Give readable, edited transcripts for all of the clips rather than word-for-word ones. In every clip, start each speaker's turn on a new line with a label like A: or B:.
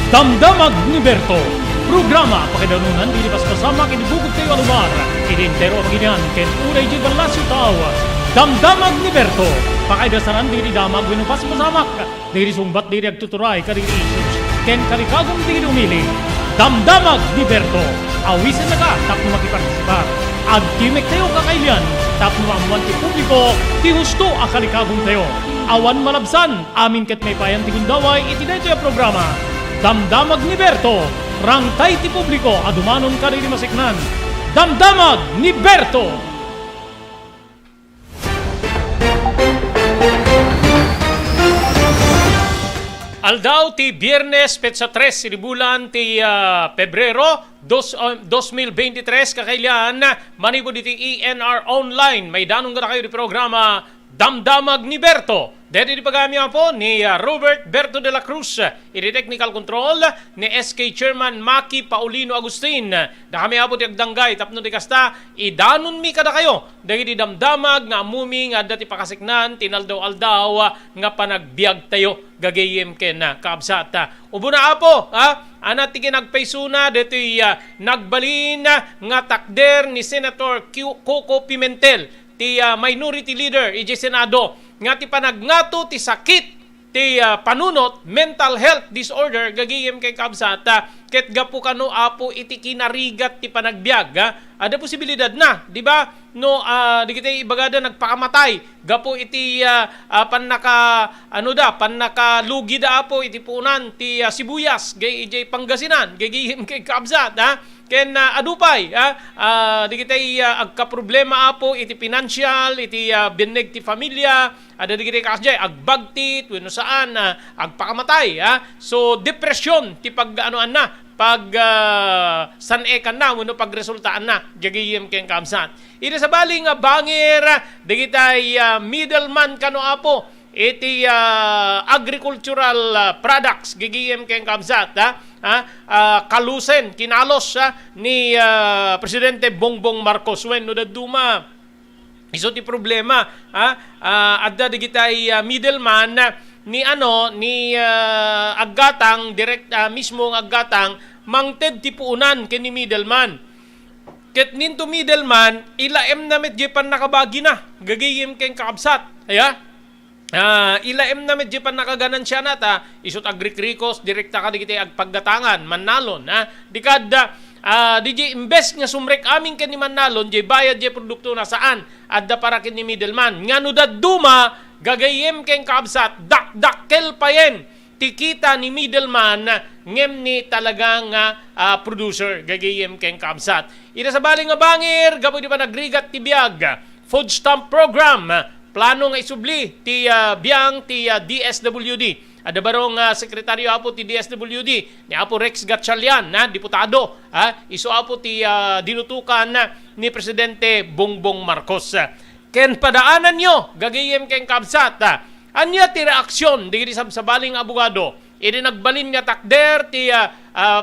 A: Damdamag ni Berto. Programa pakidanunan di pas pasama kinibugog kayo alumar. Identero ang ginyan ken unay di balasyo tao. Damdamag ni Berto. Pakaidasaran diri damag winupas pasamak. Diri sumbat diri agtuturay kadiri issues. Ken kalikagong diri umili. Damdamag ni Berto. Awisan na ka tapno makipartisipar. Agtimek tayo kakailian. Tapno amuan ti publiko. Ti husto akalikagong tayo. Awan malabsan. Amin ket may payan ti gundaway iti daytoy a programa. Damdamag ni Berto, rangtay ti publiko, adumanon ka rin masiknan. Damdamag ni Berto! Aldaw ti Biyernes, petsa 3, siribulan ti Pebrero, 2023, kakailan, manibo diti ENR Online. May danong gana kayo di programa, Damdamag ni Berto. Dito di pagami po ni Robert Berto de la Cruz, iti technical control ni SK Chairman Maki Paulino Agustin. Da kami po di agdanggay, tapno di kasta, idanon mi kada kayo. Dahil di damdamag nga amuming at dati pakasiknan, tinaldaw-aldaw nga panagbiag tayo, gagayim ken kaabsat. Ubo na apo, anat ti kinagpaysuna, dito nagbalin nga takder ni Senator Coco Pimentel, ti minority leader, iti Senado, nga ti panagnato ti sakit ti panunot mental health disorder gagayem kay kabsat ket gapu kano apo iti kinarigat ti panagbiag ada posibilidad na di ba no di kita ibagada nagpakamatay gapu iti panakalugi da apo iti punan ti sibuyas gay ijay Pangasinan gagayem kay kabsat ken adupay di kita agka-problema apo iti financial iti binig ti familia ada di kita kasjay agbagtit wenno saan agpakamatay so depression ti pag-anoan na pag sanekan na wenno pagresultaan na jagayem ken kamsat iti sabaling bangir di kita middleman kano apo iti agricultural products gigiyem ken kamsat kalusen kinalos ni Presidente Bongbong Marcos wenno daduma iso ti problema adda digitay middleman ni aggatang direct mismo ang aggatang mangted ti puunan ken ni middleman ket ninto middleman ilaem na medyo pan nakabagi na gagayem ken kaabsat ilaem na medyo pan nakaganan siya nata isot agrikrikos direkta ka digitay agpaggatangan mannalon dikad DJ imbes nga sumrek amin ken ni mannalon jay bayad jay produkto na saan adda para ken ni middleman ngano dadduma gagayem ken kaabsat dakdakkel payen tikita ni middleman ngem ni talagang producer gagayem ken kaabsat ida sa baling nga bangir gapu di pa nagrigat ti biag food stamp program plano nga isubli ti biang ti DSWD. Ada barong sekretaryo apo ti DSWD ni Apo Rex Gatchalian diputado iso apo ti dinutukan ni Presidente Bongbong Marcos. Ken padaanan nyo gagayem ken kabsat anya ti reaksyon digiti sa baling abogado idi nagbalin nga takder ti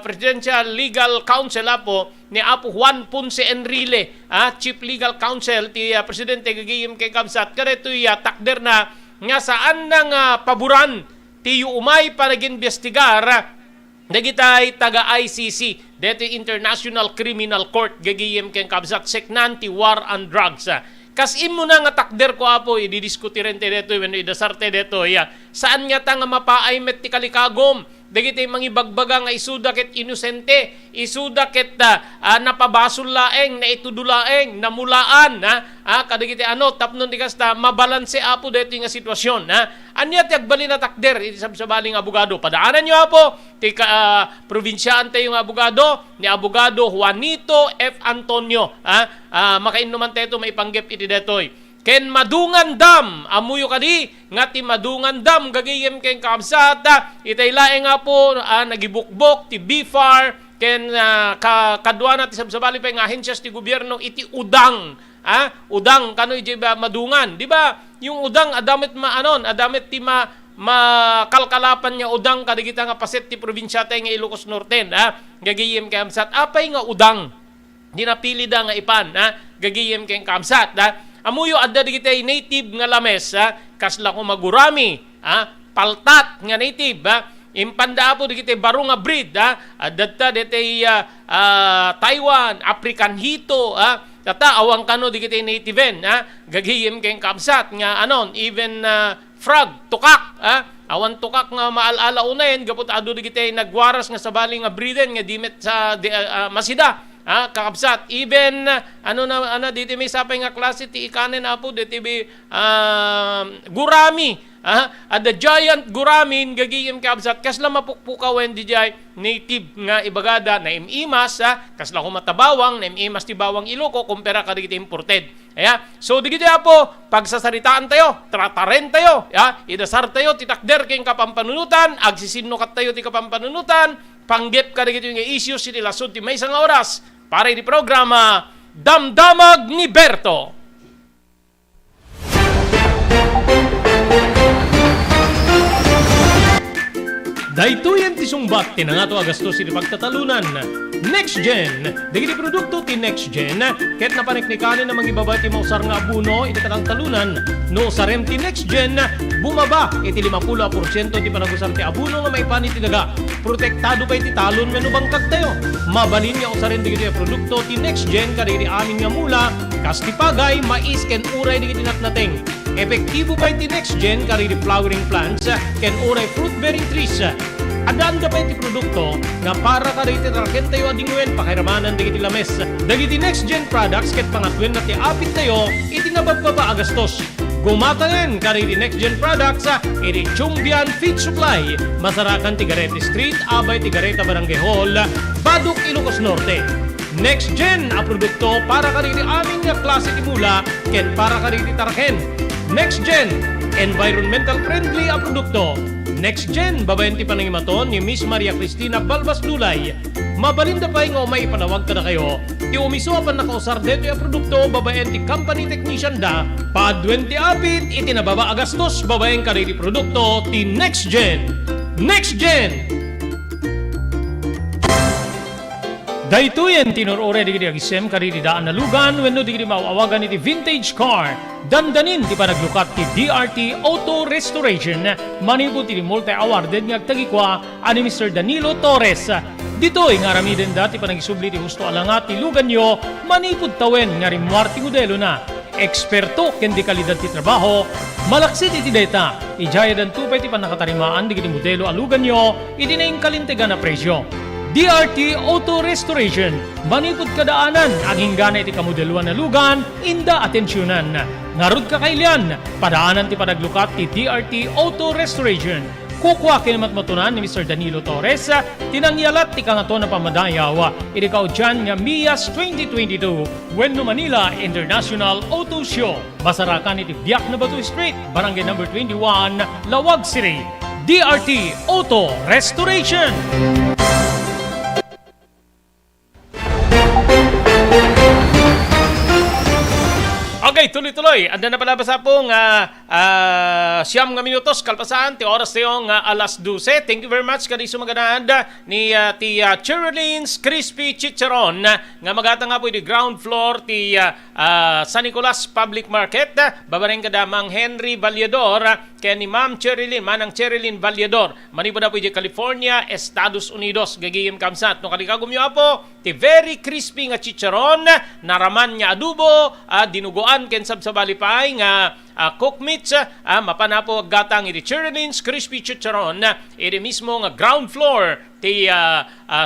A: Presidential Legal Counsel apo ni Apo Juan Ponce Enrile Chief Legal Counsel ti Presidente gagayem ken kabsat kadto takder na nga saan nang paboran ti umay panag-investigar dagitay taga ICC dito International Criminal Court gagayem ken kabsat seknan ti war on drugs kas imo na nga takder ko apo ididiskutiren ti dito wenno idasarte dito saan nga ta nga mapaay met ti kalikagom dagiti mangibagbaga nga isuda ket inosente isuda ket napabasol laeng naitudulaeng namulaan kadagiti tapnon di kasta mabalanse apo dito nga sitwasyon anya ti agbalin na takder iti sabsabaling abogado padaanan nyo apo ti probinsyaan tayo nga abogado ni abogado Juanito F. Antonio makainuman tayo maipanggep iti detoy ken Madungan Dam amuyo kadi nga ti Madungan Dam gagayem ken kabsat itay laeng nga po nagibukbok ti BFAR ken kadwana ti sabsabali pa nga ahensyas ti gobyerno iti udang udang kano iti Madungan di ba yung udang adamit adamit ti makalkalapan niya udang kadigita nga paset ti probinsya tayo nga Ilocos Norte gagayem ken kabsat apay nga udang dinapili da nga ipan gagayem ken kabsat amuyo adda digitay native nga lames kasla ko magurami paltat nga native impanda po digiti baro nga breed adta dete Taiwan, African Hito tata awang kano digiti nativen gagihim kay kabsat nga anon even frog tukak awan tukak nga maalala unayen gapot adu digiti nagwaras nga sabali nga breeden nga dimet sa masida kakabsat even ano dito may sapay nga klase ti ikanen apo dito gurami the giant guramin gagiyem kabsat kasla mapukpukawen di jay native nga ibagada na imimas kasla ko matabawang na imimas ti bawang Iloko kumpara ka digiti imported so digiti apo pagsasaritaan tayo trataren tayo idasar tayo titakder king kapampanunutan agsisinno kat tayo ti kapampanunutan panggep ka digiti nga issues iti lasud ti may nga oras para di programa Damdamag ni Berto. Daytoyen ti sungbat tinangato agastos iti pagtatalunan. Next Gen, dagiti produkto ti Next Gen, ket napaniknikanin na mangibaba ti mausar nga abuno iti kadang talunan. No sarem ti Next Gen, bumaba iti 50% ti panagusar ti abuno nga maipani ti daga. Protektado pa iti talon wenno bangkag tayo. Mabalin nga usaren digiti produkto ti Next Gen kadagiti amin nga mula, kas ti pagay, mais ken uray digiti natnateng. Epektibo pa iti Next Gen kadagiti flowering plants ken uray fruit bearing trees. Adanda pa iti produkto nga para kadagiti taraken tayo adingwen pakiramanan digiti lames. Dagiti Next Gen products ket pangatwen na ti apit tayo iti nabagbaba agastos. Gumatangen kadagiti Next Gen products iti Chumbian Feed Supply, Masarakan Tigarete Street, Abay Tigareta Barangay Hall, Baduk Ilocos Norte. Next Gen a produkto para kadagiti amin nga klase ti mula ken para kadagiti taraken. Next Gen environmental friendly a produkto. Next Gen, babayan ti panangimaton ni Miss Maria Cristina Balbas Lulay. Mabalinda pa nga may ipanawag ka na kayo. Ti umiso pa nakausar dito yung produkto, babayan ti company technician da. Padwen ti apit, iti nababa agastos, babayan ka rin ti produkto, ti Next Gen. Next Gen! Daytoyen tinurore digiti agisem kaditi daan na lugan wenno digiti maawagan iti vintage car. Dandanin ti panaglukat ti DRT Auto Restoration. Manipod ti multi-awarded nga agtagikwa ani Mr. Danilo Torres. Ditoy nga ramiden dati panagisubli ti husto alangat ti lugan nyo manipod tawen nga rimwar ti modelo na. Eksperto ken di kalidad ti trabaho, malaksit iti data. Ijayadan tupay ti panakatarimaan digiti modelo alugan nyo iti naing kalintegan na presyo. DRT Auto Restoration, manipod kadaanan, aging gana iti kamodeluan na lugan, inda atensyonan. Ngarud ka kailian, padaanan ti panaglukat ti DRT Auto Restoration. Kukwa kinamatmatunan ni Mr. Danilo Torres, tinangyalat ti kangato na pamadayaw, iti kaudyan nga MIAS 2022, Wenno Manila International Auto Show. Masarakan iti Biak na Batu Street, Barangay number 21, Lawag City. DRT Auto Restoration. Okay, tuloy-tuloy. Anda na pala sa pong siyam nga minutos kalpasan ti oras tayong alas 12. Thank you very much kani sumaganaan ni ti Cheryleen's Crispy Chicharon nga magata nga po di ground floor ti San Nicolas Public Market. Babareng kada Mang Henry Vallador kaya ni Ma'am Cheryleen, manang Cheryleen Vallador. Manipo na po di California, Estados Unidos. Gagiyim kamsat. No kalikagum nyo po, ti very crispy nga chicharon, naraman nga adobo, dinuguan ken sabsabalipay nga cook meats, mapanapo gatang iti Cheryleen's Crispy Chicharon, iti mismo nga ground floor ti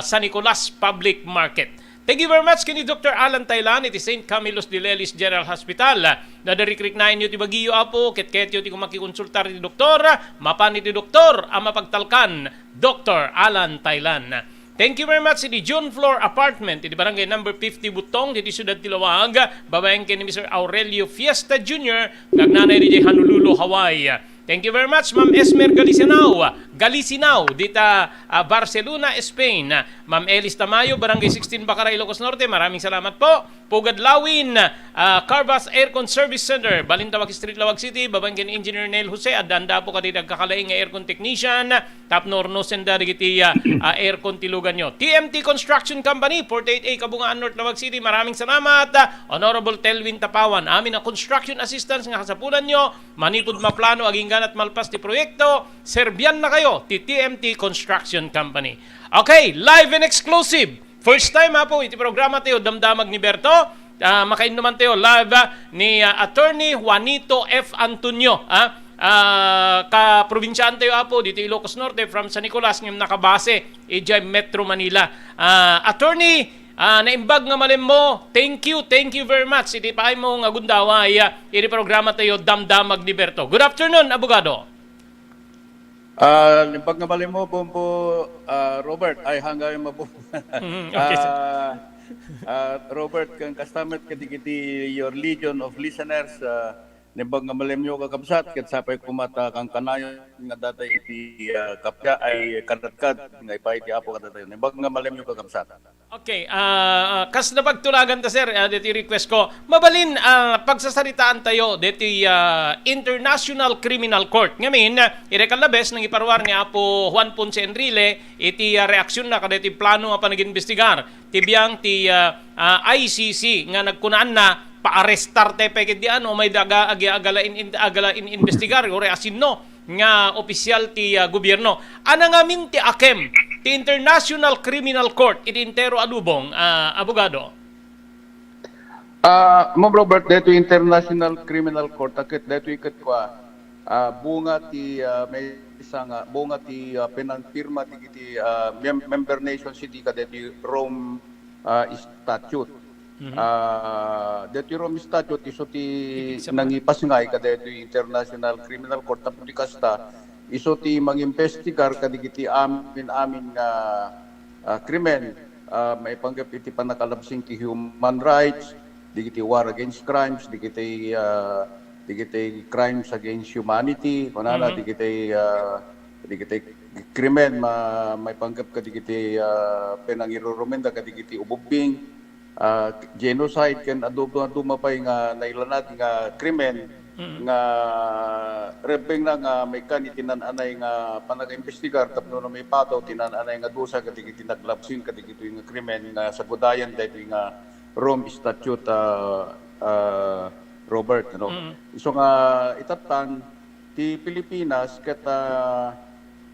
A: San Nicolas Public Market. Thank you very much kini Dr. Alan Taylan iti St. Camillus de Lelis General Hospital. Nadarikrik-nain nyo ti Baguio apo, ket-ket nyo ti kumakikonsultar ti doktor, mapan iti doktor, mapagtalkan, Dr. Alan Taylan. Thank you very much iti June Floor Apartment, iti barangay number 50 Butong, iti Ciudad Tilawag, babaeng kini Mr. Aurelio Fiesta Jr., gagnanay iti Honolulu, Hawaii. Thank you very much, Ma'am Esmer Galisinao, dita Barcelona, Spain. Ma'am Elis Tamayo, Barangay 16, Bacaray, Ilocos Norte. Maraming salamat po. Pugad Lawin, Carvas Aircon Service Center, Balintawak Street, Lawag City. Babangkin Engineer Neil Jose, adanda po kadi nagkakalaing nga aircon technician. Tapnorno senda digiti aircon tilugan nyo. TMT Construction Company, 48A Kabungaan North, Lawag City. Maraming salamat. Honorable Telvin Tapawan, amin na construction assistance nga kasapunan nyo. Manipod maplano aging ganat malpas ti proyekto, serbian na kayo ti TMT Construction Company. Okay, live and exclusive. First time po iti programa tayo Damdamag ni Berto. Makainuman tayo live ni Attorney Juanito F. Antonio. Ka-probinsyaan tayo po dito Ilocos Norte from San Nicolas ngayong nakabase ijay Metro Manila. Attorney, naimbag nga malim mo. Thank you very much. Iti paay mo nga gundawa iti programa tayo Damdamag ni Berto. Good afternoon, abogado.
B: Limpag nga malim mo, Bombo, Robert, ay hanggang mabuo.
A: Okay,
B: Robert, kang kastamet kadigiti your legion of listeners, limpag nga malim nyo kakabsat, kat sapay kumata kang kanayon nga data iti kapya ay kanatkad, nga ipay ti apo kadatayon. Limpag nga malim nyo kakabsat.
A: Okay, kas na pagtulagan ta sir, dito request ko. Mabalin, pagsasaritaan tayo dito International Criminal Court. Ngamin, irekalabes nang iparwar ni Apo Juan Ponce Enrile, iti reaksyon na kada iti plano nga panag-investigar. Tibiyang ti ICC nga nagkunaan na pa-arrestar te pekit di ano, may daga agala in investigar, o reasin no, nga opisyal ti gobyerno. Ana nga min ti AKEM, ti International Criminal Court, iti intero alubong, abogado.
B: Ma'am Robert, dito International Criminal Court, akit dito ikat kwa, bunga ti may isang bunga ti pinanpirma ti member nation city ka dito Rome Statute. Dito Rome Statute iso ti nangipas ngay ka dito International Criminal Court tapos di kasta iso ti mag-investigar kadigiti amin nga krimen may panggap iti panakalabsing ti human rights, digiti war against crimes, digiti crimes against humanity, kunana digiti krimen may panggap kadigiti penangirurumenda kadigiti ububing, genocide ken aduma-duma pay nga nailanad nga krimen nga rebeng na nga may tinan-anay nga panag-investigar tapno na may pataw tinan-anay nga dusa kadigiti naglapsin kadigiti nga krimen nga sa budayan daytoy nga Rome Statute, Robert, no. So nga itatan ti Pilipinas ket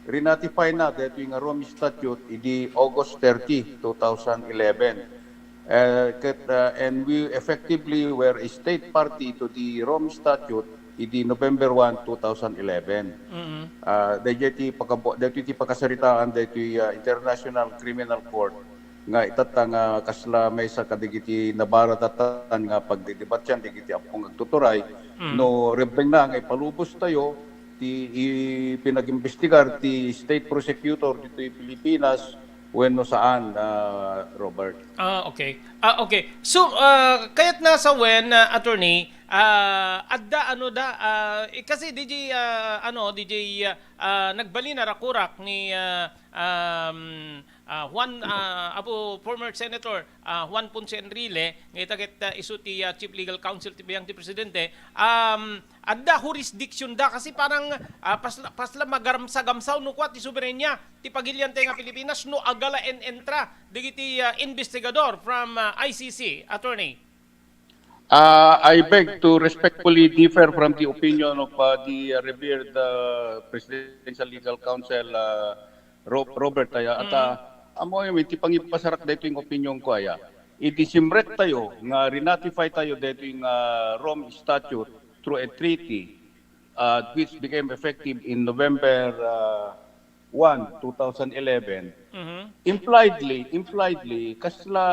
B: rinatify na daytoy nga Rome Statute idi August 30, 2011. And we effectively were a state party to the Rome Statute idi November 1, 2011. Dito ti pakasaritaan dito International Criminal Court nga itatang kasla may sa kadigiti nabaratatan nga pagdidebatyan digiti apong agtuturay no rebeng na nga ipalubos tayo ti pinag-imbestigar ti state prosecutor dito Pilipinas no saan, Robert.
A: Okay. Okay. So, kaya't nasa attorney, adda kasi DJ nagbali na rakurak ni Juan former Senator Juan Ponce Enrile ngitaget isu ti Chief Legal Counsel ti biyang ti presidente adda jurisdiction da kasi parang pasla magaramsa-gamsaw no kwat ti soberenya ti pagilyan nga Pilipinas no agala en entra digiti investigador from ICC, attorney.
B: I beg to respectfully differ from the opinion of the revered Presidential Legal Counsel Robert Aya at amo yung iti pangipasarak dito yung opinion ko aya. Itisimrek tayo nga rinatify tayo dito yung Rome Statute through a treaty which became effective in November 1, 2011. Impliedly kasla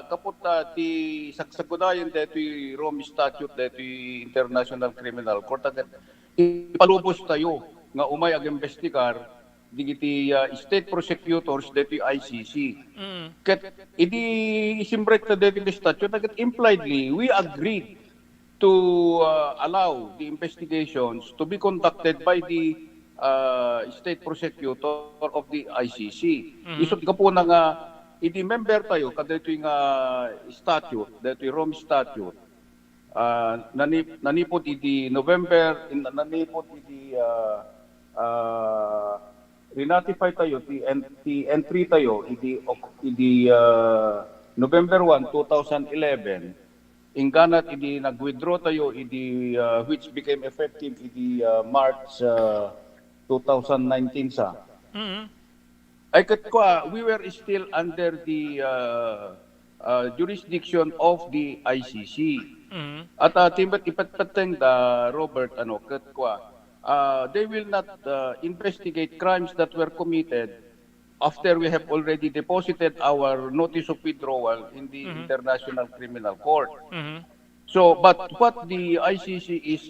B: kaputa ti saksagudayan dito yung Rome Statute dito yung International Criminal Court agad ipalubos tayo nga umay ag-investigar digiti state prosecutors dito ICC. Ket idi isimbrek ta dito statute agad impliedly we agreed to allow the investigations to be conducted by the state prosecutor of the ICC. Isot ka po na nga idi member tayo kadito yung statute, dito yung Rome Statute. Nanipot idi November, nanipot idi rinatify tayo, entry tayo, idi November 1, 2011. ingganat idi nag-withdraw tayo idi which became effective idi March 2019 sa.
A: Mhm.
B: Ay kat ko, we were still under the jurisdiction of the ICC.
A: Mhm.
B: At timbat ipatpateng da Robert kat ko, they will not investigate crimes that were committed after we have already deposited our notice of withdrawal in the International Criminal Court.
A: Mhm.
B: So, but what the ICC is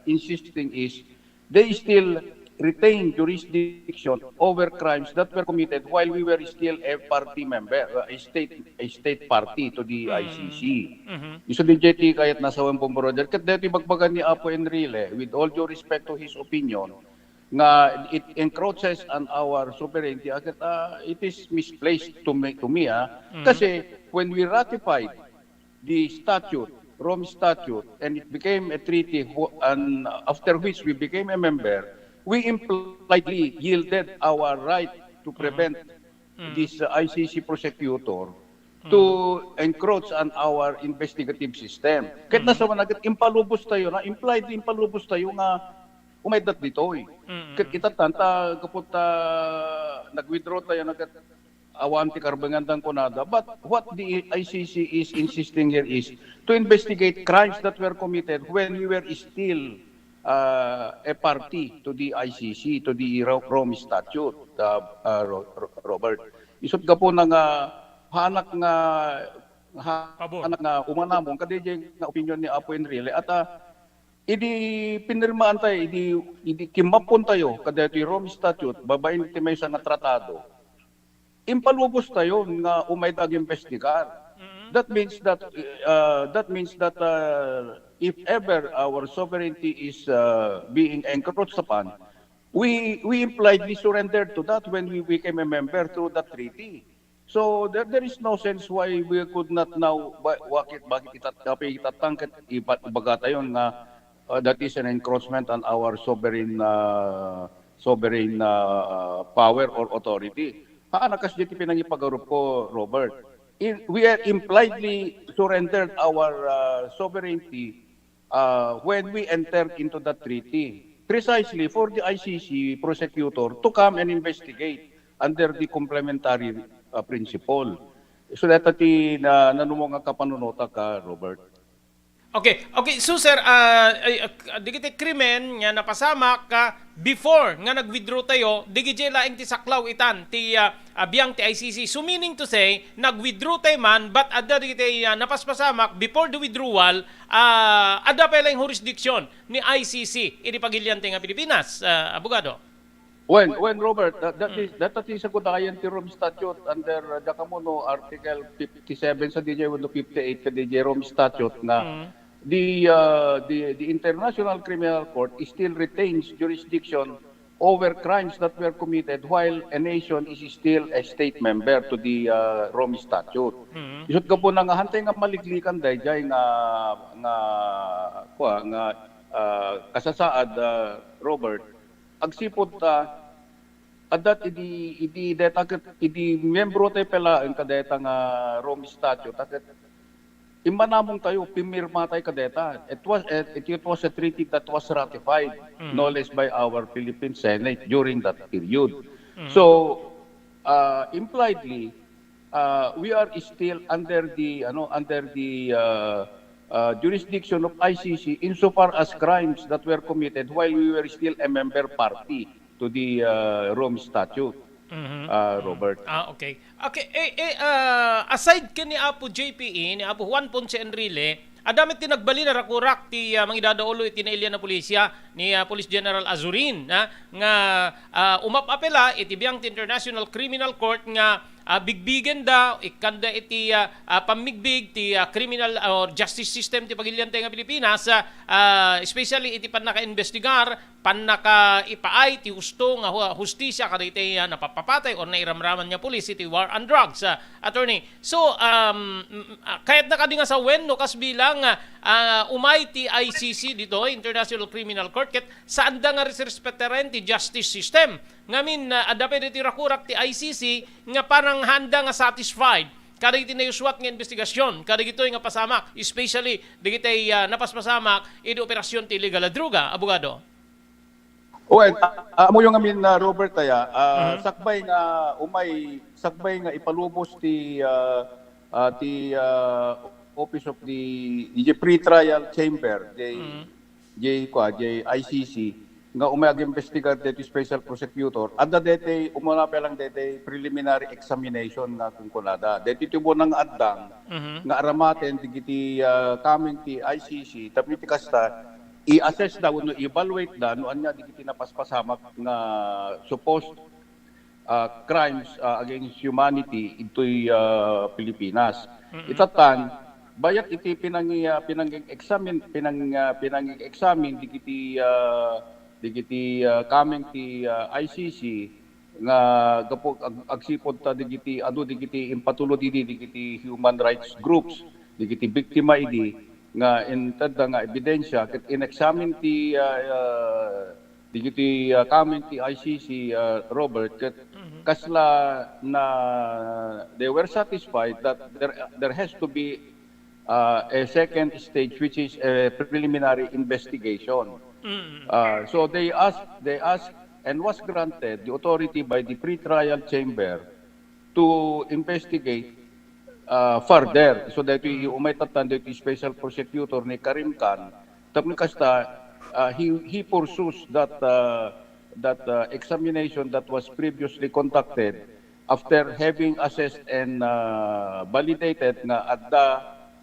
B: insisting is they still retain jurisdiction over crimes that were committed while we were still a party member, a state party to the ICC. Iso din JT kahit nasa wampong Roger, kat dito bagbagan ni Apo Enrile, with all due respect to his opinion, nga it encroaches on our sovereignty, it is misplaced to me, kasi when we ratified the statute, Rome Statute, and it became a treaty, and after which we became a member, we impliedly yielded our right to prevent this ICC prosecutor to encroach on our investigative system. Kahit nasa managat, impalubos tayo na, impliedly impalubos tayo nga umaidat dito eh. Kahit itatanta, kapot nag-withdraw tayo, awanti karbangandang kunada. But what the ICC is insisting here is to investigate crimes that were committed when we were still a party to the ICC, to the Rome Statute, Robert. Isot ka po na nga hanak nga umanamong kadijay nga opinion ni Apo Enrile at idi pinirmaan tayo, idi kimapon tayo kada ito Rome Statute, babain ti may nga tratado. Impalubos tayo nga umaydag investigar. That means that if ever our sovereignty is being encroached upon, we impliedly surrendered to that when we became a member through that treaty. So there is no sense why we could not now bakit itatangkat ibaga tayo nga that is an encroachment on our sovereign power or authority. Nakas dito pinangipagarup ko, Robert. We are impliedly surrendered our sovereignty when we entered into that treaty, precisely for the ICC prosecutor to come and investigate under the complementary principle. So that nanumong nga kapanunota ka, Robert.
A: Okay, so sir, di kita krimen nga napasama ka before nga nag-withdraw tayo, di kita laing ti saklaw itan ti biyang ti ICC. So meaning to say, nag-withdraw tayo man, but ada di kita napaspasamak before the withdrawal, ada pa lang jurisdiction ni ICC iti pagilian nga Pilipinas, abogado.
B: When Robert, that is a kudayan ti Rome Statute under Jakamono Article 57 sa DJ 158 ka DJ Rome Statute na the International Criminal Court still retains jurisdiction over crimes that were committed while a nation is still a state member to the Rome Statute. Isut ka po nga hantay nga maliglikan dayjay nga kasasaad Robert agsipod adat idi membro tayo pala ang kadeta nga Rome Statute imanamong tayo pimirma tayo kadeta. It was a treaty that was ratified no less by our Philippine Senate during that period. So impliedly we are still under the jurisdiction of ICC insofar as crimes that were committed while we were still a member party to the Rome Statute, Robert.
A: Okay. Aside kini Apo JPE, ni Apo Juan Ponce Enrile, adamit tinagbali na rakurak ti mga idadaulo iti nailyan na pulisya ni Police General Azurin nga umapapela iti biyang ti International Criminal Court nga bigbigen daw ikanda iti pamigbig ti criminal or justice system ti pagilian nga Pilipinas, especially iti panaka-investigar, panaka-ipaay ti husto nga hustisya kada iti napapapatay o nairamraman niya pulis iti war on drugs, attorney. So kahit nakadi nga sa wenno kas bilang umay ti ICC dito, International Criminal Court, ket saan da nga respektaren ti justice system ngamin adapet iti rakurak ti ICC nga parang handa nga satisfied kada iti na uswat nga investigasyon, kada gitoy nga pasamak, especially digitay napaspasamak iti operasyon ti illegal a droga, abogado.
B: Well, amo yung amin na Robert Taya, sakbay nga ipalubos ti Office of the Pre-Trial Chamber, ICC, nga umag-investigar dito Special Prosecutor, adda dete umuna pa lang dete preliminary examination nga kung kunada. Dete tubo ng addang nga aramaten digiti coming ti ICC, tapos ti kasta i-assess daw no evaluate da no anya digiti napaspasamak nga supposed crimes against humanity ito'y Pilipinas. Itatan bayat iti pinang-examine digiti coming ti ICC nga gapog agsipod ta digiti impatulo digiti human rights groups digiti biktima idi nga inted nga ebidensya ket in-examine ti digiti coming ti ICC Robert ket kasla na they were satisfied that there has to be a second stage which is a preliminary investigation. So they asked and was granted the authority by the pre-trial chamber to investigate further. So that umay tatan dito special prosecutor ni Karim Khan tapos kasta he pursues that examination that was previously conducted after having assessed and validated nga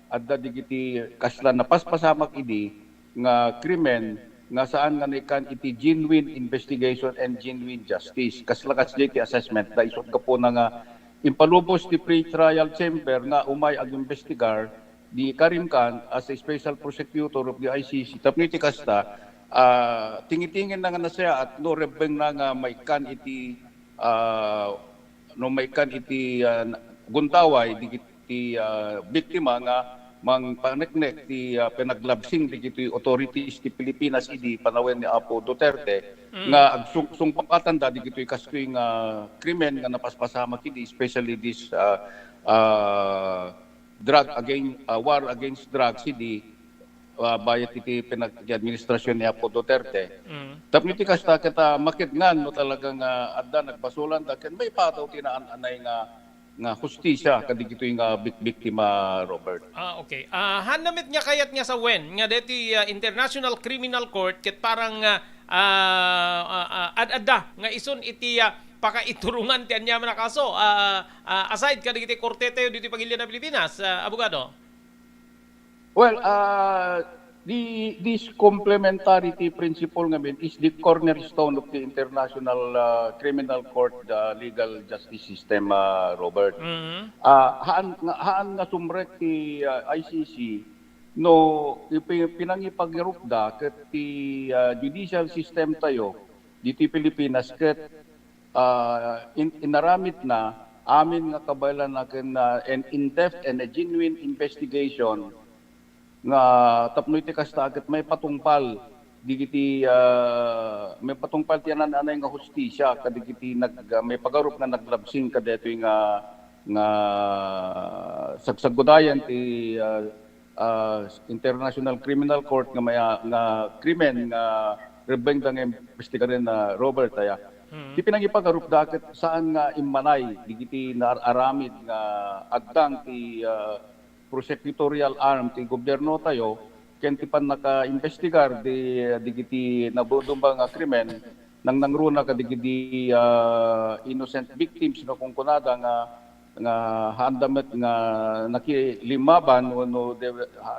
B: adda digiti kasla napaspasamak idi nga krimen nga saan nga nikan iti genuine investigation and genuine justice kasla kasjay assessment da isot kapo na nga impalubos ti pre-trial chamber nga umay ag-investigar di Karim Khan as a special prosecutor of the ICC tapos iti kasta tingitingin na nga na siya at no rebeng na nga may kan iti guntaway digiti biktima nga mang paneknek ti pinaglabsing digiti authorities ti Pilipinas idi panawen ni Apo Duterte nga agsungpatan da digiti kastoy nga krimen nga napaspasamak idi especially this war against drugs idi bayat iti pinag-administrasyon ni Apo Duterte. Tapos iti kasta kita makitngan no talagang adda nagbasulan da ken may pataw tinaan-anay nga hustisya kadigito yung biktima Robert.
A: Okay. Hanamit nga kayat nga sa wen nga deti International Criminal Court ket parang adda nga ison iti pakaiturungan ti anya man kaso aside kadigiti korte tayo dito pagilya na Pilipinas, abogado.
B: Well, this complementarity principle ngamin is the cornerstone of the International Criminal Court legal justice system, Robert. Haan nga sumrek ti ICC no pinangipagirupda ket ti judicial system tayo dito Pilipinas ket inaramit na amin nga kabaylan naken an in-depth and a genuine investigation nga tapno iti kasta ket may patungpal digiti may patungpal ti anay nga hustisya kadigiti may pagarup nga naglabsing kadeto nga sagsagudayan ti International Criminal Court nga may nga krimen nga rebeng nga investigaran na Robert aya ti pinangipagarup daket saan nga immanay digiti naaramid nga agdang ti prosecutorial arm ti gobyerno tayo ken ti pan naka-investigar digiti nabudumba nga krimen nang nangruna kadigiti innocent victims no kung kunada nga handamet nga nakilimaban no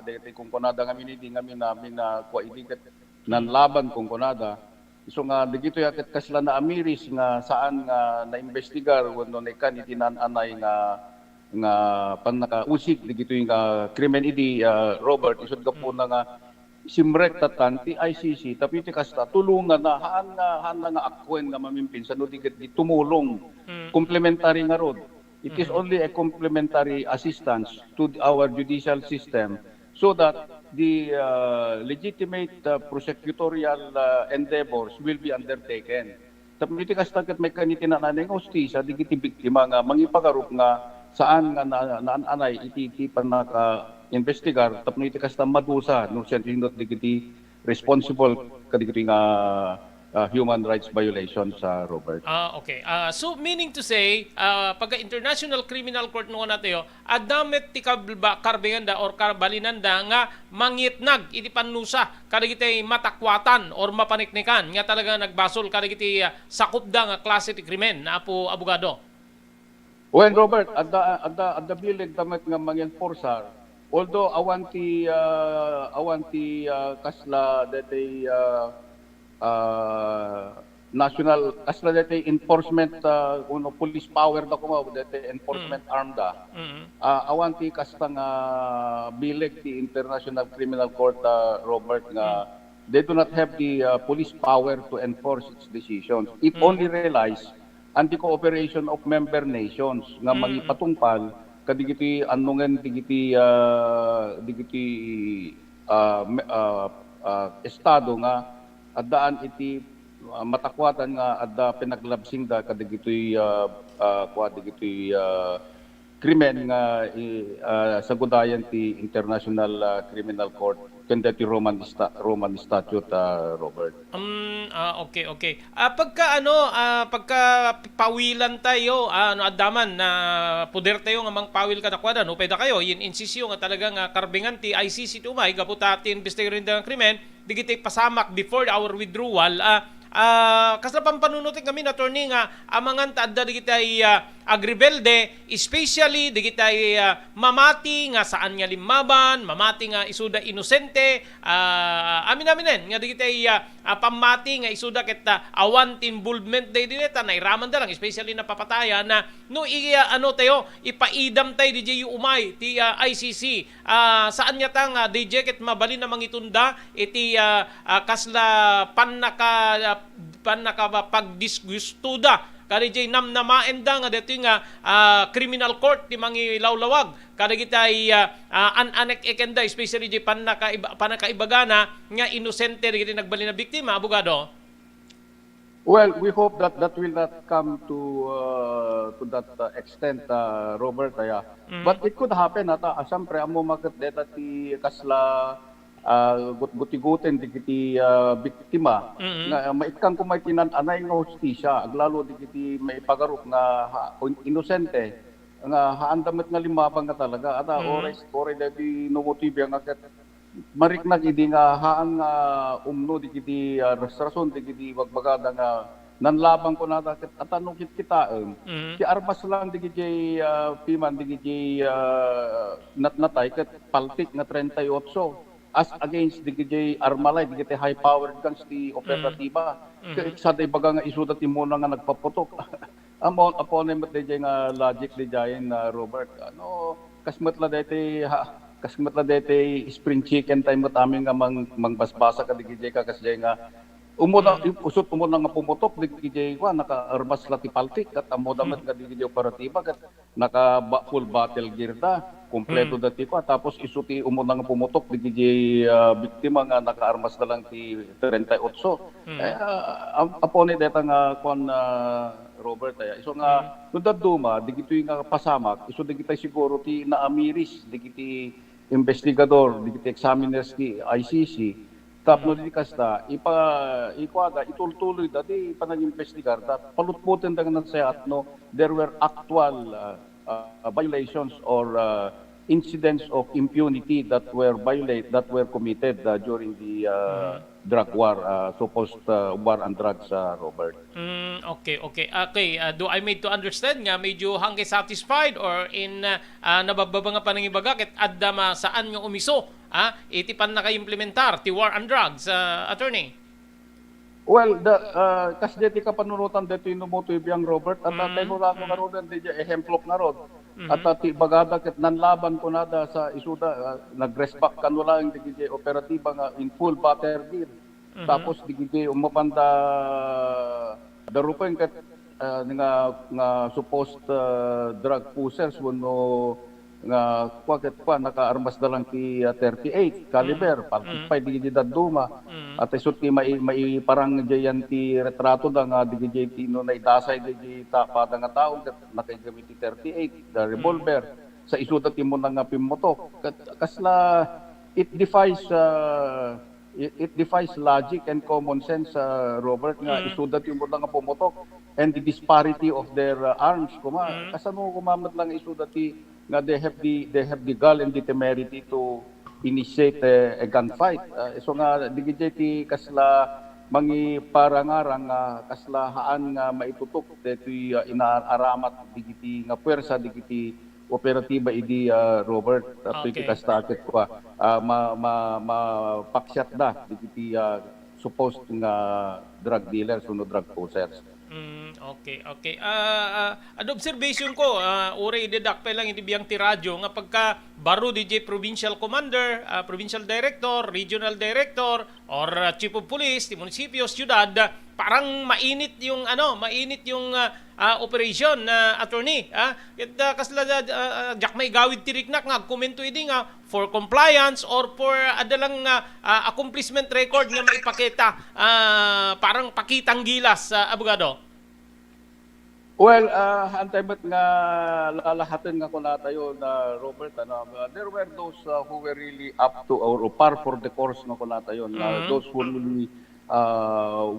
B: deti kung kunada nga minidi nga namin na kwa idiket nan laban kung kunada so nga digito yaket kasla na amiris nga saan nga na-investigar no nekan itinananay nga panakausig digito yung krimen idi Robert isod ka po na nga simrek tatan ti ICC tapi ti kasta tulungan na haan nga akwen nga mamimpin sa no digit di tumulong complementary nga rod it is only a complementary assistance to our judicial system so that the legitimate prosecutorial endeavors will be undertaken tapi ti kasta ket may kanitinanay nga hustisya digiti biktima nga mangipagarup nga saan nga naanay iti panaka investigar tapno iti kasta madusa no siya not digiti responsible kadigiti nga human rights violation sa Robert.
A: Okay. So meaning to say, pagka International Criminal Court no natin adamet ti karbenganda or karbalinanda nga mangitnag iti panusa kadigiti matakwatan or mapaniknikan nga talaga nagbasol kadigiti sakupda nga klase ti krimen na po abogado.
B: Well, Robert, at the bilig damat nga mangenforsar, although awanti kasla dati national kasla dati enforcement police power da kuma dati enforcement arm da. Awanti kasta nga bilig ti International Criminal Court Robert nga they do not have the police power to enforce its decisions. It only relies on the cooperation of member nations nga magipatungpal kadigiti annungen digiti estado nga addaan iti matakwatan nga adda pinaglabsing da kadigiti krimen nga sagudayan ti International Criminal Court kanda ti Roman Statute Robert.
A: Okay. Pagka pawilan tayo adaman na poder tayo nga mangpawil kada kwada no pwede kayo yin insisyo nga talagang karbingan ti ICC tumay gaputa ti investigator ng krimen digiti pasamak before our withdrawal kasapang panunutin kami na attorney nga amangan taadda digitay agribelde especially digitay mamati nga saan nga limaban mamati nga isuda inosente amin nga digitay pamati nga isuda ket awan involvement day dineta na iraman da lang especially na papataya na no tayo ipaidam tay DJ umay ti ICC saan nya tang DJ ket mabalin na mangitunda iti kasla panaka pagdisgustuda kadi jay namnamaenda nga dito nga criminal court ti mangilawlawag kadi gitay anek ekenda especially jay panakaibagana nga inosente digiti nagbali na biktima abogado.
B: Well, we hope that will not come to that extent, Robert. But it could happen. Siyempre, amo makat deta ti kasla guti-gutin digiti biktima nga maikang kumay tinananay nga hustisya aglalo digiti maipagarok nga inosente nga haandamet nga limabang nga talaga ata oray dati nomotibe nga ket mariknag idi nga haan nga umno digiti rason digiti wagbagada nga nanlabang ko nata ket atano kitaen ti armas lang digiti piman digiti natnatay ket paltik nga 38 as against the DJ Armalay, the high-powered guns, the operatiba. Sa day baga nga isuda ti muna nga nagpaputok. Upon him DJ nga logic DJ Robert. Kasmatla dete spring chicken time mo taming nga mangbasbasa ka DJ ka kasjay nga usot umuna nga pumutok DJ ko naka-armas lati paltik at amodamat nga DJ operatiba kat naka full battle gear da. Kompleto dati ko tapos isuti umuna nga pumutok di biktima nga naka-armas na lang ti 38. Upon it nga kon Robert iso nga tudad duma digitoy nga pasamak iso digitay siguro ti naamiris digiti investigador digiti examiners ti ICC tapno di kasta ikwada itultuloy dati panag-investigar dat palutputin dangan sa atno there were actual violations or incidents of impunity that were committed during the drug war, supposed war on drugs, Robert.
A: Okay. Do I made to understand nga medyo hangge satisfied or in nabababa nga panangibaga ket adda saan nga umiso iti pan naka-implementar ti war on drugs, attorney?
B: Well, kasdeti ka panunutan dito inumoto ibiyang Robert at tayo ko karoon din ehemplok na rod. At ti bagada ket nanlaban ko nada sa isuda nag-respect kanu lang digiti operatiba nga in full battle gear. Tapos digiti umapanda darupen ket nga supposed drug pushers wenno nga nakaarmas na lang ti 38 caliber pagpay di daduma at isut ti mai parang jayan ti retrato da nga di ti no na idasay di pada nga tao ket nakaigamit ti 38 the revolver sa isuda ti mo nga pimotok kasla it defies it defies logic and common sense, Robert, nga isudat yung mga nga pumotok and the disparity of their arms. Kasano kumamat lang isudat nga they have the gall and the temerity to initiate a gunfight. So nga digiti kasla mangi parangarang kasla haan nga maitutok detoy inaaramat digiti nga puwersa digiti operatiba idi Robert at
A: Okay.
B: kastakit ko mapakyat da digiti supposed nga drug dealers o drug pushers.
A: Okay. Ad observation ko, uri idedakpay lang iti biyang ti radyo nga pagka baro DJ provincial commander, provincial director, regional director or chief of police ti munisipyo, syudad, parang mainit yung operation na attorney. Kasla jak may gawid tiriknak nga komento idi nga for compliance or for adalang accomplishment record nga maipakita, parang pakitang gilas sa abogado.
B: Well, antay ba't nga lalahatin nga ko natayo na Robert, there were those who were really up to or par for the course nga ko natayo. Those who really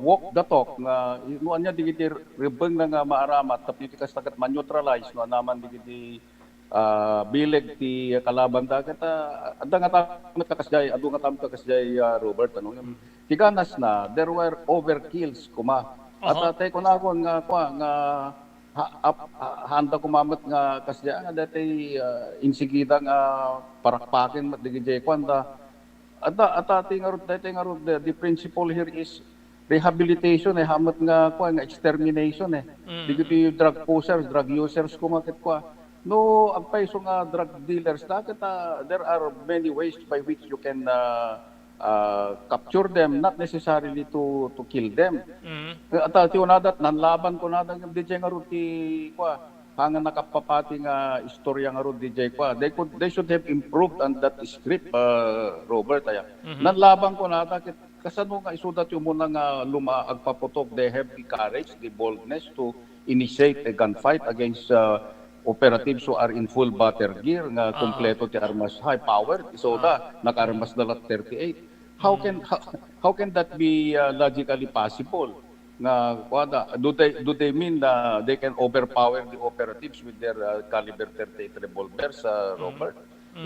B: walk the talk nga inuan niya digiti ribeng na nga maaramat tapi tikas tagat man-neutralize no naman digiti bileg ti kalaban da kata adda nga tamat kakasjay adu nga tamat kakasjay Robert tiganas na there were overkills at tay ko na ako nga handa kumamat nga kasya nga dati insigida nga parakpakin mat digiti kwanda ata tingarod the principle here is rehabilitation hamat nga extermination digiti drug pushers drug users kumakit no agpay so nga drug dealers there are many ways by which you can capture them, not necessarily to kill them. At tiunadat nanlaban ko nadan ng DJ nga ruti hangan nakapapati nga istorya nga ruti DJ they should have improved on that script Robert nanlaban ko nada kasano nga isudat yung muna nga agpaputok they have the courage the boldness to initiate a gunfight against operatives who are in full battle gear nga kompleto ti armas high powered isoda naka-armas dalat 38 how can that be logically possible nga do they mean na they can overpower the operatives with their caliber 38 revolvers Robert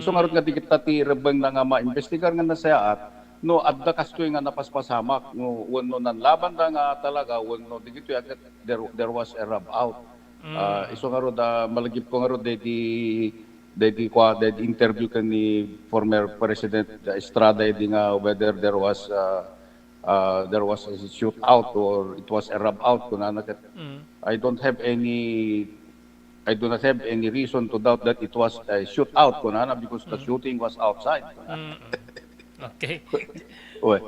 B: so ngarot nga dikit ti rebeng na nga ma-investigar nga nasayaat no adda kastoy nga napaspasamak no wenno nanlaban da nga talaga wenno digito there was a rub out iso nga ro malagip ko nga ro dedi interview kan ni former President Estrada nga whether there was a shootout or it was a rub out I do not have any reason to doubt that it was a shootout because the shooting was outside.
A: Okay.
B: Oy.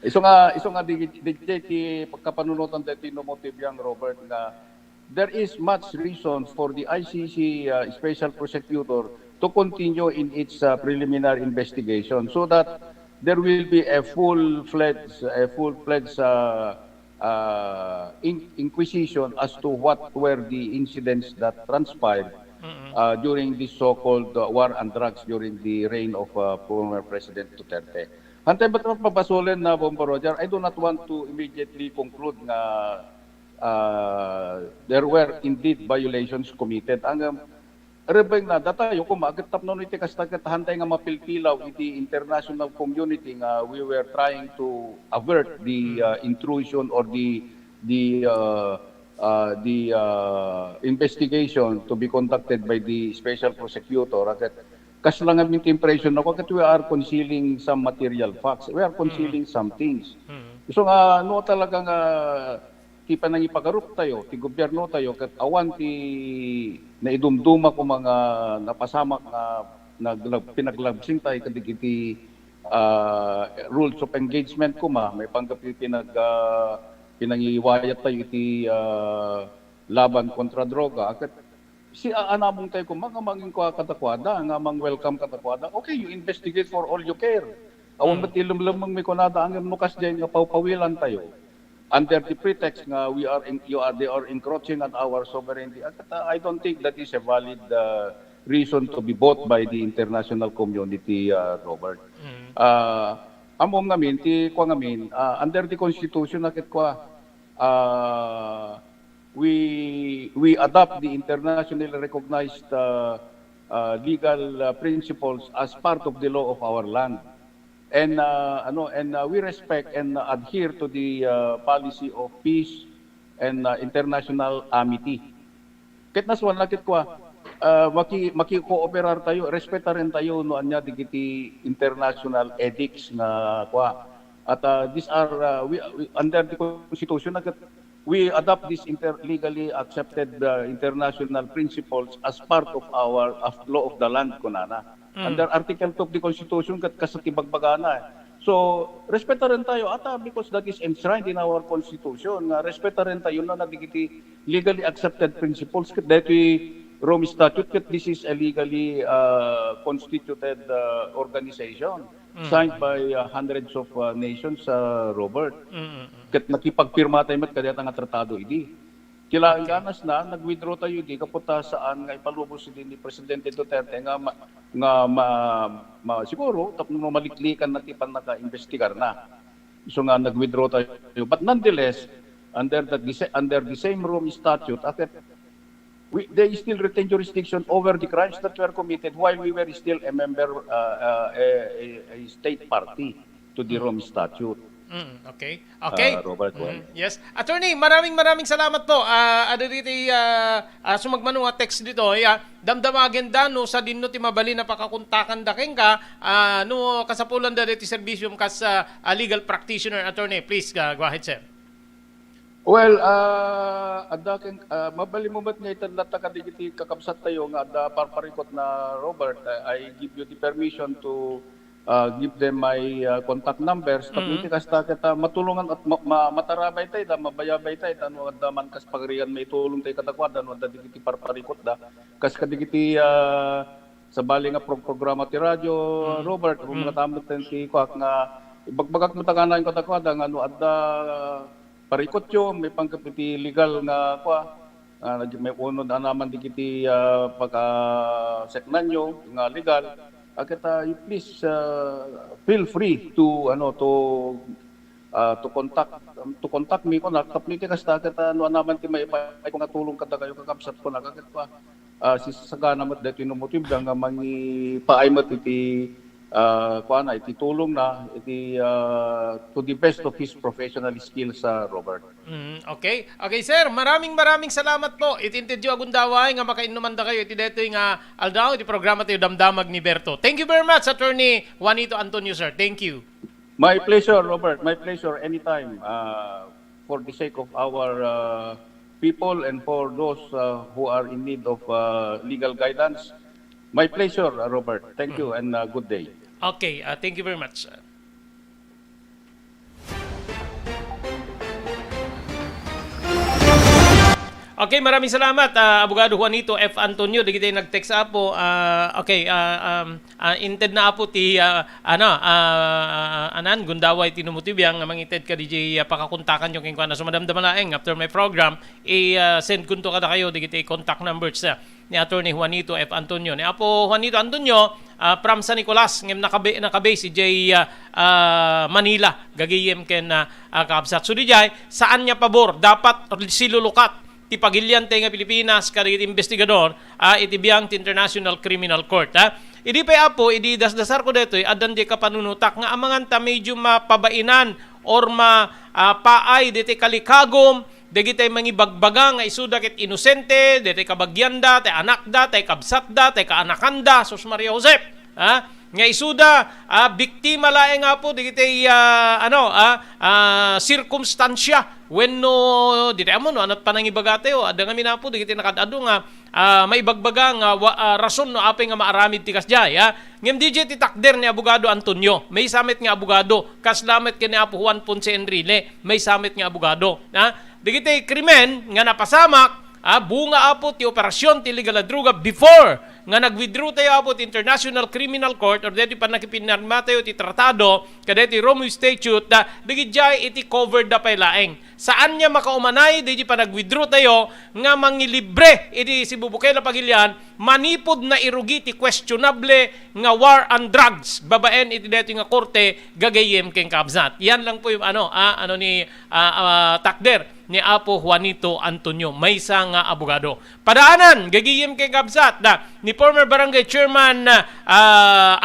B: Iso nga di pagkapanunutan dati no motive yang Robert nga there is much reason for the ICC Special Prosecutor to continue in its preliminary investigation so that there will be a full-fledged inquisition as to what were the incidents that transpired during this so-called war on drugs during the reign of former President Duterte. Hantay ba't mapapasolin na Bombo Roger, I do not want to immediately conclude na there were indeed violations committed. Ang rebeng na datayo kung magatap no iti kastagat hantay nga mapilpilaw iti international community nga we were trying to avert the intrusion or the investigation to be conducted by the special prosecutor. Kaslang aming impression na wakit we are concealing some material facts. We are concealing some things. So nga no talaga nga ti panang ipagarup tayo, ti gobyerno tayo, kat awan ti naidumduma ko mga napasamak na pinaglabsing tayo kadigiti rules of engagement ko may panggapi pinangiwayat tayo iti laban kontra droga. Kat si aanamong tayo kung mga mangin ko katakwada, nga mang welcome katakwada, okay, you investigate for all you care. Awan ba't ilumlamang may kunada ang nukas dyan nga paupawilan tayo. Under the pretext nga they are encroaching on our sovereignty. I don't think that is a valid reason to be bought by the international community, Robert. Among ngamin, under the Constitution nakit kwa, we adopt the internationally recognized legal principles as part of the law of our land. And we respect and adhere to the policy of peace and international amity. Ket naswan nakit kwa, maki-cooperar tayo, respeta rin tayo no anya digiti international edicts nga kwa. At these are we under the Constitution nakit, we adopt these legally accepted international principles as part of our law of the land kunana. Under Article 2 of the Constitution kat kasatibagbagana. So, respeta rin tayo ata because that is enshrined in our Constitution. Respeta rin tayo na nagigiti legally accepted principles kat dati Rome Statute kat this is a legally constituted organization signed by hundreds of nations, Robert. Kat nakipagpirma tayo mat kadya nga tratado idi. Kailangan ganas na nag-withdraw tayo di kaputa saan nga ipalubos din ni Presidente Duterte nga siguro tapno maliklikan na tipan naka-investigar na. So nga nag-withdraw tayo. But nonetheless, under the same Rome Statute, they still retain jurisdiction over the crimes that were committed while we were still a member, a state party to the Rome Statute.
A: Okay.
B: Robert,
A: yes. Attorney, maraming salamat po. Dito sumagmano nga text dito. Damdamagen da no sa dinno ti mabali na pakakuntakan da ka no kasapulan da dito servisyum kas legal practitioner. Attorney, please go ahead, sir.
B: Well, mabali mo ba't nga itanlata ka digiti kakabsat tayo nga ada parparikot na Robert, I give you the permission to give them my contact numbers. Tapos kasta kita matulungan at matarabay tayo, mabayabay tayo, tano at man kas pagriyan may tulong tayo katakwada, no at digiti parparikot da. Kas kadigiti sa bali nga programa ti radyo, Robert, mga tamot tayo ti kwak nga, ibagbagak mataganan yung katakwada, nga no at parikot yun, may pangkapiti legal nga kwa, may unod na naman digiti pagka-seknan nyo, nga legal. Kita you please feel free to contact me ko tapos kasta kita naman ti may ko nga tulong kada kayo kakabsat ko na kakit pa si sagana mat dito inumutib nga mangi paay mat iti kuana iti tulong na iti to the best of his professional skills, Robert.
A: Okay, sir. Maraming salamat po. Itintidyo agundaway nga makainuman da kayo iti dito nga aldaw iti programa tayo damdamag ni Berto. Thank you very much, Attorney Juanito Antonio, sir. Thank you.
B: My pleasure, Robert. My pleasure anytime. For the sake of our people and for those who are in need of legal guidance. My pleasure, Robert. Thank you and good day.
A: Okay, thank you very much. Okay, maraming salamat, Abogado Juanito F. Antonio. Di kita nag-text apo. Inted na apo ti, gundaway tinumutibiyang, mangited ka DJ pakakuntakan yung kingkwana. So, madamdamalaeng, after my program, send kunto kada kayo, di kita contact numbers ni Attorney Juanito F. Antonio. Ni Apo Juanito Antonio, from San Nicolas, ngem nakabase si J. Manila, gagiyem ken kaabsat. So, di jay, saan niya pabor? Dapat silulukat ti pagilyan nga Pilipinas kadagiti investigador iti biyang ti International Criminal Court. Idi pa apo idi dasdasar ko detoy adan di kapanunutak nga amangan ta medyo mapabainan or paay diti kalikagom dagiti mangibagbaga nga isuda ket inosente diti kabagyanda tay anakda tay kabsatda tay kaanakanda sus Maria Josep nga isuda biktima laeng nga po digiti circumstansya wenno diti amo no anat panangibagate o adda nga minapo digiti nakadado nga maibagbaga nga rason no apay nga maaramid ti kasjay ngem DJ ti takder ni Abogado Antonio may samit nga abogado kaslamet ken ni Apo Juan Ponce Enrile may samit nga abogado digiti krimen nga napasamak bunga apo ti operasyon ti legal na droga before nga nag-withdraw tayo apo ti International Criminal Court or dito pa nakipinarma tayo ti tratado kada ti Rome Statute digidjay iti covered da pay laeng. Saan niya makaumanay di pa nag-withdraw tayo nga mangilibre iti si Bubukela Pagilian manipod na irugi ti questionable nga war on drugs babaen iti dito nga korte gagayem keng kabsat. Yan lang po yung ni Takder ni Apo Juanito Antonio, may isa nga abogado. Padaanan, gagiyem kay kabsat ni former barangay chairman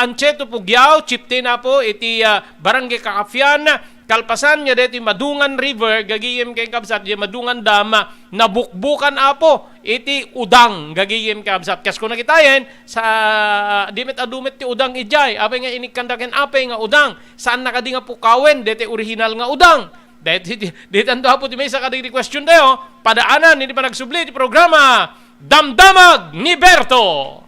A: Ancheto Pugyao, chipte na po iti barangay Kakafyan, kalpasan niya dito Madungan River, gagiyem kay kabsat, di Madungan Dam, nabukbukan apo iti udang, gagiyem kay kabsat. Kas kung nakitayin, sa dimit adumit ti udang ijay, apay nga inikandaken apay nga udang, saan nakadi nga pukawen, dito original nga udang. Dito ang po ti may isa kadigdi question tayo, padaanan, hindi pa nagsubli ti programa, Damdamag ni Berto.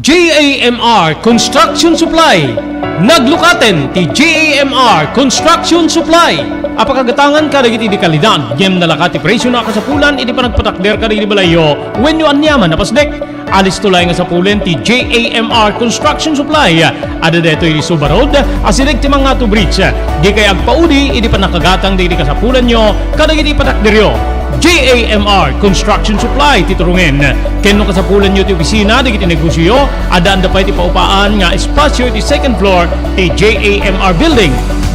A: JAMR Construction Supply. Naglukaten ti JAMR Construction Supply. Apakagatangan ka dagiti di kalidad, yem nalakati presyo na kasapulan, iti pa nagpatakder ka di balayo, when you anyaman na pasdek. Alis tulay nga sa pulen ti JAMR Construction Supply. Ada dito iti Suba Road, asilig ti mga to bridge. Di kay agpaudi, iti pa nakagatang di ka sa pulen nyo, kadagiti patakderyo. JAMR Construction Supply titurungin. Kenno ka sa pulen nyo ti opisina, di kiti negosyo, ada anda pa iti paupaan nga espasyo iti second floor ti JAMR Building.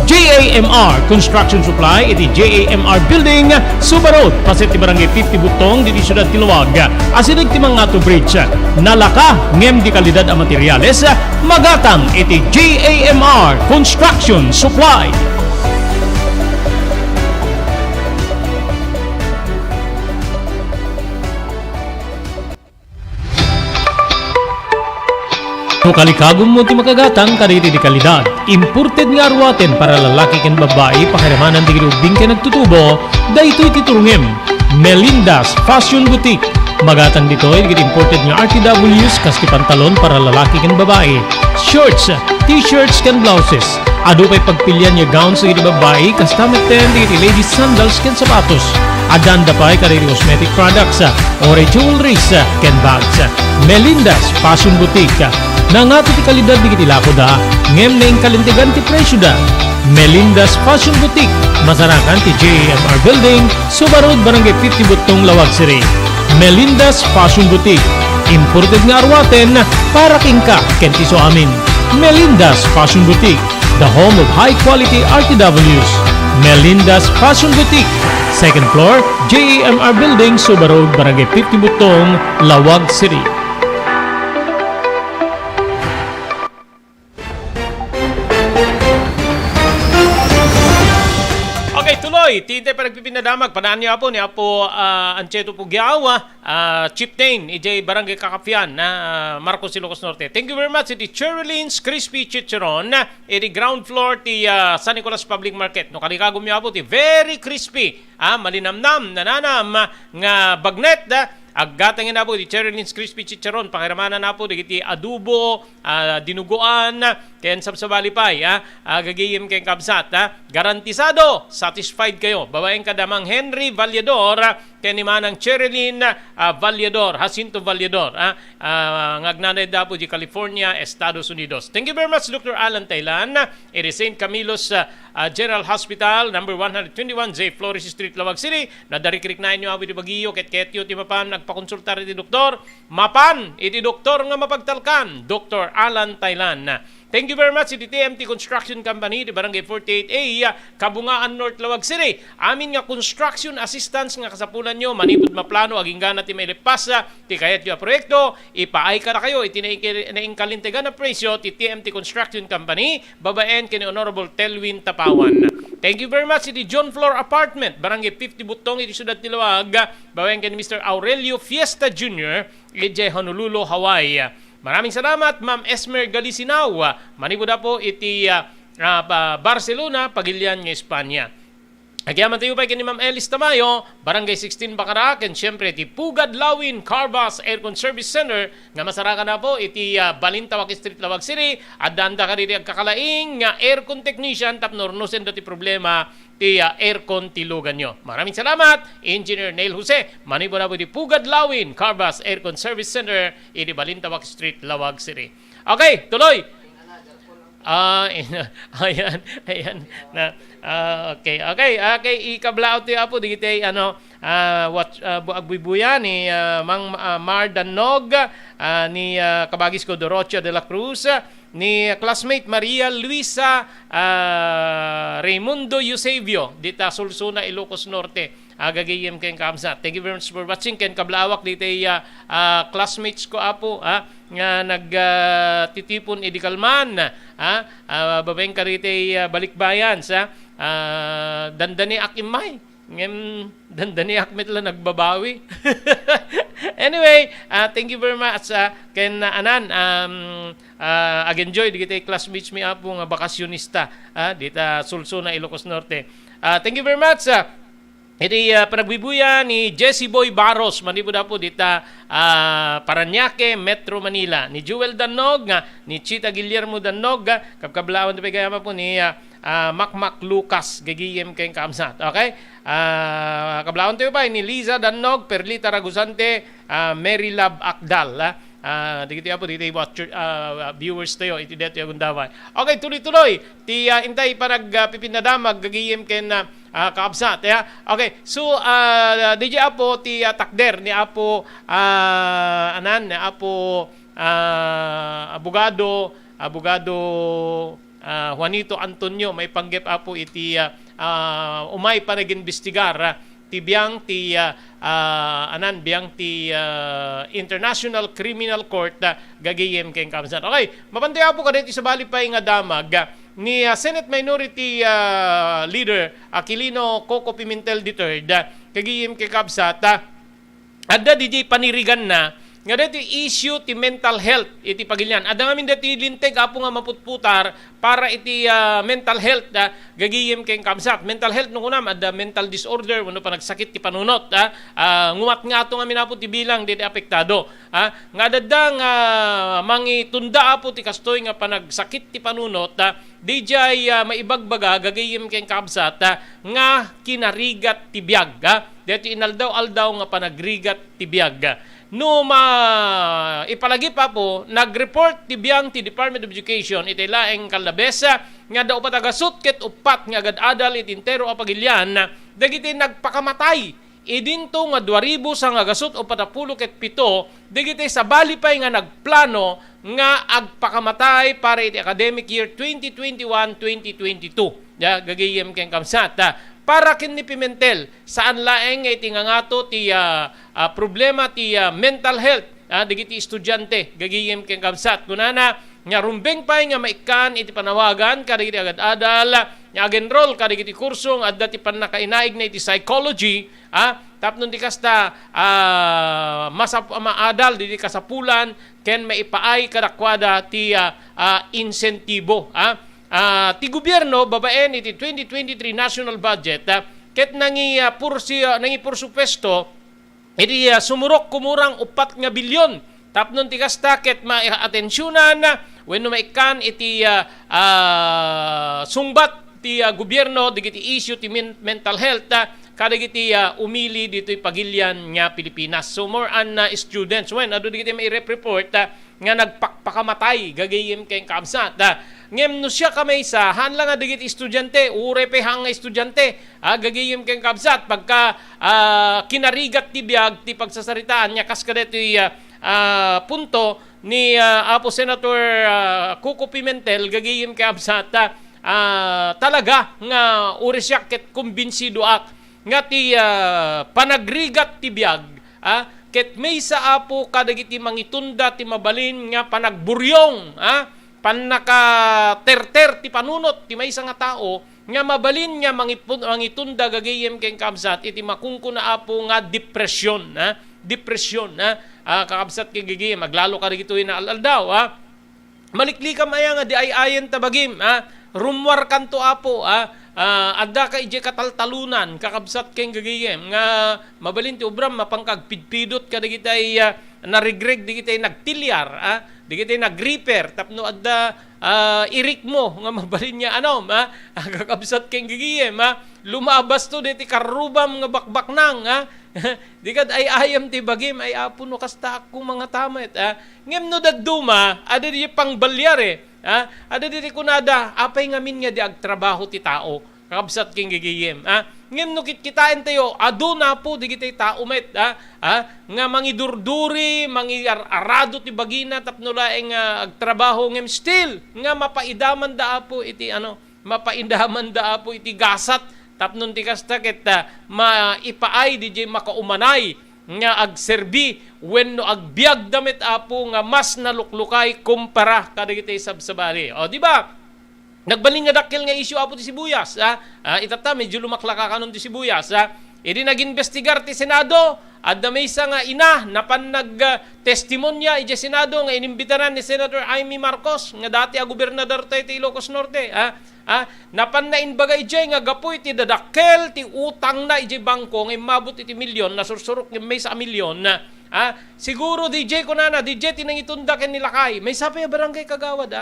A: JAMR Construction Supply iti JAMR Building, Suba Road, pasit ti barangay 50 Butong, di Siyudad Tiluwag. Asilig ti mga to bridge. Nalaka ngem di kalidad a materyales, magatang iti JAMR Construction Supply. No kalikagom mo ti makagatang kaditi di kalidad. Imported nga arwaten para lalaki ken babae pakiramanan di gilubing ken nagtutubo, daytoy titurungem. Melinda's Fashion Boutique. Magatang dito ay imported nga RTWs kaski pantalon para lalaki ken babae. Shorts, t-shirts ken blouses. Ado pay pagpilyan nga gowns sa babae custom ten di ladies sandals ken sapatos. Adanda pay kaditi cosmetic products, or jewelries ken bags. Melinda's Fashion Boutique. Nangato ti kalidad di kiti lako da, ngem na kalintigan ti presyo da. Melinda's Fashion Boutique, masarakan ti JAMR Building, Suba Road, Barangay 50 Butong, Lawag City. Melinda's Fashion Boutique, imported nga arwaten para kingka kenti so amin. Melinda's Fashion Boutique, the home of high quality RTWs. Melinda's Fashion Boutique, second floor, JAMR Building, Suba Road, Barangay 50 Butong, Lawag City. Tinte pa nagpipinadamag, panaan niya po ni Apo Ancheto Pugyao, Chieftain, EJ Barangay Kakafyan, Marcos Ilocos Norte. Thank you very much. Iti Cherylins Crispy Chicharon, iti ground floor ti San Nicolas Public Market. No kalikagom niya po ti very crispy, malinamnam, nananam, nga bagnet, aggatangin na po di Cherylins Crispy Chicharon, pakiramanan na po di adubo, dinuguan, ken sabsabali pay, gagayim keng kabsat, garantisado, satisfied kayo. Babaeng kadamang Henry Vallador, ken imanang Cherylin Vallador, Jacinto Vallador, ngagnanay da po di California, Estados Unidos. Thank you very much, Dr. Alan Taylan, it is St. Camilo's General Hospital, number 121, J. Flores Street, Lawag City. Nadarikrik na inyo di Baguio, ketyo, ti mapan, nagpakonsultar iti doktor, mapan, iti doktor nga mapagtalkan, Dr. Alan Taylan. Thank you very much, iti TMT Construction Company, di Barangay 48A, Kabungaan North, Lawag City. Amin nga construction assistance nga kasapulan nyo, manipod maplano, aging gana ti may lipasa, ti kayat yung proyekto, ipaay ka na kayo, iti naingkalintigan na presyo, ti TMT Construction Company, babaen kini Honorable Telwin Tapawan. Thank you very much, iti John Floor Apartment, Barangay 50 Butong, iti Siyudad Tiluwag, babaen kini Mr. Aurelio Fiesta Jr., iti Honolulu, Hawaii. Maraming salamat, Ma'am Esmer Galisinaw. Manibuda po iti Barcelona, Pagilian ng Espanya. Agyaman tayo pa kini Ma'am Elis Tamayo, Barangay 16 Bacarac, and syempre ti Pugad Lawin Carbas Aircon Service Center nga masaraka na po iti Balintawak Street, Lawag City, at danda ka rin kakalaing nga aircon technician tapno runusin do ti problema ti aircon ti lugan nyo. Maraming salamat, Engineer Neil Jose. Manibo na po ti Pugad Lawin Carbas Aircon Service Center iti Balintawak Street, Lawag City. Okay, tuloy. Ayan na. Okay. Ikablaot ti apo digitay agbubuya ni Mang Mar Danog, ni kabagis ko Dorocha de la Cruz, ni classmate Maria Luisa Raimundo Eusebio dita Sulsuna, Ilocos Norte. Gagayem ken kamsa. Thank you very much for watching. Ken kablawak ditay classmates ko apo nga nagtitipon idikalman babaeng karitay balikbayan sa dandani akimay ngem dandani akmet la nagbabawi. Anyway, thank you very much ken anan ag-enjoy digitay classmates mi apo nga bakasyonista dita Sulsuna, Ilocos Norte. Thank you very much. Iti panagbibuya ni Jesse Boy Barros, manibuda po dita Paranaque, Metro Manila. Ni Jewel Danog, ni Chita Guillermo Danog, kapkablawan na pagayama po ni Macmac Lucas, gagiyem kayong kamsat. Okay? Kablawan tayo pa ni Liza Danog, Perlita Ragusante, Mary Love Akdal. Dito po, dito viewers tayo, iti dito yung gundaway. Okay, tuloy-tuloy. Ti intay pa nagpipinadamag, gagiyem kayong kaabsat. Okay, so DJ Apo ti takder ni Apo ni Apo abogado Juanito Antonio may panggep Apo iti umay pa nag-investigar ti biyang ti International Criminal Court gagayem keng kaabsat. Okay, mapantay Apo kadito sa balipay nga damag ni Senate Minority Leader Aquilino Coco Pimentel III kagiyem kay kabsat adda DJ panirigan na nga dito issue ti mental health iti pagilyan. Adda ngamin dito linteg apo nga maputputar para iti mental health gagiyem kay kabsat. Mental health nung unam adda mental disorder wano pa nagsakit ti panunot ngumat nga ato nga minapo ti bilang dito apektado nga adda nga mangitunda apo ti kastoy nga panagsakit ti panunot DJ maibagbaga gagayem kay kabsat nga kinarigat ti biag dito inaldaw-aldaw nga panagrigat ti biag. No ipalagi pa po, nag-report ti biyang ti Department of Education iti laeng kalabesa nga daw patagasut ket upat nga agad-adal iti entero a pagilyan dagiti nagpakamatay idinto nga 2,000 sa nga gasut o patapulo ket pito dagiti sa balipay nga nagplano nga agpakamatay para iti academic year 2021-2022. Gagayem keng kamsat para kin ni Pimentel saan laeng iti ngangato ti problema ti mental health digiti estudyante gagayem ken kabsat kunana nga rumbeng pay nga maikan iti panawagan kadagiti agad-adal nga ag-enroll kadagiti kurso adda ti pannakainaig na iti psychology tapnon ti kasta maadal diti kasapulan ken maipaay kadakwada ti insentibo ti gobyerno babaen iti 2023 national budget ket nangi pursupuesto iti sumurok kumurang 4 nga bilyon tapnon ti kasta ket maatensyunan wenno maikan iti sungbat ti gobyerno digiti issue ti mental health kadagiti umili dito'y pagilyan nga Pilipinas. So more on students when adu digiti may report nga nagpakamatay gagayem kay kabsat ngem no siya kamay sa hanlang nga digiti estudyante urepe hang nga estudyante gagayem kay kabsat pagka kinarigat ti biag ti pagsasaritaan nya kas kadetoy punto ni Apo Senator Coco Pimentel gagayem kay kabsat talaga nga uresyak ket kumbinsido ak nga ti panagrigat ti biag ket may sa Apo kadagiti mangitunda ti mabalin nga panagburyong panakaterter ti panunot ti maysa nga tao nga mabalin nga mangitunda gagayem ken kabsat iti makungko na Apo nga depresyon depresyon kakabsat kay gagayem maglalo ka digitoy na alaldaw malikli ka maya nga di ay ayen tabagim rumwar kanto Apo adda ka ije kataltalunan kakabsat keng gagayem nga mabalin ti ubram mapangkagpidpidot ka digitay narigreg digitay nagtilyar digitay nagriper tapno adda irik mo nga mabalin niya kakabsat keng gagayem lumabas to diti karubam nga bakbak nang dikad ay ayam ti bagim ay apuno kasta akong mga tamet ngem no dadduma ada di pangbalyar ada diri kunada apay ngamin nga di agtrabaho ti tao kakabsat king gigiyem ngem no kitkitain tayo adu na po digitay tao met nga mangidurduri mangiarado ti bagina tapno laeng agtrabaho ngem still nga mapaidaman da po iti mapaidaman da po iti gasat tapnon ti kasta ket maipaay DJ makaumanay nga agserbi wenno agbiag damit apo nga mas naluklukay kumpara kadagiti sabsabali. O di ba? Nagbalin nga dakkel nga issue apo ti sibuyas, itata medyo lumaklaka kanon ti sibuyas, idi nag-investigar ti Senado, adda maysa nga ina napan nag-testimonya iti Senado nga inimbitaran ni Senator Amy Marcos nga dati a gobernador tayo ti Ilocos Norte, napan na inbagay jay nga gapoy ti dadakkel ti utang na iti bangko nga mabot iti milyon nasursurok ng may sa milyon siguro DJ ko na DJ tinangitunda ken nilakay may sapay barangay kagawad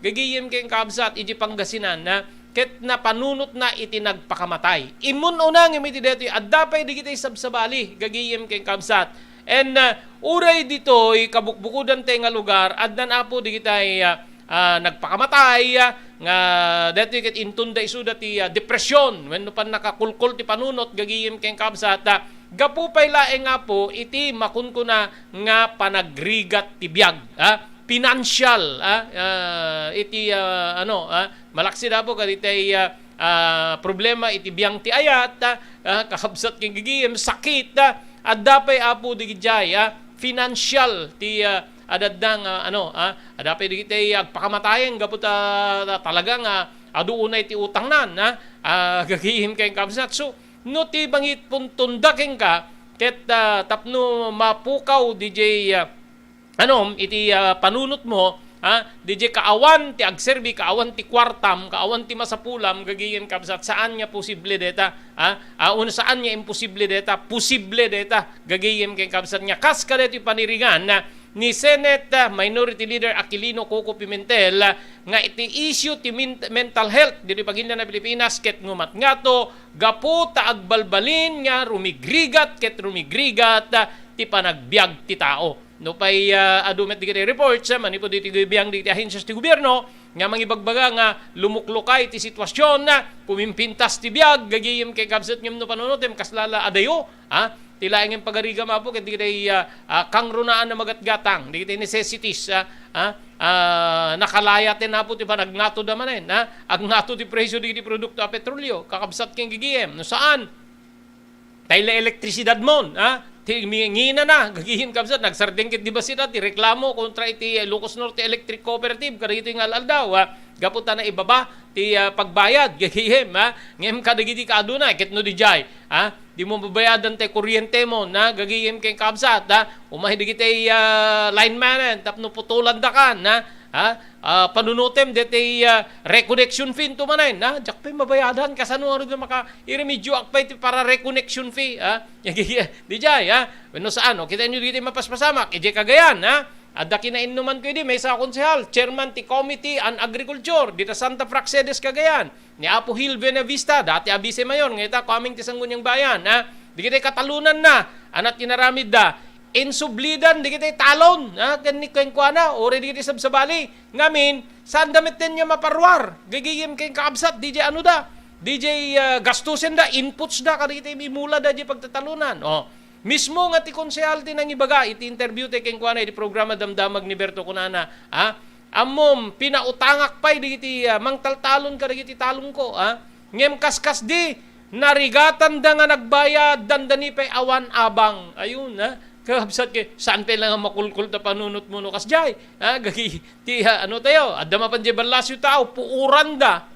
A: gagiyem ken kabsat iti Pangasinan ket na panunot na iti nagpakamatay imun unang iti detoy addapay digiti sabsabali gagiyem ken kabsat and uray ditoy kabukbukudan tay nga lugar addan apo digitay nagpakamatay nga dito ket intunda isuda ti depresyon wenno pan nakakulkol ti panunot gagiyem ken kabsat gapu pay laeng nga po iti makunkuna nga panagrigat ti biag financial iti malaksi na po kaditay problema iti biyang ti ayat kakabsat ken gagiyem sakit adda pay apo digijay financial ti adaddang adapay digitay agpakamatayen gapot talagang aduunay ti utang nan gagihim kay kabsat so no ti bangit puntunda ken ka ket tapno mapukaw DJ iti panunot mo DJ kaawan ti agserbi kaawan ti kwartam kaawan ti masapulam gagihim kabsat saan nga posible deta saan nga imposible deta posible deta gagihim kay kabsat nga kas kadeti panirigan ni Senate Minority Leader Aquilino Coco Pimentel nga iti issue ti mental health diri paginda na Pilipinas ket ngumat ngato gapu ta agbalbalin nga rumigrigat ket rumigrigat ti panagbiag ti tao no pay adumet digiti reports manipo diti biyang diti ahensyas ti gobyerno nga mangibagbaga nga lumuklukay ti sitwasyon na pumimpintas ti biag gagiyem kay kabsat ngem no panunutem kaslala adayo tilaing pagariga mapo ket digiti kangrunaan na magatgatang digiti necessities nakalayaten na po ti panagnato da manen agnato ti presyo digiti produkto a petrolyo kakabsat ken gigiem no saan tayla elektrisidad mon ti ngina na gagihim kabsat nagsardengket di ba sila ti reklamo kontra iti Ilocos Norte Electric Cooperative kadagiti nga aldaw gaputa na ibaba ti pagbayad gagihim ngem kadagiti ka aduna ket no dijay di mo babayadan tay kuryente mo na gagihim ken kabsat umahi digiti lineman tapno putulan da kan panunutem deti reconnection fee to manen jakpay mabayadan kasano ro maka iremedyo akpay ti para reconnection fee dijay wenno saan kita nyo digiti mapaspasamak ije Cagayan adda kinainuman ko di may sa konsehal chairman ti Committee on Agriculture dita Santa Praxedes Cagayan ni Apo Hill Benavista dati abise mayor ngita coming ti Sangguniang Bayan digiti katalunan na anat kinaramid da insublidan digiti talon ken ni ken kuana ore digiti sabsabali ngamin saan damit niya maparwar gagiyem ken kaabsat DJ DJ gastusen da inputs da kadagiti mimula da di pagtatalunan mismo nga ti konsehal ti nangibaga iti interview ti ken kuana iti programa damdamag ni Berto kunana amom pinautangak pay digiti mangtaltalon ka digiti talon ko ngem kaskas di narigatan da nga nagbayad dandani pay awan abang ayun kabsat kay saan pa lang makulkul ta panunot mo no kasjay gagi ti tayo adda mapan di balasyo tao puuran da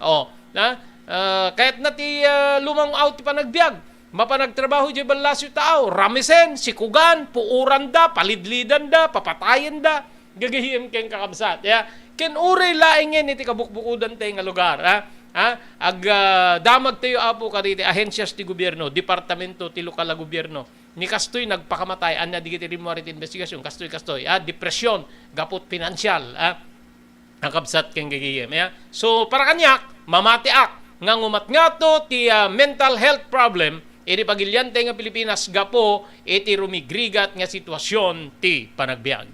A: kahit na ti lumang out ti panagbiag mapanagtrabaho di balasyo tao ramisen sikugan puuran da palidlidan da papatayen da gagihim ken kakabsat ken uray laengen iti kabukbukudan tay nga lugar damag tayo apo kaditi ahensyas ti gobyerno, departamento ti lokal na gobyerno. Ni kastoy nagpakamatay anya digiti rimwarit investigation kastoy depresyon gapot pinansyal ang kabsat keng gagiyem. So para kanyak mamatiak nga ngumatngato ti mental health problem iti pagilyante nga Pilipinas gapo iti rumigrigat nga sitwasyon ti panagbiag.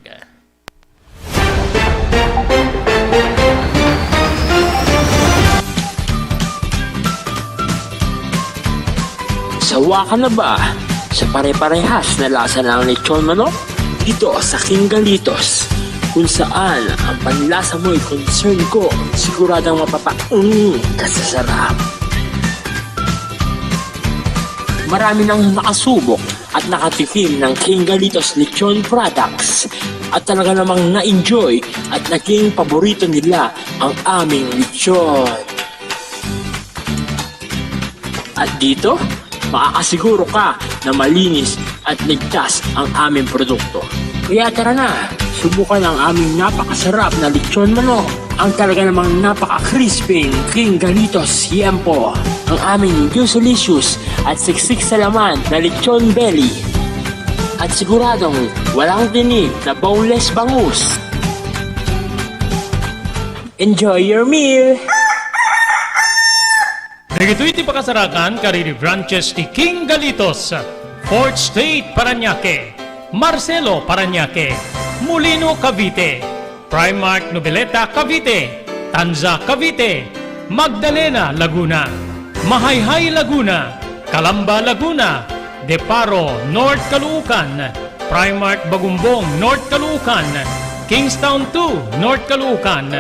C: Sawa ka na ba sa pare-parehas na lasa ng lechon manok? Dito sa King Galitos, kung saan ang panlasa mo'y concern ko, siguradang kasasarap. Marami nang nakasubok at nakatikim ng King Galitos lechon products at talaga namang na-enjoy at naging paborito nila ang aming lechon. At dito, makakasiguro ka na malinis at ligtas ang aming produkto. Kaya tara na, subukan ang aming napakasarap na lechon manok. Ang talaga namang napaka-crisping King Galitos Yempo. Ang aming delicious at siksik sa laman na lechon belly. At siguradong walang tinig na boneless bangus. Enjoy your meal!
A: Dagito iti pakasarakan kariri branches ti King Galitos, Fort State, Parañaque, Marcelo, Parañaque, Molino, Cavite, Primark, Noveleta, Cavite, Tanza, Cavite, Magdalena, Laguna, Mahayhay, Laguna, Calamba, Laguna, Deparo, North Caloocan, Primark, Bagumbong, North Caloocan, Kingstown 2, North Caloocan,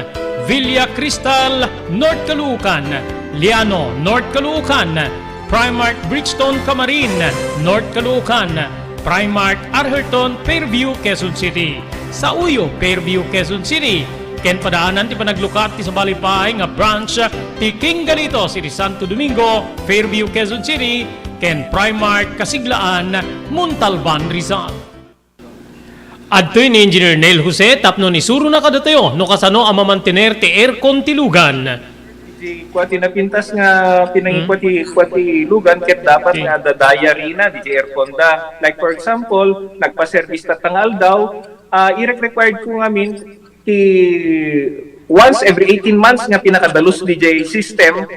A: Villa Cristal, North Caloocan, Liano, North Caloocan, Primark Bridgestone Camarin, North Caloocan, Primark Arherton, Fairview, Quezon City. Sa Uyo, Fairview, Quezon City. Ken padaanan ti panaglukat ti sa balipay nga branch ti King Galitos iti Santo Domingo, Fairview, Quezon City. Ken Primark Kasiglaan, Montalban, Rizal. Adtoy ni Engineer Neil Jose tapno ni suro na kadatayo no kasano ang mamantener ti aircon ti lugan.
D: Di kwati na pintas nga kwati lugan ket dapat nga dadaya rina di aircon da. Like for example, nagpa-service tatangal daw, i-required ko ngamin ti once every 18 months nga pinakadalos DJ system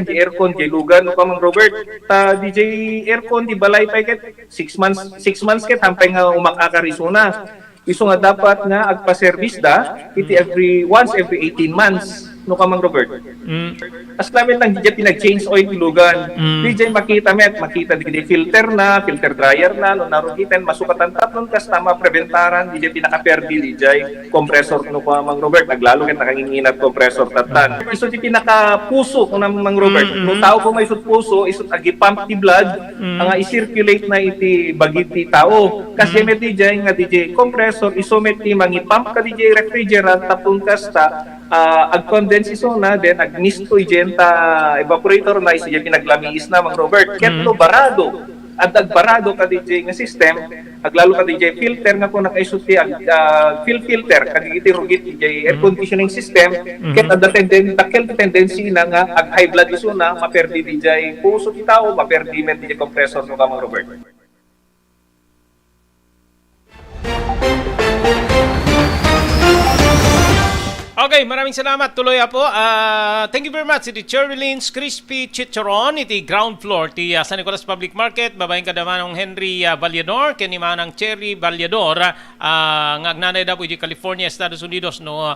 D: di aircon di lugan no kamang Robert DJ aircon di balay pa ket 6 months ket hampay nga umakakarisuna. Iso nga dapat nga agpa-service da once every 18 months no kamang Robert. As namin lang DJ pinag-change oil ilugan. DJ makita di filter dryer na no narugitan masukatan tatlon kas tama preventaran DJ pinaka-perdi DJ compressor no kamang Robert naglalo ket nakanginginat compressor tatan. Iso di pinaka-puso no namang Robert. No tao ko may isut puso isut agi-pump ti blood nga i-circulate na iti bagiti tao. Kasi met DJ nga DJ compressor iso met ti mangi-pump ka DJ refrigerant tapon kasta ag-condense iso na then ag-misto igenta evaporator na iso yung pinaglamiis na mang Robert ketlo barado at agbarado ka DJ nga system aglalo ka DJ filter nga po nakaisuti filter kagigiti rugit DJ air conditioning system ket ada tendency na nga ag high blood iso na maperdi DJ puso ti tao maperdi men DJ compressor no ka mang Robert.
A: Okay, maraming salamat. Tuloy po. Thank you very much. Iti Cherry Lane's Crispy Chicharon. Iti ground floor. Ti San Nicolas Public Market. Babaeng kadamanong Henry Vallador. Kanimanang Cherry Vallador. Ngagnanay da po iti California, Estados Unidos. No,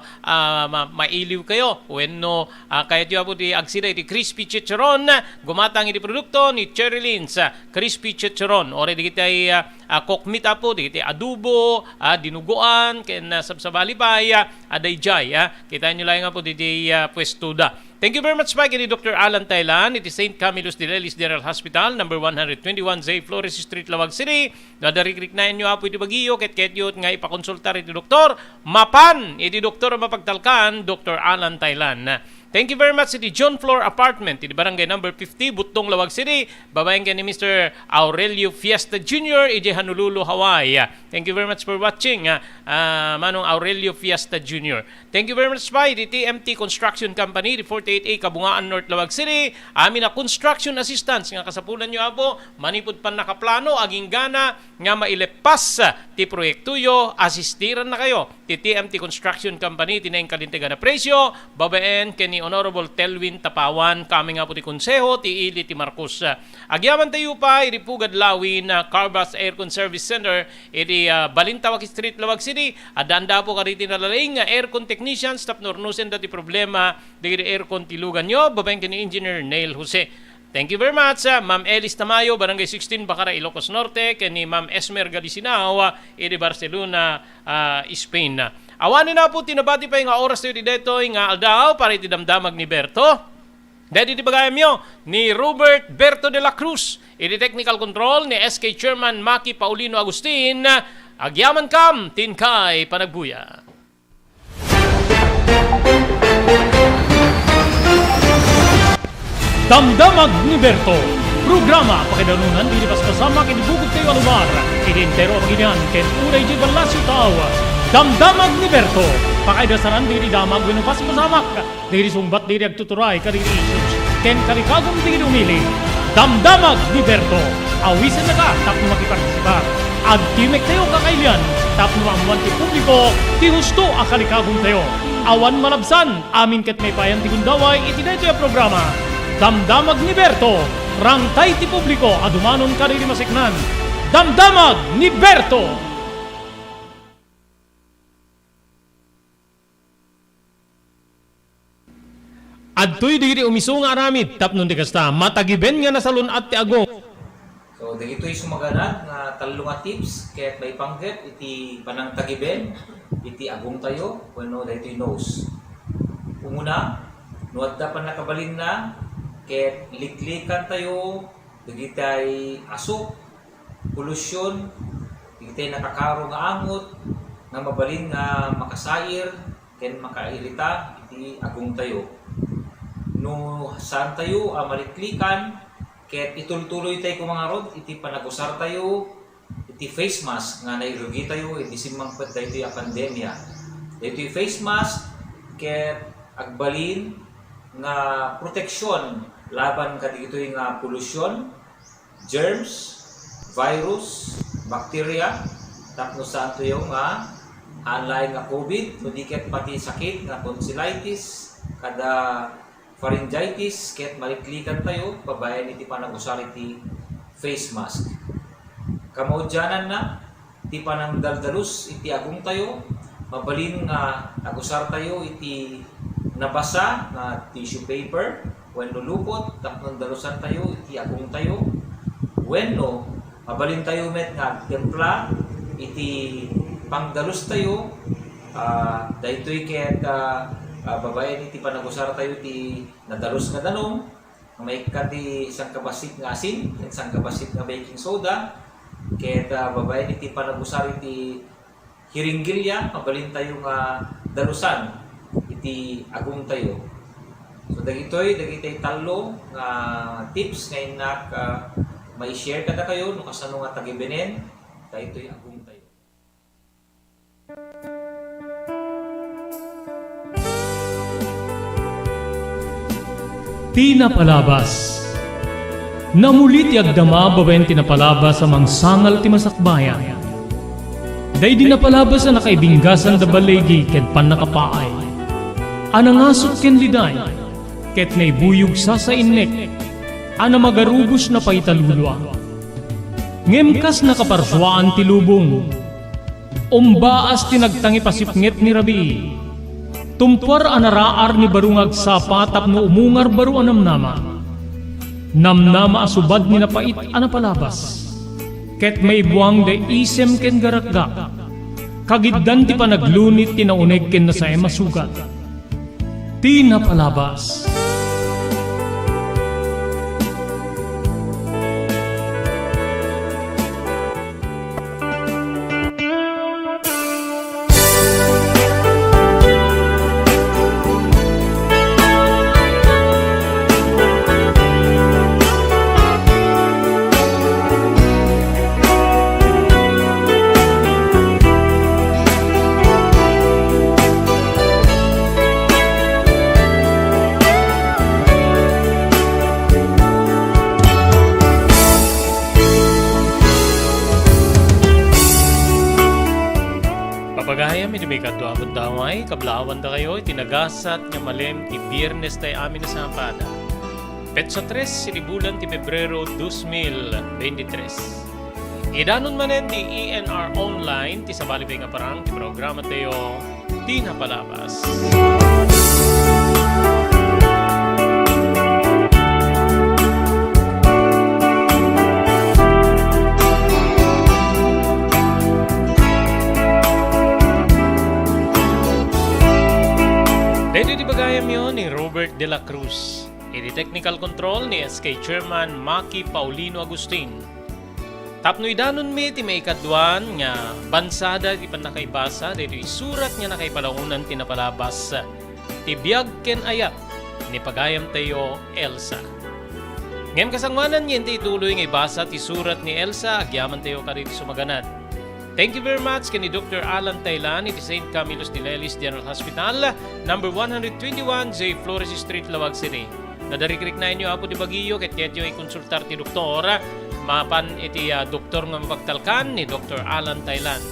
A: mailiw kayo. When no, kaya tiyo po ti agsida iti Crispy Chicharon. Gumatang iti produkto ni Cherry Lane's Crispy Chicharon. Ore di kita kokmit po. Di kita adobo, dinuguan, ken sabsabali pa, aday-jay. Kita nyo lang nga po dito pwesto da. Thank you very much, Mike. Ini Dr. Alan Taylan. Iti St. Camillus de Lelis General Hospital, number 121 Zay Flores Street, Lawag City. Nadarikrik na inyo po iti bagiyo. Ket yun nga ipakonsultar iti doktor. Mapan, iti doktor mapagtalkan, Dr. Alan Taylan. Thank you very much sa di John Floor Apartment, di barangay number 50, Butong, Lawag City. Babayan ka ni Mr. Aurelio Fiesta Jr., iji Honolulu, Hawaii. Thank you very much for watching, Manong Aurelio Fiesta Jr. Thank you very much by the TMT Construction Company, di 48A, Kabungaan, North, Lawag City. Amin na construction assistance, nga kasapulan nyo abo, manipod pan nakaplano, aging gana, nga mailepas ti proyektuyo, asistiran na kayo. Ti TMT Construction Company, tinayang kalintigan na presyo, babaen kani Honorable Telwin Tapawan, kami nga po ti konseho, ti Ili, ti Marcos. Agyaman tayo pa, iripugad lawin, Carbas Aircon Service Center, iti Balintawak Street, Lawag City, adanda po kariti nalaling, aircon technicians, tapnornusen dati problema, digiri aircon tilugan nyo, babaeng kani Engineer Neil Jose. Thank you very much, Ma'am Elis Tamayo, Barangay 16, Bacara, Ilocos Norte, kani Ma'am Esmer Galisinao, iti Barcelona, Spain. Awanin na po, tinabati pa yung oras tayo dito, yung aldaw, para itidamdamag ni Berto. Dahil itibagayam nyo, ni Robert Berto de la Cruz, iti technical control, ni SK Chairman Maki Paulino Agustin, agyaman kam, tinkay panagbuya. Damdamag ni Berto, programa pakidanunan, dilipas kasama, kinibugog tayo alumar, idintero ang ginyan, ken unay di balasyo tao. Damdamag ni Berto, pakaidasaran diri damag winupas masamak, diri sumbat diri agtuturay kariri issues, ken karikagong diri umili. Damdamag ni Berto, awisan na ka, tapno makipartisibar. Agtimek tayo kakailian, tapno amuan ti publiko, ti husto akalikagong tayo. Awan malabsan, amin ket may payan ti gundaway, itinay tayo programa. Damdamag ni Berto, rangtay ti publiko, adumanon kariri masiknan. Damdamag ni Berto! Adtoy digiti umiso nga aramid, tapnon di kasta, matagiben nga nasalun at ti agong.
E: So, dagito'y sumaganad nga talo nga tips, kaya't may panggit, iti panang tagiben, iti agong tayo, bueno, dagito'y nose. Umuna, nuwad da pa nakabalin na, kaya't liklikan tayo, dagitay asok, polusyon, dagitay nakakaro nga angot, nga mabalin nga makasayir, kaya't makairita, iti agong tayo. No saan tayo maliklikan, kaya't itultuloy tayo kung mga rod, iti panagusar tayo, iti face mask nga nairugi tayo, iti simangpet tayo iti pandemya. Iti face mask, kaya't agbalin nga proteksyon laban ka dito yung pollution, germs, virus, bacteria, tapno saan tayo nga hanlay nga COVID, nudiket pati sakit nga tonsillitis, kada pharyngitis, kaya't maliklikan tayo, babayan iti panagusar iti face mask. Kamaudyanan na, iti panang daldalus, iti agong tayo, mabalin nga agusar tayo iti nabasa na tissue paper, when lulupot, tapnon dalusan tayo, iti agong tayo. When no, mabalin tayo met nga templa, iti pangdalus tayo, dahito'y kaya't babayan iti panagusar tayo iti nadalus nga danom, may kati isang kabasit nga asin, isang kabasit nga baking soda, kaya't babayan iti panagusar iti hiringgilya, mabalin tayo nga dalusan iti agong tayo. So dagitoy talo nga tips nga inak mai-share kada kayo no kasano nga tagibenen, dagitoy agong tayo.
F: Tinapalabas. Namulit yagdama babaen tinapalabas sa mangsangal ti masakbayan. Day dinapalabas na nakaibinggasan da balegi ket pan nakapaay. Anangasot ken liday ket naibuyog sa innek. Ana magarubos na paitalulwa. Ngemkas nakaparswaan ti lubong. Umbaas tinagtangi pasipnget ni Rabi. Tumpar anaraar ni barungag sapa tapno umungar baru anamnama. Namnama asubad ni napait anapalabas. Ket may buwang de isem ken garakga. Kagiddan ti panaglunit tinauneg ken nasae masugat. Tinapalabas.
A: bagaya, may dumikadwa ang damay, kablawan da kayo, itinagasat nga malem, ti biyernes tayo amin na sampada. Petsa 3, sinibulan ti Pebrero 2023. Idanon manen ti ENR Online, ti sabalibay nga parang, ti programa tayo, ti napalabas. Dito di bagayam yun ni Robert De La Cruz. Iti technical control ni SK Chairman Maki Paulino Agustin. Tapno idanon mi ti may ikadwan nga bansada ti panakaibasa dito isurat nga nakaipalaunan ti napalabas ti biyag ken ayat ni pagayam tayo Elsa. Ngem kasangwanan niyan ti ituloy nga ibasa ti surat ni Elsa agyaman tayo kariti sumaganad. Thank you very much kani Dr. Alan Taylan iti St. Camillus de Lelis General Hospital, number 121 J. Flores Street, Lawag City. Nadarikrik na inyo apo di Baguio ket ketyo i-konsultar ti doktor mapan iti doktor nga mapagtalkan ni Dr. Alan Taylan.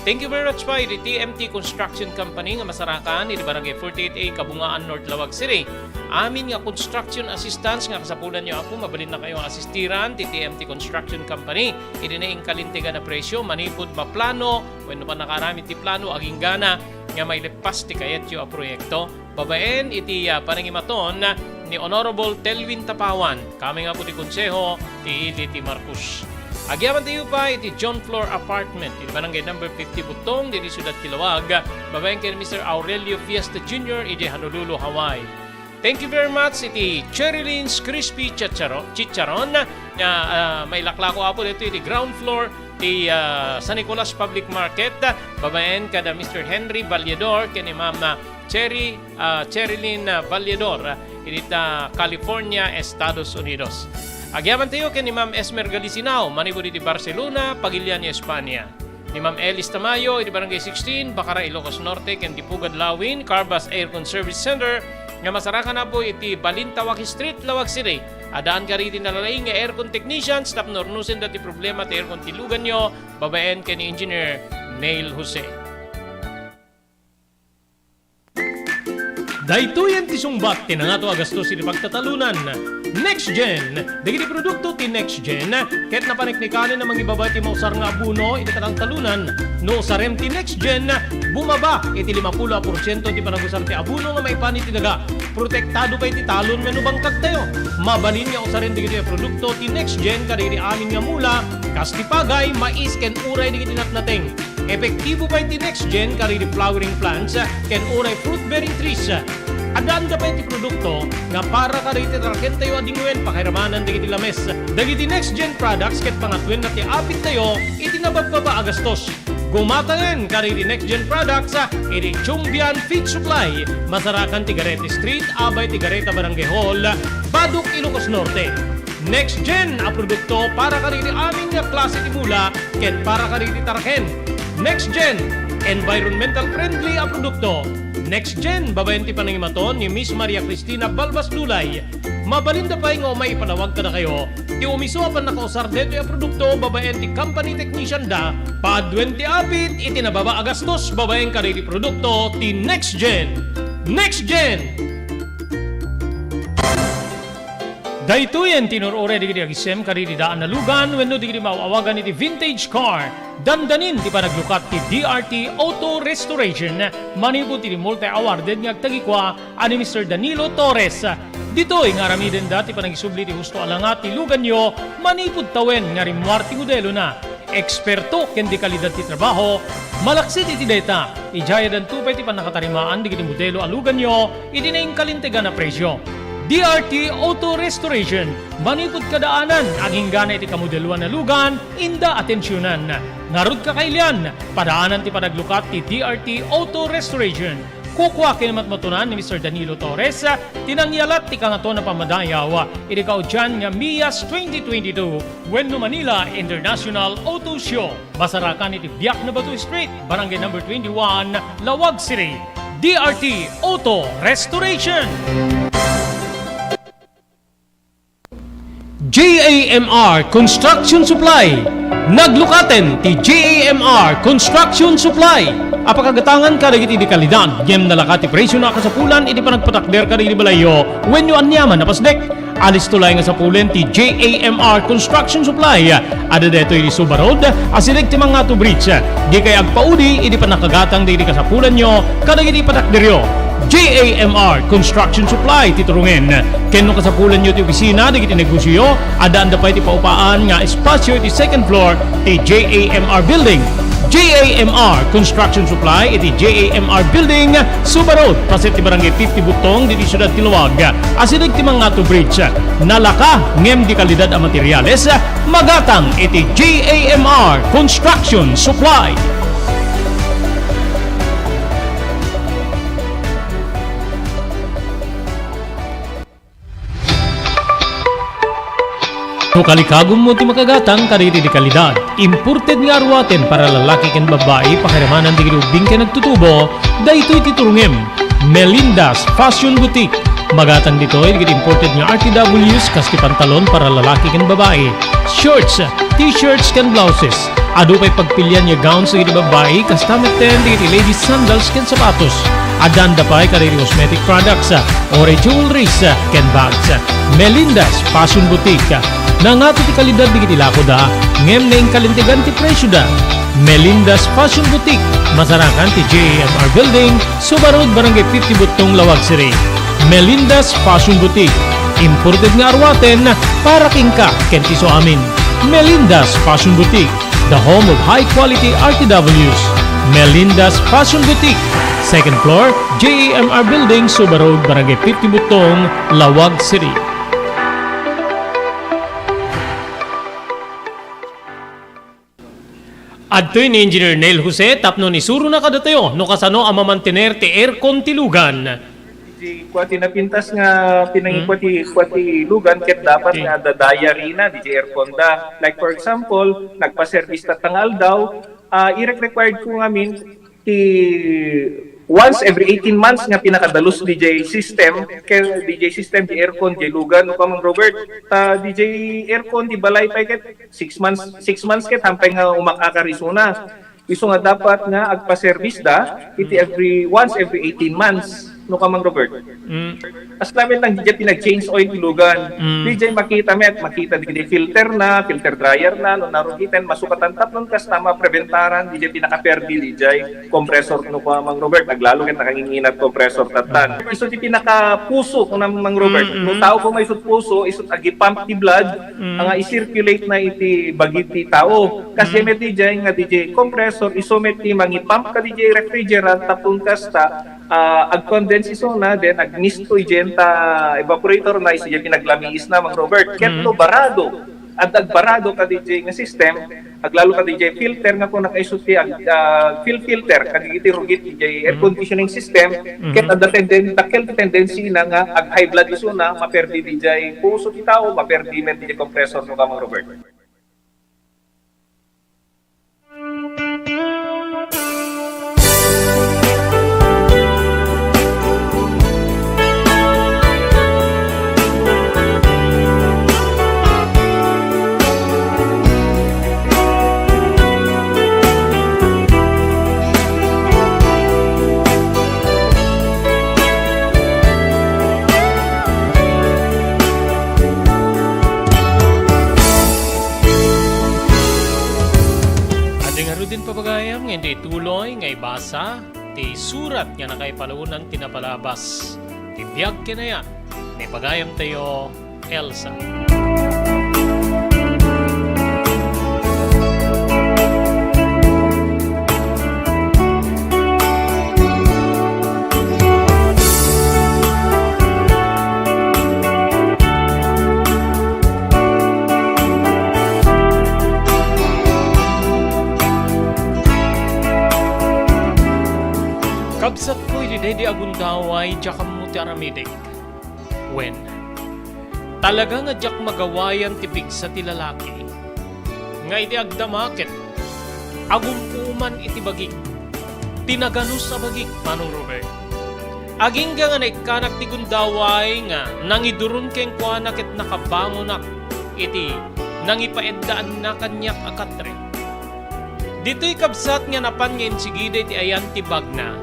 A: Thank you very much pa iti TMT Construction Company nga masarakan iti Barangay 48A Kabungaan North, Lawag City. Amin nga construction assistance nga kasapulan nyo ako mabalin na kayong asistiran ti TMT Construction Company. Iti na ing kalintigan na presyo manipod maplano wenno pa nakaramit ti plano aging gana nga may lepas ti kayetyo a proyekto. Babaen iti panangimaton ni Honorable Telvin Tapawan. Kami nga po ti konseho ti Liti Marcos. Agyaman tayo pa iti John Floor Apartment iti barangay number 50 Butong diti Ciudad Kilawag. Babaen kay Mr. Aurelio Fiesta Jr. iti Honolulu, Hawaii. Thank you very much iti Cherry Lynn's Crispy Chicharon na may laklako apo dito iti ground floor ti San Nicolas Public Market. Babaen kada Mr. Henry Valledor kani Ma'am Cherry Lynn Valledor iti California, Estados Unidos. Agyaman tayo kay ni Ma'am Esmer Galicinao, manibo di Barcelona, Pagilian, Espanya. Ni Ma'am Elis Tamayo, iti Barangay 16, Bacara, Ilocos Norte, ken Pugad Lawin, Carbas Aircon Service Center, nga masarakan na po iti Balintawak Street, Lawag City. Adaan ka riti nalalaing nga aircon technicians, tapno ornusin dati problema ti aircon tilugan nyo, babaen kay ni Engineer Neil Jose. Daytoyen ti sungbat ti nangato agastos iti pagtatalunan. Next Gen, dagiti produkto ti Next Gen, ket napaniknikanin na mangibaba ti mausar nga abuno iti talunan. No sarem ti Next Gen, bumaba iti 50% ti panagusar ti abuno nga maipanit ti daga. Protektado pa iti talon nga bangkag tayo. Mabalin nga usaren dagiti produkto ti Next Gen kadiri amin nga mula, kas ti pagay, mais ken uray dagiti natnateng. Epektibo pa iti Next Gen kariri flowering plants ken uray fruit bearing trees. Adaan ka pa iti produkto nga para kariti taraken tayo adingwen pakiramanan dagiti lames. Dagiti Next Gen products ket pangatwen na ti apit tayo iti nabagbaba agastos. Gumatanen kariri Next Gen products iti Chumbian Feed Supply, Masarakan Tigarete Street, Abay Tigareta Barangay Hall, Baduk, Ilocos Norte. Next Gen a produkto para kariri amin nga klase ti mula ken para kariri taraken. Next Gen, environmental friendly a produkto. Next Gen, babayan ti panangimaton ni Miss Maria Cristina Balbas Dulay. Mabalinda pa nga may ipanawag ka na kayo. Ti umiso apan nakausar dito yung produkto, babayan ti company technician da. Padwen ti apit, iti nababa agastos, babayan ka rin ti produkto, ti Next Gen. Next Gen! Daytoyen tinurure digiti agisem karidi daan na lugan wenno digiti mauawagan iti vintage car. Dandanin ti panaglukat ti DRT Auto Restoration. Manipod ti multi-awarded nga agtagikwa ani Mr. Danilo Torres. Ditoy nga ramiden dati panagisubli ti husto alangat ti lugan nyo, manipod tawen nga rimwar ti modelo na. Eksperto ken di kalidad ti trabaho, malaksid iti data. Ijaya dan tupay ti panakatarimaan digiti modelo alugan nyo, iti na kalintegan na presyo. DRT Auto Restoration, manipod kadaanan, aging gana iti kamodeluan na lugan, inda atensyonan. Ngarud ka kailian, padaanan ti panaglukat ti DRT Auto Restoration. Kukwa kinamatmatunan ni Mr. Danilo Torres, tinangyalat ti kangato na pamadayaw, iti kaudyan nga MIAS 2022, Bueno Manila International Auto Show. Masarakan iti Biak na Batu Street, Barangay number 21, Lawag City. DRT Auto Restoration. JAMR Construction Supply,
F: Naglukaten ti GAMR Construction Supply. Apakagatangan ka dagiti di kalidad. Gem nalakati presyo na kasapulan iti panagpatakder ka dagiti balayo. When you anyaman napasdek. Alis tulay nga sa pulen ti JAMR Construction Supply. Ada deto iti Subarod. Asilig ti mga to bridge. Di kay agpaudi iti panakagatang dagiti kasapulan nyo kadagiti patakderyo. JAMR Construction Supply titurungin. Kenno kasapulan nyo ti opisina dagiti negosyo. Adaan da pa iti paupaan nga espasyo iti second floor ti JAMR Building. JAMR Construction Supply iti JAMR Building Subarod pasit ti barangay 50 Butong diti Syudad Tiluag. Asilig ti mga to bridge. Nalaka ngem di kalidad a materyales magatang iti JAMR Construction Supply. No kalikagom mo ti makagatang kaditi di kalidad. Imported nga arwaten para lalaki ken babae pakiramanan di ubing ken nagtutubo. Daytoy titurungem. Melinda's Fashion Boutique. Magatang dito ay imported nga RTWs kaski pantalon para lalaki ken babae. Shorts, t-shirts ken blouses. Adu pay pagpilian nga gowns sa babae kastameten di ladies sandals ken sapatos. Adan da pay kaditi cosmetic products or jewelries ken bags. Melinda's Fashion Boutique. Nangato ti kalidad di kitilako da, ngem na kalintigan ti presyo da. Melinda's Fashion Boutique, masarakan ti JAMR Building, Subarod, Barangay 50 Butong, Lawag City. Melinda's Fashion Boutique, imported nga arwaten para kingka kenti so amin. Melinda's Fashion Boutique, the home of high-quality RTWs. Melinda's Fashion Boutique, second floor, JAMR Building, Subarod, Barangay 50 Butong, Lawag City. Adtoy ni Engineer Neil Jose tapno ni suro na kadatayo no kasano ang mamantener ti aircon ti lugan.
D: Di kwati napintas nga pinangikwati lugan ket dapat nga dadaya rina di aircon da. Like for example, nagpa-service ta tangal daw, i-required ko ngamin ti once every 18 months nga pinakadalos DJ system di aircon di lugan no kamang Robert DJ aircon di balay pa ket 6 months ket hampay nga umakakarisuna iso nga dapat nga agpa-service da iti once every 18 months no kamang Robert. As namin lang DJ pinag-change oil ilugan. DJ makita di filter dryer na no narugitan masukatan tapnon kas tama preventaran DJ pinaka-perdi DJ compressor no kamang Robert naglalo ket nakanginginat compressor tatan. Iso ti pinaka-puso no kamang Robert. No tao ko may isut puso isut agi-pump ti blood nga i-circulate na iti bagiti tao. Kasi met DJ nga DJ compressor iso met ti mangi-pump ka DJ refrigerant tapon kas ta ag-condense iso na then ag-misto igenta evaporator na isi pinaglamiis na mang Robert ketlo barado at agbarado ka DJ nga system aglalo ka DJ filter nga kung nakaisuti filter kagigiti rugit DJ air conditioning system ket at the tendency na nga ag high blood iso na maperdi DJ puso ti tao maperdi men DJ compressor no ka mang Robert.
F: Papagayam nga hindi tuloy nga ibasa ti surat nga nakaipalunan tinapalabas ti biyag kinaya ni pagayam tayo Elsa. Kabsat ko di agundaway jakam mo ti aramidik. When talaga nga jak magawayan ti bigsa ti lalaki. Nga iti agdamakit agumpuman iti bagik. Tinaganus sa bagik Manong Robert. Aging nga naikanak ti gundaway nga nangidurun keng kuanak ket nakabangonak iti
A: nang ipaeddaan na kanyak akatre. Dito'y kabsat nga napan nga insigide ti ayan ti bagna,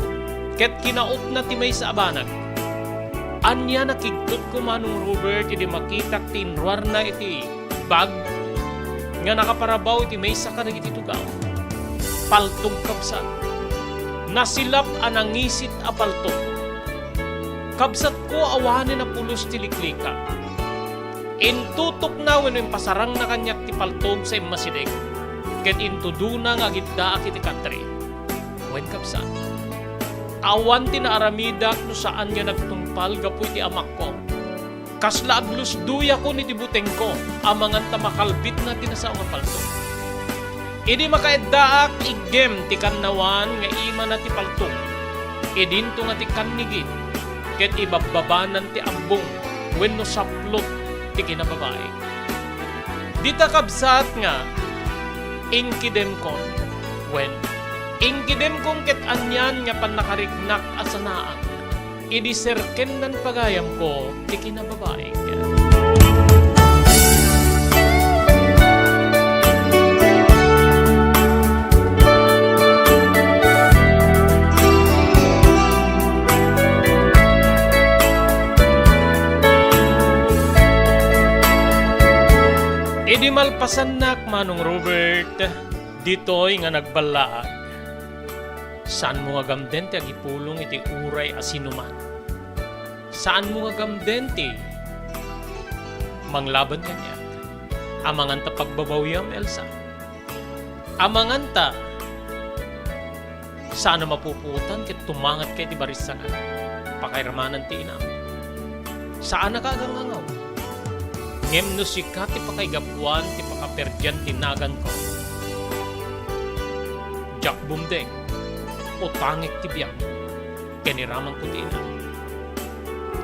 A: ket kinaot na ti may sa abanag. Anya nakigtot ko Manong Robert iti makitak ti inruar na iti bag nga nakaparabaw iti may sa kanag iti tugaw. Paltog kabsat. Nasilap anangisit a paltog. Kabsat ko awanin na pulos ti liklika. Intutok na wenno pasarang na kanyak ti paltog sa imasideg. Ket intuduna nga gidda iti katre. Wen kabsat. Awan ti naaramidak no saan nga nagtungpal gapu iti amak ko. Kasla aglus duya ko ni tibuteng ko, amangan ta makalbit na tinasao nga paltog. Idi makaeddaak igem ti kannawan nga ima na ti paltog. Idinto nga ti kannigit, ket ibababanan ti ambong wenno saplot ti kinababae. Dita kabsat nga ingkidem ko wen ingkidem kong ket anyan nga panakariknak asanaang idi serken nan pagayam ko ti kinababae. Idi malpasan nak Manong Robert, dito'y nga nagbalaag. Saan mo nga gamden ti agipulong iti uray asinuman? Saan mo nga gamden ti manglaban kanya? Amangan ta pagbabawyam Elsa. Amangan ta saan na mapuputan ket tumangat kay ti barisangan. Pakairamanan ti inam. Saan na kagangangaw? Ngem no sikat ti pakaigapuan ti pakaperdian tinagan ko. Jak bumdeng o tangik ti biyang keniraman ko ti ina.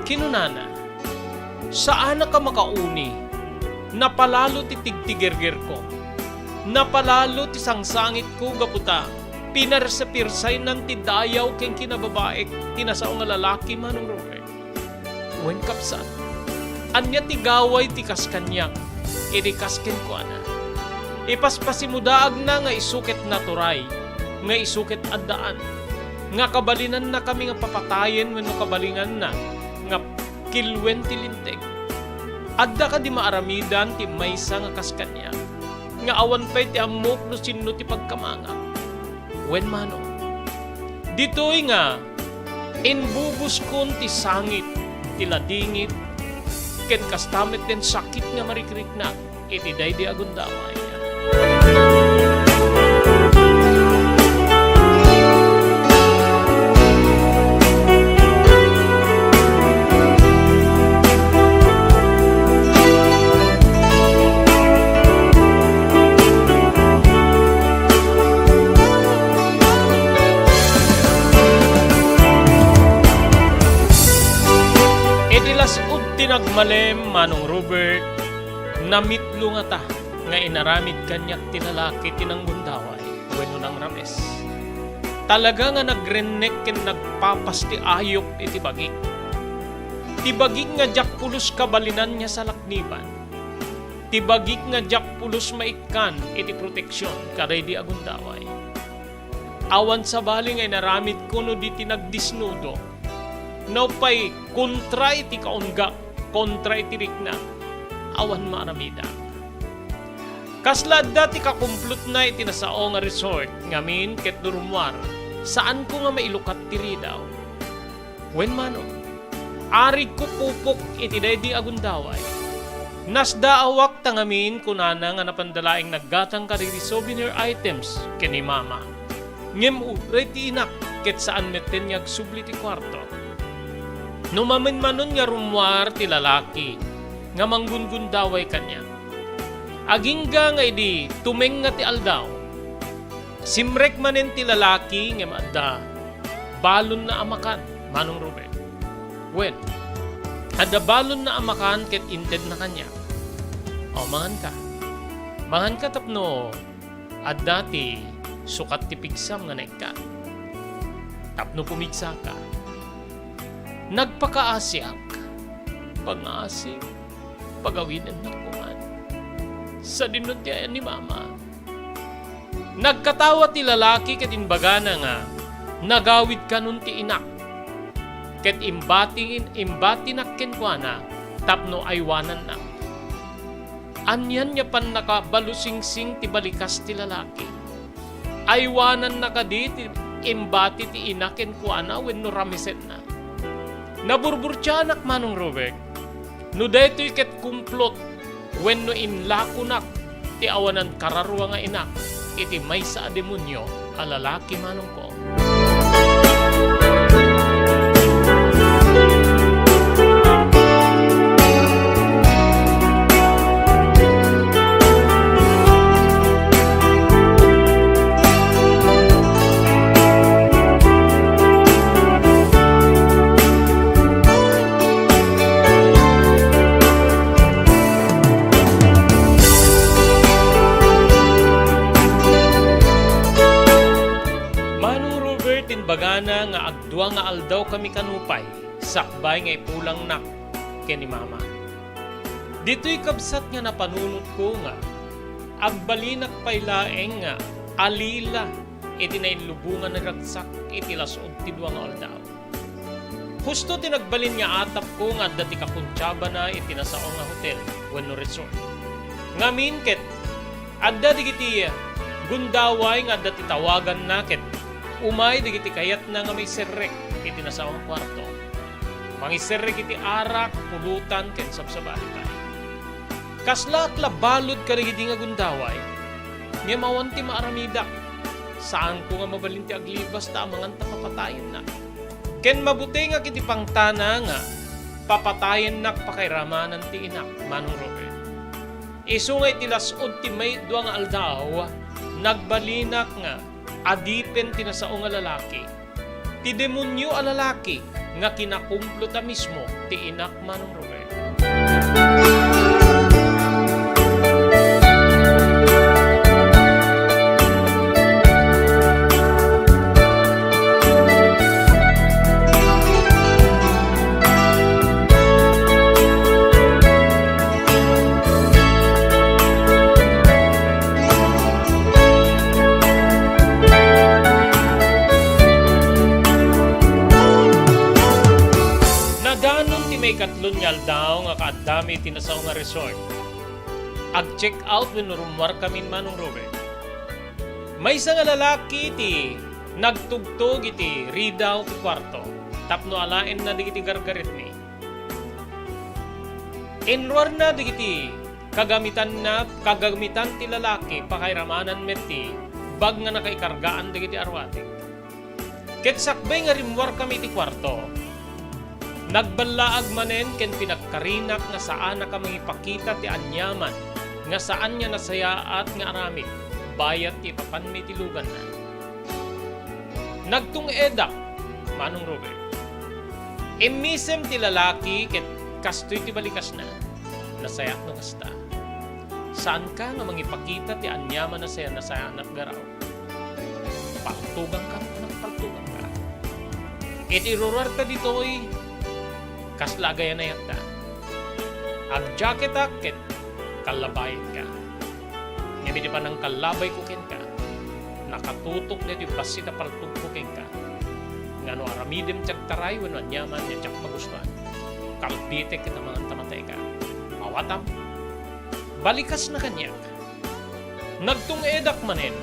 A: Kinunana, saan na ka makauni? Napalalo ti tigtigerger ko. Napalalo ti sangsangit ko gaputa. Pinarsapirsay nan ti dayaw ken kinababaek tinasao nga lalaki Manong Robert. Wen kapsat. Anya ti gaway ti kaskanyak, idi kasken ko ana. Ipaspasimudaag na nga isuket na turay, nga isuket addaan, nga kabalinan na kami nga papatayen wenno kabalingan na, nga kilwen ti linteg. Adda ka di maaramidan ti maysa nga kaskanyak, nga awan pa'y ti amok no sinno ti pagkamanga. Wen mano, dito'y nga, inbubus kon ti sangit, ti ladingit, ken kastamit den sakit nga marikrik na iti daydi agundaway niya. Nagmalem Manong Robert, namitlo nga ta, nga inaramid kanyak tinalaki tinanggundaway, wenno nang rames. Talaga nga nagrenek ken nagpapas ti ayok iti bagik. Ti bagik nga jak pulos kabalinan niya sa lakniban. Ti bagik nga jak pulos maikan iti proteksyon kaday di agundaway. Awan sa bali nga inaramid kuno di tinagdisnudo. Naupay kontra iti kaungga, kontra itirik na, awan maaramida. Kaslad dati kakumplot na itinasao nga resort, ngamin ket durumwar, saan ko nga mailukat tiri daw. Wen mano, ari ko pupok iti daydi agundaway. Nasda awak tangamin kunana nga napandalaing naggatang kariri souvenir items kini mama. Ngem uray ti inak ket saan meten yag subli ti kwarto. Numamin manon nga rumwar ti lalaki, nga manggungundaway kanya. Agingga nga idi, tumeng nga ti aldaw. Simrek manen ti lalaki, nga maadda, balon na amakan, Manong Robert. Wen, adda balon na amakan, ket inted na kanya. O, mangan ka tapno, adda ti, sukat ti pigsam nga naika. Tapno pumigsa ka. Nagpakaasyak, pag-aasik, pagawinan na kuman. sa dinuntian ni mama. Nagkatawa ti lalaki ket inbaga na nga, nagawid ka nun ti inak. Ket imbati nakken kwa na, tapno aywanan na. Anyan niya pan nakabalusingsing ti balikas ti lalaki. Aywanan na ka di ti imbati ti inaken kwa na wenno ramisen na. Naburburtianak manong Robek, no daytoy ket kumplot wenno inlakunak ti awanan kararwa nga inak, iti may sa demonyo a lalaki manong ko. Bagana nga agdua nga aldaw kami kanupay, sakbay nga ipulang nak ken ni mama. Dito'y kabsat nga napanunot ko nga, agbalinak pay laeng nga, alila, iti na inlubungan na ragsak, iti lasog ti dua nga aldaw. Husto tinagbalin nga atap ko nga dati kakuntsaba na iti nasaong nga hotel, wenno resort. Ngamin ket, adda digiti gundaway nga dati tawagan na ket, umay digiti kayat na nga may serrek iti nasawang kwarto. Mangiserrek iti arak, pulutan, ken sabsabalita. Kaslaat labalod ka digiti nga gundaway, nga mawanti maaramidak. Saan ko nga mabalinti aglibas ta amangan ta papatayin na. Ken mabuti nga kiti pangtana nga, papatayin nak pakairamanan ti inak, manong Robert. Isu nga iti lasod ti may dua nga aldaw, nagbalinak nga, adipen tinasaong nga lalaki. Ti demonyo a lalaki nga kinakumplo ta mismo ti inak manong Robert. Katlon nga aldaw nga kaadami tinasaw nga resort. Ag-check out when rumwar kami manong Robert. May isa nga lalaki iti nagtugtog iti ridaw ti kwarto. Tapno alain na digiti gargarit ni. Inwar na digiti kagamitan ti lalaki pakairamanan meti bag nga nakaikargaan digiti arwatik. Ket sakbay nga rimwar kami iti kwarto. Nagbalaag manen ken pinagkarinak nga saan na ka mangipakita ti anyaman nga saan niya nasayaat nga aramid bayat ti papanmi ti lugan na. Nagtung edak manong Robert. Imisem ti lalaki ket kastoy ti balikas na nasayat no kasta. Saan ka nga mangipakita ti anyaman na saya nasayanak garaw? Paltugang ka, nagpaltugang ka. Iti rurar ka ditoy kaslagayan na yata. Ag-jacket ket kalabayin ka. Ngayon di pa ng kalabay kukin ka. Nakatutok na di basi na paltug kukin ka. Nga no aramidem tiyag taray wano anyaman niya tiyag magustuhan. Kalbite kita mga tamatay ka. Mawatam. Balikas na kanya. Nagtung edak manen.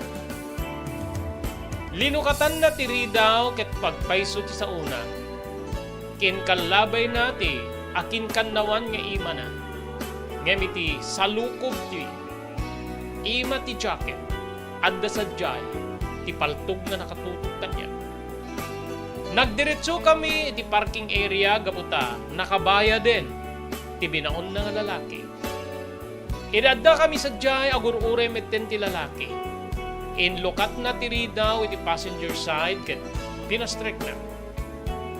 A: Linukatan na tiridaw ket pagpaiso ti sa una. Kin kalabay nati, akin kanawan nga ima na. Ngemiti salukob ti, ima ti jacket, adda sa jay, ti paltog na nakatutok kanya. Nagdiretso kami ti parking area gaputa, nakabaya din, ti binaon na nga lalaki. Idadda kami sa jay, agur-ure metten ti lalaki. Inlokat na ti ridaw iti passenger side, ket pinastrek na.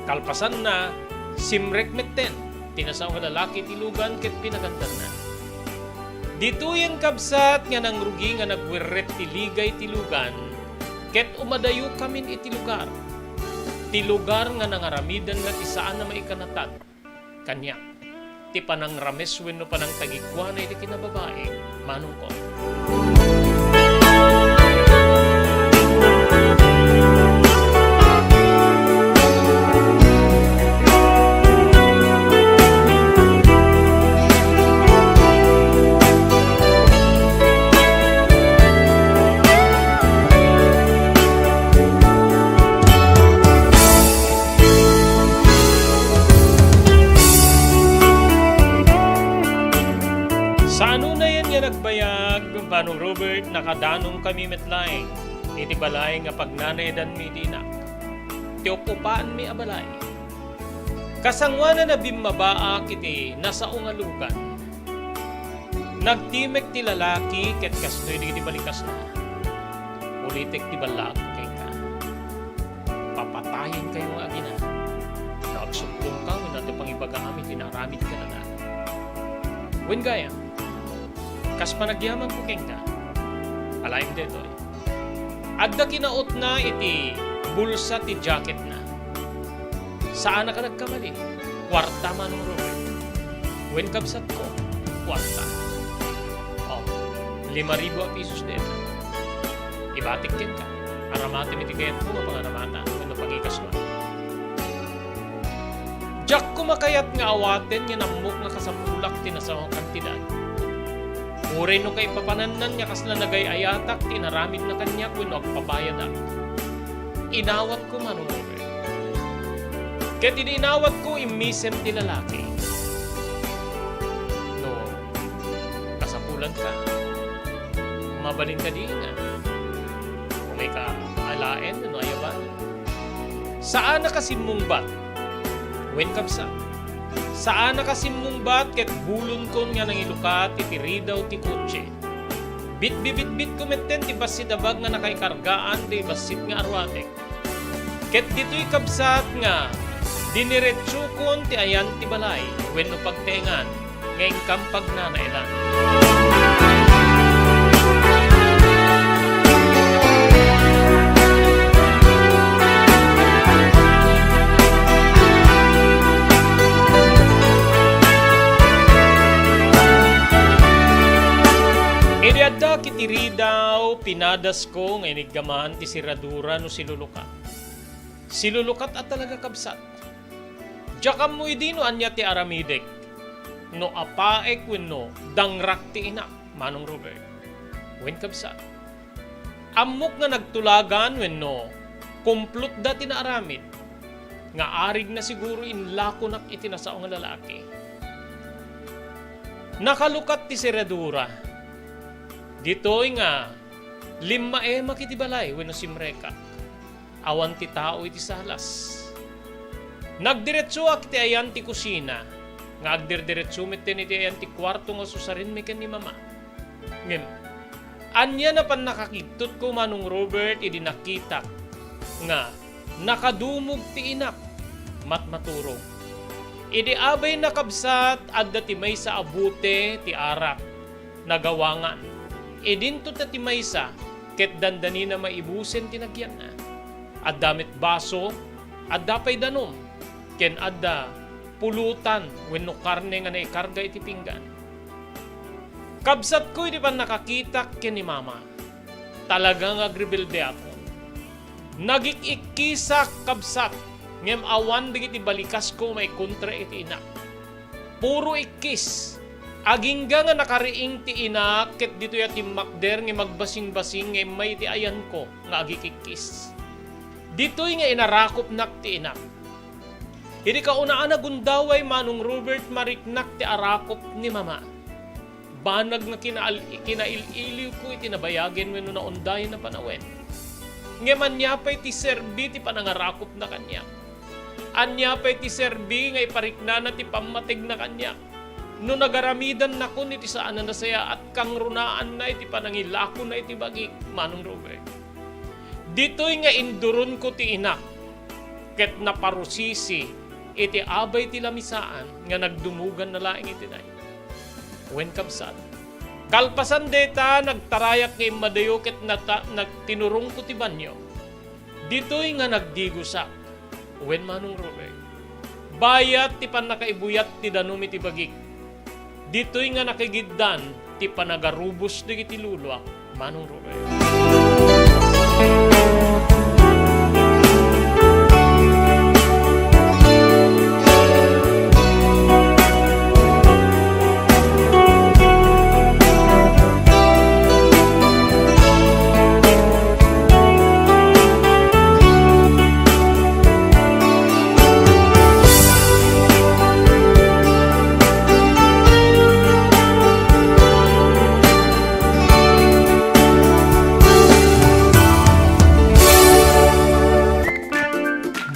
A: Kalpasan na, simrek metten, tinasaw nga lalaki tilugan ket pinagandan na. Dito yan kabsat nga nang rugi nga nagwirret tiligay tilugan, ket umadayo kamin iti lugar. Ti lugar nga nangaramidan na ti saan na maikanatad, kanya. ti panang rames wenno panang tagikwan iti kinababae manong ko. Sa ano na yan nga nagbayag, Manong Robert, nakadanong kami metlaing, iti balay nga pagnanayadan mi dinak. Ti upupaan mi abalay. Kasangwanan na bimmabaak iti nasa ungalugan. Nagtimek ti lalaki ket kastoy di balikas na. Politik ti balag kay ka. Papatayin kayo nga agina. Nagsuplong ka when natin pangibaga kami tinaramid ka na na. When gaya, kas panagyaman ko keng ka, alayim dito eh. Adda kinaot na iti bulsa ti jacket na. Saan na ka nagkamali? Kwarta Manong Robert. When kabsat ko, kwarta. Oh, 5,000 pesos dito. Ibatik ken ka. Aramati miti kayan ko, mapangaramata. Ano pagikas mo? Jack kumakayat nga awaten nga namok nga kasapulak tinasawang kantidad. Uray no kay papananan niya kas na nagay-ayatak, tinaramid na kanya kung nagpabayad ako. Inawat ko Manong Robert. Kaya tininawat ko imisem ti lalaki. No, kasapulan ka. Mabalin ka din nga. Kung may kaalain, ano ayaban. Saan na kasimong bat? When kapsa? Saan nakasimong bat ket bulon kon nga nang ilukat iti ridaw ti kotse. Bit kumeten ti basit abag nga nakaikargaan ti basit nga arwatek. Ket dito'y kabsat nga diniretso kon ti ayan ti balay wenno pagtengan ngayong kampag na nailan. Iriadda kitiri daw, pinadas ko, ngayon gamaan ti siradura no silulukat. Silulukat at talaga kabsat. Diyakam mo idino anya ti aramidek. No apaek wenno, dangrak ti inak, Manong Robert. Wen kabsat. Amok nga nagtulagan wenno, kumplot da ti naaramid. Nga arig na siguro inlakonak iti nasao nga lalaki. Nakalukat ti siradura. Dito'y nga, 5 makiti balay wenno simrekak. Awan ti tao iti salas. Nagdiretso ak ti ayan ti kusina. Nga agdirdiretso mitten iti ayan ti kwarto nga susarin mi ken ni mama. Ngem, anya na pan nakakigtot ko Manong Robert idi nakita nga nakadumog ti inak matmaturong. Idi abay nakabsat adda ti may sa abute ti arak nagawangan. Idinto ta ti maysa ket dandani na maibusen tinagyan na. At damit baso, at dapay danom, ken adda pulutan wenno karne nga naikarga iti pinggan. Kabsat ko iti pan nakakita ken ni mama. Talagang agrebelde ako. Nagikikisa kabsat, ngem awan digiti balikas ko may kontra iti ina. Puro ikis. Agingga nga nakariing ti ina ket dito ya ti makder nga magbasing-basing nga may ti ayan ko nga agikikis. Dito'y nga inarakop nak ti ina. Hindi kaunaan na gundaway Manong Robert mariknak ti arakop ni mama. Banag nga kinaililiw ko iti nabayagin wenno na undayan na panawen. Ngeman niya pa'y ti serbi ti panangarakop na kanya. Anya pa'y ti serbi nga iparikna na ti pamatig na kanya. No nagaramidan na ko iti saan na saya at kang runaan na iti panangilako na iti bagik Manong Robert. Dito'y nga induron ko ti ina ket naparusisi iti abay ti lamisaan nga nagdumugan na laing iti nay. Wen kabsat. Kalpasan deta nagtarayak kay madayo ket nagtinurong ko ti banyo. Dito'y nga nagdigusak. Wen Manong Robert. bayat ti panakaibuyat ti danumi ti bagik. Dito'y nga nakigiddan ti panagarubos di iti luluak. Manong Robert.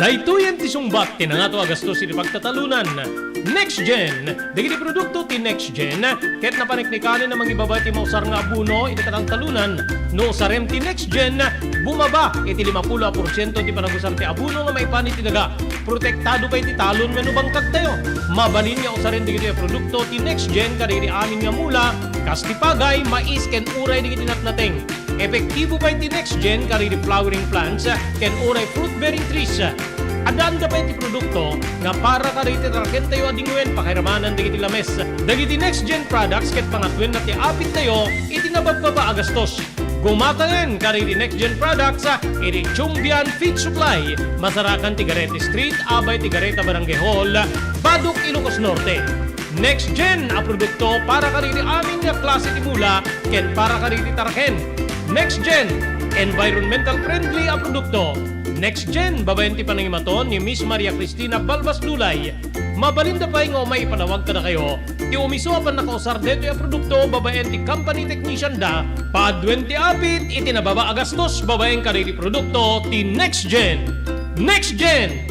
A: Daytoyan ti sungbat ti nangato agastos iti pagtatalunan. Next Gen, digiti produkto ti Next Gen, ket napaniknikanin na mangibaba ti mausar nga abuno iti katang talunan. No sarem ti Next Gen, bumaba iti 50% ti panagusar ti abuno nga maipani ti daga. Protektado pa iti talon wenno bangkag tayo. Mabalin nga usarin digiti produkto ti Next Gen kadiri amin nga mula, kas ti pagay, mais ken uray digiti natnating. Epektibo pa iti Next Gen kariri flowering plants ken uray fruit-bearing trees. Adaan da pa iti produkto nga para kariti traken tayo adingwen pakiramanan digiti lames. Dagiti Next Gen products ket pangatwen na ti apit tayo iti nabagbaba agastos. Gumatayen kariti Next Gen products iti Chumbian Feed Supply. Masarakan ti Garete Street, abay ti Gareta Barangay Hall, Baduk, Ilocos Norte. Next Gen a produkto para kariti amin nga klase ti mula ken para kariti tarken. Next Gen, environmental friendly a produkto. Next Gen, babayan ti panangimaton ni Miss Maria Cristina Balbas Lulay. Mabalinda pa nga may panawag ka na kayo. Ti umiso apan nakausar dito yung produkto, babayan ti company technician da. Paadwen ti apit, iti nababa agastos, babayan ka rin ti produkto, ti Next Gen. Next Gen!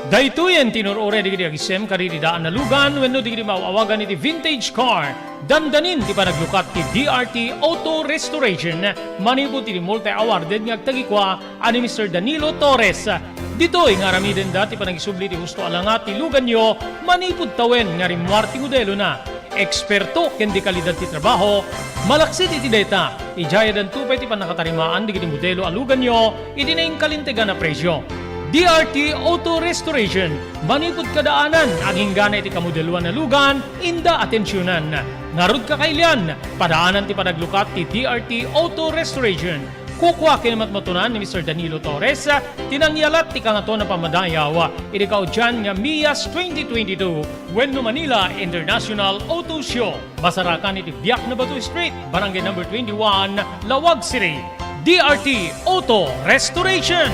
A: Daytoyen tinurore digiti agisem kariti daan na lugan wenno digiti mawawagan iti vintage car. Dandanin ti panaglukat ti DRT Auto Restoration. Manipod ti multi-awarded nga agtagikwa ani Mr. Danilo Torres. Ditoy nga ramiden dati panagisubli ti husto alangat ti lugan nyo, manipod tawen nga rimwar ti modelo na. Eksperto ken di kalidad ti trabaho, malaksit iti data. Ijaya dan tupay ti panakatarimaan digiti modelo alugan nyo, iti na kalintegan na presyo. DRT Auto Restoration, manipod kadaanan, aging gana iti kamodeluan na lugan, inda atensyonan. Ngarod kakailian, padaanan ti panaglukat ti DRT Auto Restoration. Kukwa kinamatmatunan ni Mr. Danilo Torres, tinangyalat ti kangato na pamadayaw, iti kaudyan nga MIAS 2022, Wenno Manila International Auto Show. Masarakan iti Biak na Batu Street, Barangay number 21, Lawag City. DRT Auto Restoration.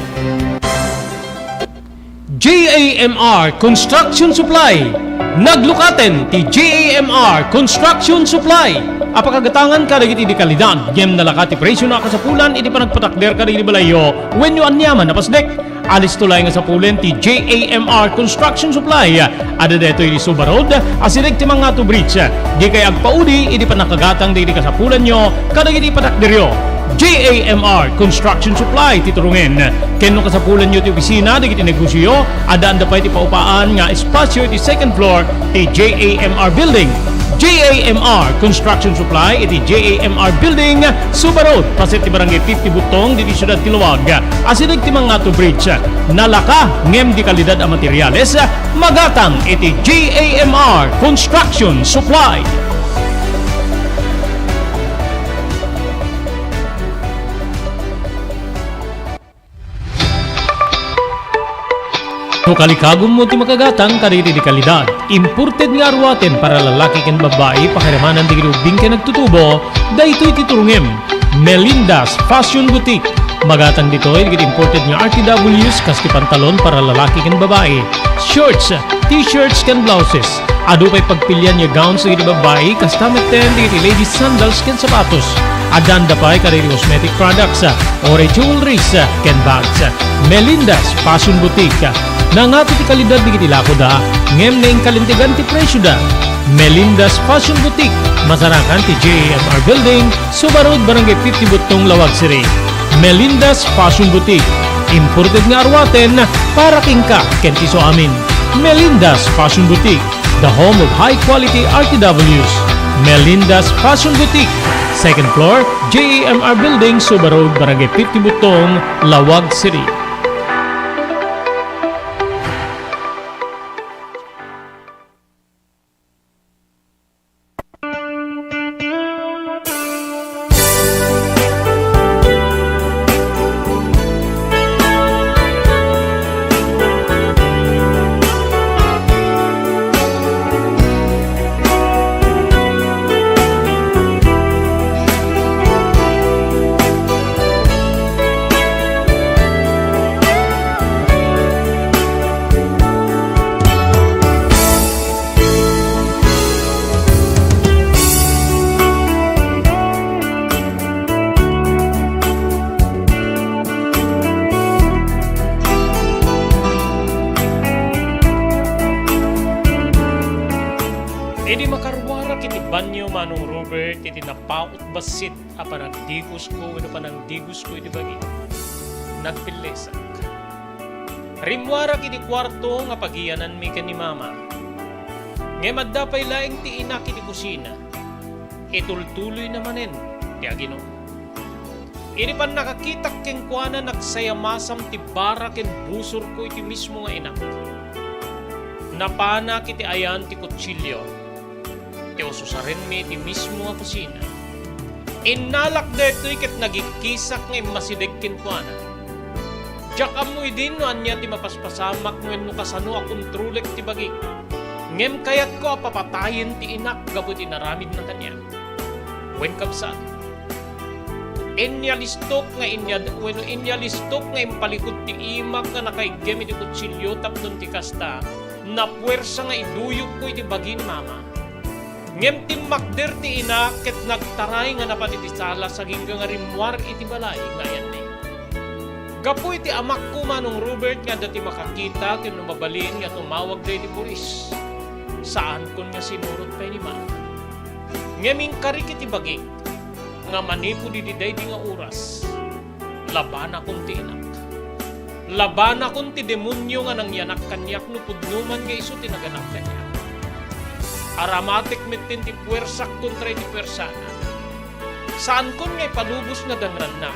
A: JAMR Construction Supply. Naglukaten ti JAMR Construction Supply. Apakagatangan ka dagiti di kalidad, yem nalakati presyo na kasapulan, iti panagpatakder ka dagiti balayo, when you anyaman na pasdek. Alis tulay nga sapulen ti JAMR Construction Supply. Ada deto iti Suba Road, asirig ti mga to bridge. Di kay agpaudi, iti panakagatang dagiti kasapulan nyo, kadagiti patakderyo. JAMR Construction Supply titurungen. Kenno kasapulan nyo ti opisina digiti negosyo, adaan da pa iti paupaan nga espasyo iti second floor ti JAMR Building. JAMR Construction Supply iti JAMR Building, Suba Road, paset ti Barangay 50 Butong, diti Siyudad Tiluwag. Asinig ti mga to bridge. Nalaka ngem di kalidad a materyales, magatang iti JAMR Construction Supply. No kalikagom mo ti makagatang kariti di kalidad. Imported nga arwaten para lalaki ken babae pakiramanan di grubing ken nagtutubo, daytoy titurungem. Melinda's Fashion Boutique. Magatang ditoy digit imported nga RTWs kas ti pantalon para lalaki ken babae. Shorts, t-shirts ken blouses. Adu pay pagpilian nga gowns digit babae kas tameten digit ladies sandals ken sapatos. Adanda pay kariti cosmetic products, ore jewelries ken bags. Melinda's Fashion Boutique. Nangato ti kalidad digiti lako da, ngem na kalintigan ti presyo da. Melinda's Fashion Boutique, masarakan ti JAMR Building, Suba Road, Barangay 50 Butong, Lawag City. Melinda's Fashion Boutique, imported nga arwaten para kingka ken ti so amin. Melinda's Fashion Boutique, the home of high quality RTWs. Melinda's Fashion Boutique, second floor, JAMR Building, Suba Road, Barangay 50 Butong, Lawag City. Manong Robert, iti napaot basit, apa nagdigos ko, ano pa nang digos ko, iti bagi. Nagpilesak. Rimwara kiti kwarto nga pagiyanan mi ken ni mama. Ngay maddapay laeng ti ina kiti kusina. Itultuloy namanen, ti agino. Ini pan nakakitak ken kuana nagsayamasam ti bara ken busor ko iti mismo nga ina. Napana kiti ayan ti kutsilyo. Ti ususarin mi ti mismo nga kusina. Inalak detoy ket nagikisak nga masideg ken kuana. Diyak amoy din no anya ti mapaspasamak ngwen no kasano a kontrolek ti bagi. Ngem kayat ko papatayin ti inak gabut inaramid ng kanya. Wen kabsat. Inyalistok nga inyalistok nga impalikod ti imak nga nakaigem iti kutsilyo tapnon ti kasta. Napuwersa nga iduyog ko iti bagi ni mama. Ngem ti makder ti inak ket nagtaray nga napatitisala saging nga rimwar iti balay nga yan ni. Gapu iti amak ko Manong Robert nga dati makakita ken mabalin nga tumawag day ni Boris. Saan kon nga sinurot pa ni mama. Ngeming karik iti bagik nga manipo di day di nga oras. Labana kon ti inak. Labana kon ti demonyo nga nangyanak kanyak no pudnuman nga iso tinaganak kanyak. Aramatik metin ti puwersak kontra iti puwersana. Saan kon nga ipalubos na dangran na.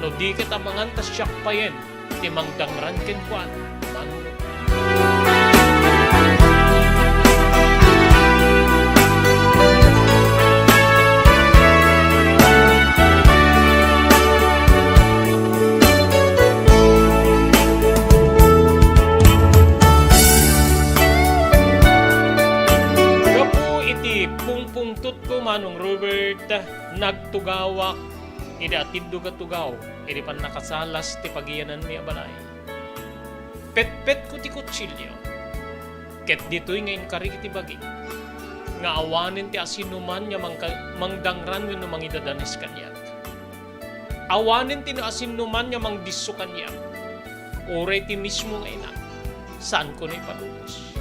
A: No di kita mangantas siyak payen, ti mangdangran ken kuan. Gapu iti pungpungtut ko Manong Robert, nagtugawak iti atiddo ka tugaw, iti pan nakasalas ti pagiyanan mi abalay. Pet-pet ko ti kutsilyo. Ket dito'y ngayon karig iti bagi. Nga awanin ti asinuman nga mangdangran wenno mangidadanes kanyak. Awanin ti no asinuman nga mangdisso kanyak. Oray ti mismo nga ina. Saan ko na ipalubos?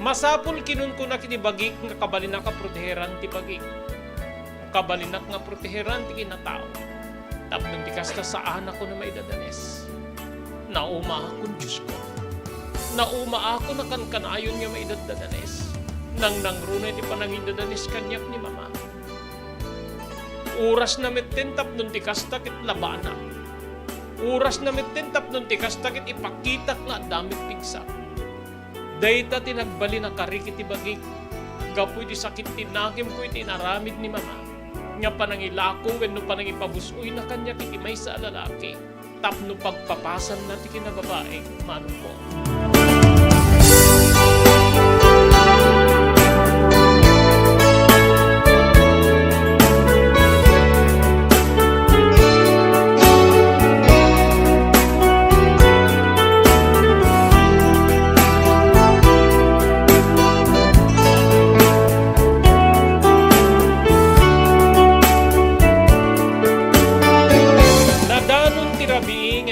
A: Masapul kinun ko na kiti bagi nga kabalina ka proteheran ti bagi. Kabalinak nga proteheran ti kinatao. Tapnon ti kasta saan ako na maidadanes. Nauma akong Diyos ko. Nauma ako na kankanayon nga maidadanes. Nang nangrunay ti panangidadanes kanyak ni mama. Oras na mitten tapnon ti kasta kit labana. Oras na mitten tapnon ti kasta kit ipakitak nga damit pigsa. Dayta tinagbali na karikit ti bagik. Gapoy ti sakit tinagim ko iti naramid ni mama. Nga panangilako wenno panangipabusoy na kanya kiti may sa lalaki. Tapno pagpapasan na ti kinababae, Manong ko.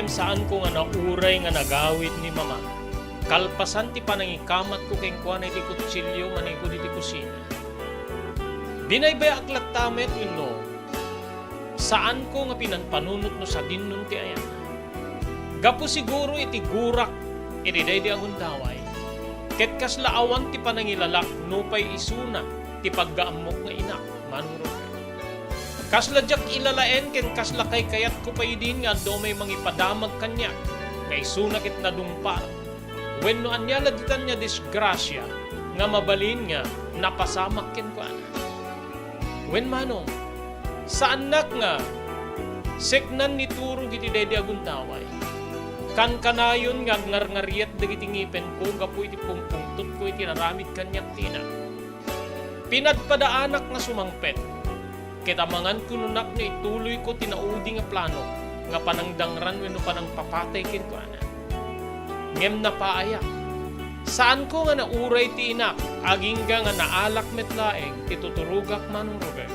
A: Saan ko nga nauray nga nagawid ni mama. Kalpasan ti panangikamat ko keng kuan iti kutsilyo manigo iti kusina. Binaybay aklat tamet wenno. Saan ko nga pinanpanunot no sa dinnon ti ayan. Gapu siguro iti gurak iti daydi agundaway. Ket kasla awan ti panangilalak no pay isuna ti paggaamok nga inak Manong Robert. Kasla jak ilalaen ken kasla kay kayat ko paidin nga do may mangipadamag kanya kay sunakit na dumpar. Wenno anya laditan niya disgrasya nga mabalin nga napasamak ken kuana. Wen Manong saan nak nga seknan ni turo giti daydi aguntaway. Kan kanayon nga ngarngariet dagiti ngipen ko gapu iti pungpungtut ko iti naramid kanyak tina. Pinadpadaanak nga sumangpet. Kitamangan kununak na ituloy ko tinaudi nga plano nga panangdangran wenno panang papatay ken kuana. Ngem na paayak. Saan ko nga nauray ti inak agingga nga naalak metlaeng tituturugak Manong Robert.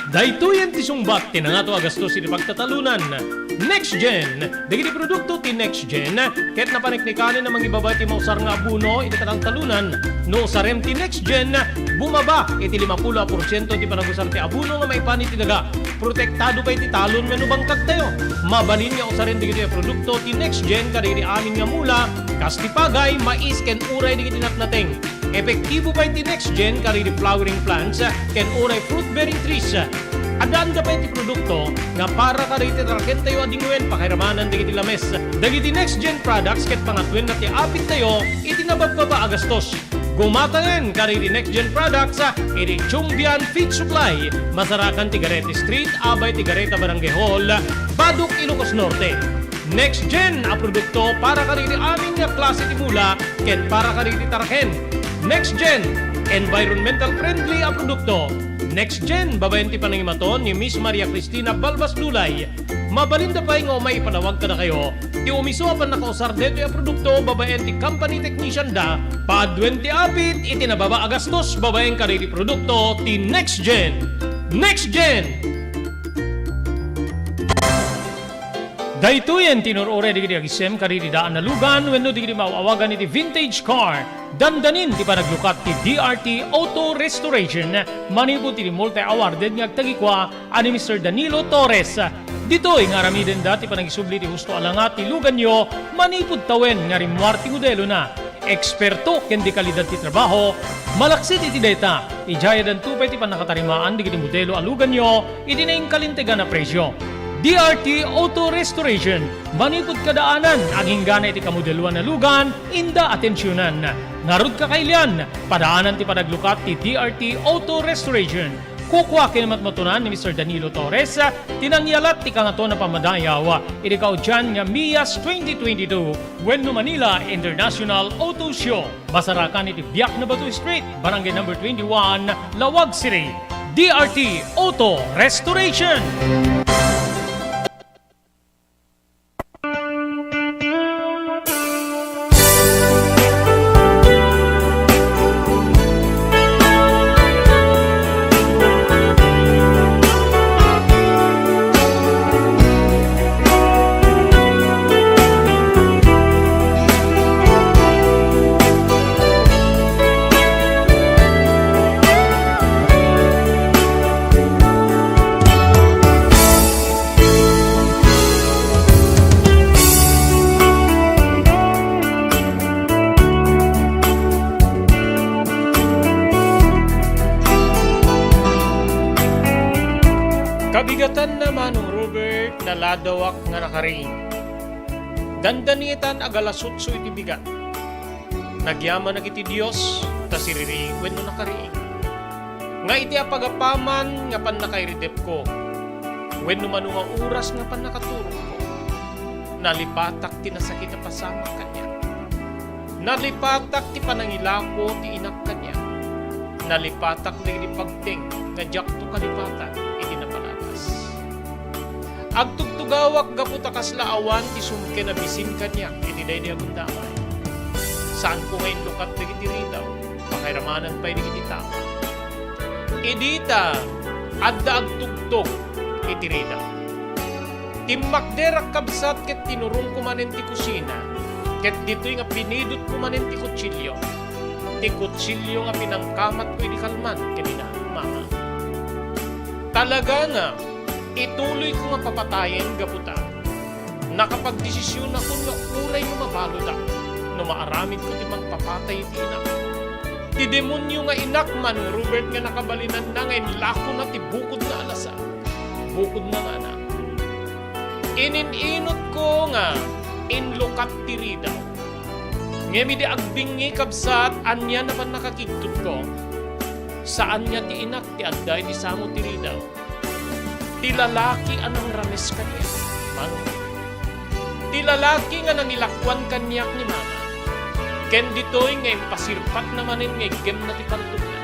F: Daytoy ang tisong
A: Bat tinangato agasto si pagtatalunan. Next Gen, dagiti produkto ti Next Gen, ket napaniknikanin na mangibaba ti mausar nga abuno iti katang talunan. No usarem ti Next Gen, bumaba iti 50% ti panagusar ti abuno nga maipanit ti daga. Protektado pa iti talon nga no bangkag tayo. Mabalin nga usaren digiti produkto ti Next Gen kadiri amin nga mula, kas ti pagay, mais ken uray digiti natnateng. Epektibo pa iti Next Gen kadiri flowering plants ken uray fruit bearing trees. Adaan da pa iti produkto nga para kariti taraken tayo adingwen pakiramanan digiti lames. Dagiti Next Gen products ket pangatwen na ti apit tayo iti nababbaba agastos. Gumatanen kariti Next Gen products iti Chumbian Feed Supply, Masarakan Tigarete Street, Abay Tigareta Barangay Hall, Baduk Ilocos Norte. Next Gen a produkto para kariti amin nga klase ti mula ken para kariti taraken. Next Gen environmental friendly a produkto. Next Gen, babayan ti panangimaton ni Miss Maria Cristina Balbas Dulay. Mabalinda pa nga may panawag ka na kayo. Ti umiso apan nakausar dito yung produkto, babayan ti company technician da. Padwen ti apit, iti nababa agastos, babayan ka rin ti produkto, ti Next Gen. Next Gen! Daytoyen tinurure digiti agisem kariti daan na lugan wenno digiti mauawagan iti vintage car. Dandanin ti panaglukat ti DRT Auto Restoration. Manipod ti multi-awarded nga agtagikwa ani Mr. Danilo Torres. Ditoy nga ramiden dati panagisubli ti husto alangat ti lugan nyo, manipod tawen nga rimwar ti modelo na. Eksperto ken di kalidad ti trabaho, malaksit iti data. Ijaya dan tupay ti panakatarimaan digiti modelo alugan nyo, iti na kalintegan na presyo. DRT Auto Restoration, manipod kadaanan, aging gana iti kamodeluan na lugan, inda atensyonan. Narud ka kailian, padaanan ti panaglukat ti DRT Auto Restoration. Kukwa kinamat matunan ni Mr. Danilo Torres, tinangyalat ti kangato na pamadayaw, iti kaudyan nga Mias 2022, Wenno Manila International Auto Show. Masarakan iti Biak na Batu Street, Barangay number 21, Lawag City. DRT Auto Restoration. Kabigatan naman ng Robert na ladawak nga nakariing. Dandanitan agalasutso iti bigat. Nagyaman nagiti Diyos, ta siririing wenno nakariing. Nga iti apagapaman nga pan nakairidep ko, wenno manu nga oras nga pan nakaturong ko. Nalipatak ti nasakit na pasama kanya. Nalipatak ti panangilako ti inak kanya. Nalipatak ti pagting nga jakto kalipatan iti napalabas. Agtugtugawak gaputakas laawan ti sumke na bisim kanya iti daydi agundamay. Saan ko ngayon lukat digiti ritaw, pakairamanan pa'y digiti tao. Idita, adda agtugtog iti ritaw. Timmakderak kabsat ket tinurong kumanen ti kusina, ket dito'y nga pinidot kumanen ti kutsilyo. Ti kutsilyo nga pinangkamat ko iti kalman kanina, mama. Talaga nga, ituloy ko nga papatayin gaputa. Nakapagdesisyon ako nga uray nga mabalod no maaramid ko ti magpapatay ti inak. Ti demonyo nga inak man, Robert nga nakabalinan na ngayon lako na ti bukod na alasa. Bukod na nga na. Ininot ko nga inlukat ti ridaw. Ngemi di agbingi kabsat anya na pa nakakigtut ko. Saan niya ti inak ti adday ti samo ti ridaw. Ti lalaki anang rames kaniya. Mano? Ti lalaki nga nangilakwan kanyak ni mama. Ken dito'y nga impasirpat namanin nga igem na ti pantog na.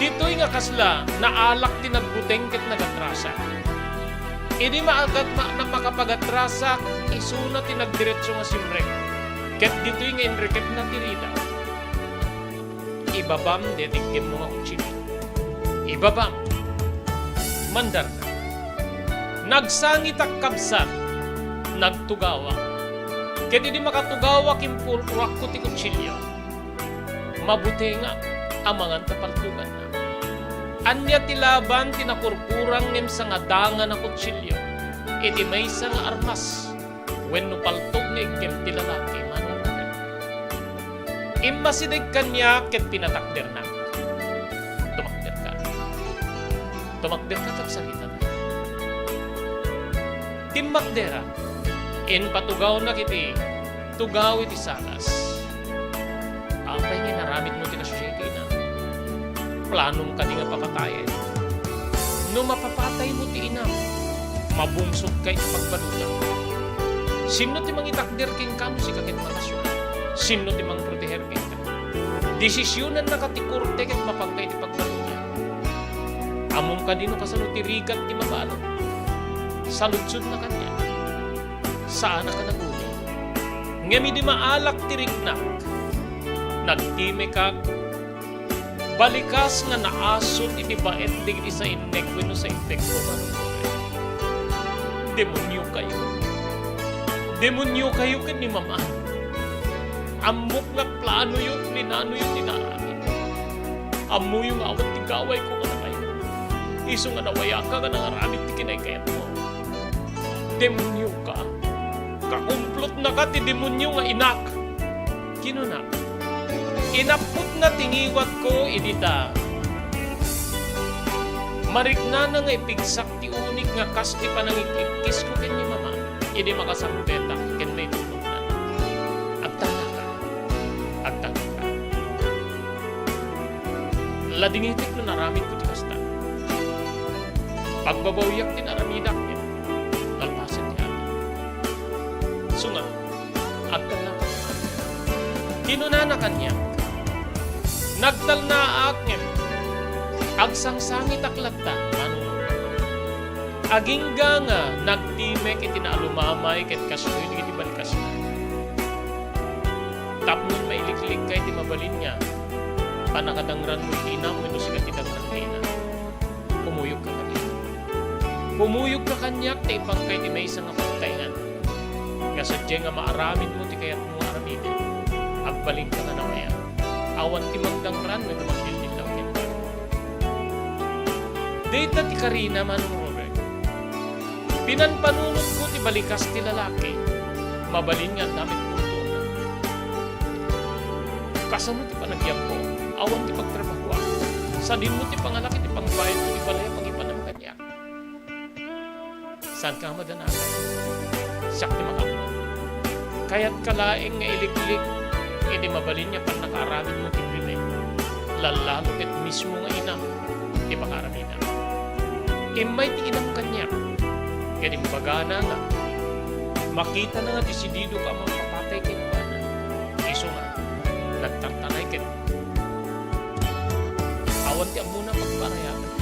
A: Dito'y nga kasla naalak ti nagbuteng ket nagatrasa. Idi maagat na makapagatrasa isuna ti nagdiretso nga simrek. Ket dito'y nga inrekep na ti rida. Ibabam detigem mo nga kutsili. Ibabam. Mandar na. Nagsangit ak kabsat, nagtugawa. Ket di makatugawa kimpulpurak ko ti kutsilyo. Mabuti nga amangan tapaltugan na. Anya ti laban tinapurpurang ngem sa nga dangan na kutsilyo. Iti may sa nga armas. Wenno paltog nga igkem ti lalaki manungan. Imbasidig kanya ket pinatakder na. Tumakder ka. Tumakder ka tapsalitan. Timmakdera. In patugaw na kiti. Tugaw iti salas. Apay nga naramit mo ti kasyete na. Planong ka di nga papatayin. No mapapatay mo ti inam. Mabungsog kay pagbalutan. Sino ti mangitakder king kamo si kakit makasyon? Sino ti mang proteher king kamo? Desisyonan na katikurte ket mapagkay ti pagbalutan. Among kadino kasano ti rigat ti mabalo. Saludsod na kanya. Saan ka naguli? Ngemi di maalak ti rignak. Nagtime kag balikas nga naasot iti baet digiti sa innek wenno sa intek ko manunore. Demonyo kayo. Demonyo kayo ken ni mama. Amok nga plano yun, linano yun tinaramin. Amo yung awat ti gaway ko ka na kayo. Iso nga nawaya ka nga nangaramit ti kinaykayat mo. Demonyo ka. Kakumplot na ka ti demonyo nga inak. Kino na? Inapot na tingiwat ko idita. Marikna na nga ipigsak ti unik nga kas ti panangikikis ko ken ni mama. Idi makasampeta ken may tulog na. Agtanga ka. Agtanga ka. Ladingitik no naramit ko ti kasta. Pagbabawyak tin aramidak niya. Kalpasan ti amin. Sunga. Agtanga ka. Kinunana kanya. Nagdal na akin. Agsangsangit aklatta. Agingga nga nagtimek iti naalumamay ket kastoy iti balikas na. Tapnon mailiklik kay ti mabalin niya. Panakadangran mo inam wenno siga ti dangran na. Pumuyog ka kanya. Pumuyog ka kanya ti ipangkay ti maysa nga pagtayngan. Nga sadya nga maaramid mo ti kayat mo aramidin. Agbaling ka nga nawaya. Awan ti magdangran wenno magdildil daw ken. Data ti Karina manong Robert. Pinanpanunod ko ti balikas ti lalaki. Mabalin nga damit punto na. Kasano ti panagyam ko? Awan ti pagtrabaho. Sadin mo ti pangalaki ti pangbayad mo ti balaya pagipanam kanya. Saan ka madanagan? Siyak ti makapno. Kaya't kalaing nga iliklik hindi mabalin niya pan nakaaramid mo ti krimen. Lalalo ket mismo nga inam ti pakaramid na. Imay ti inam kanya. Kaya di bagana nga. Makita na nga desidido ka magpapatay kay Juana. Iso nga, nagtartanay kay awan ti amuna pagparayagan.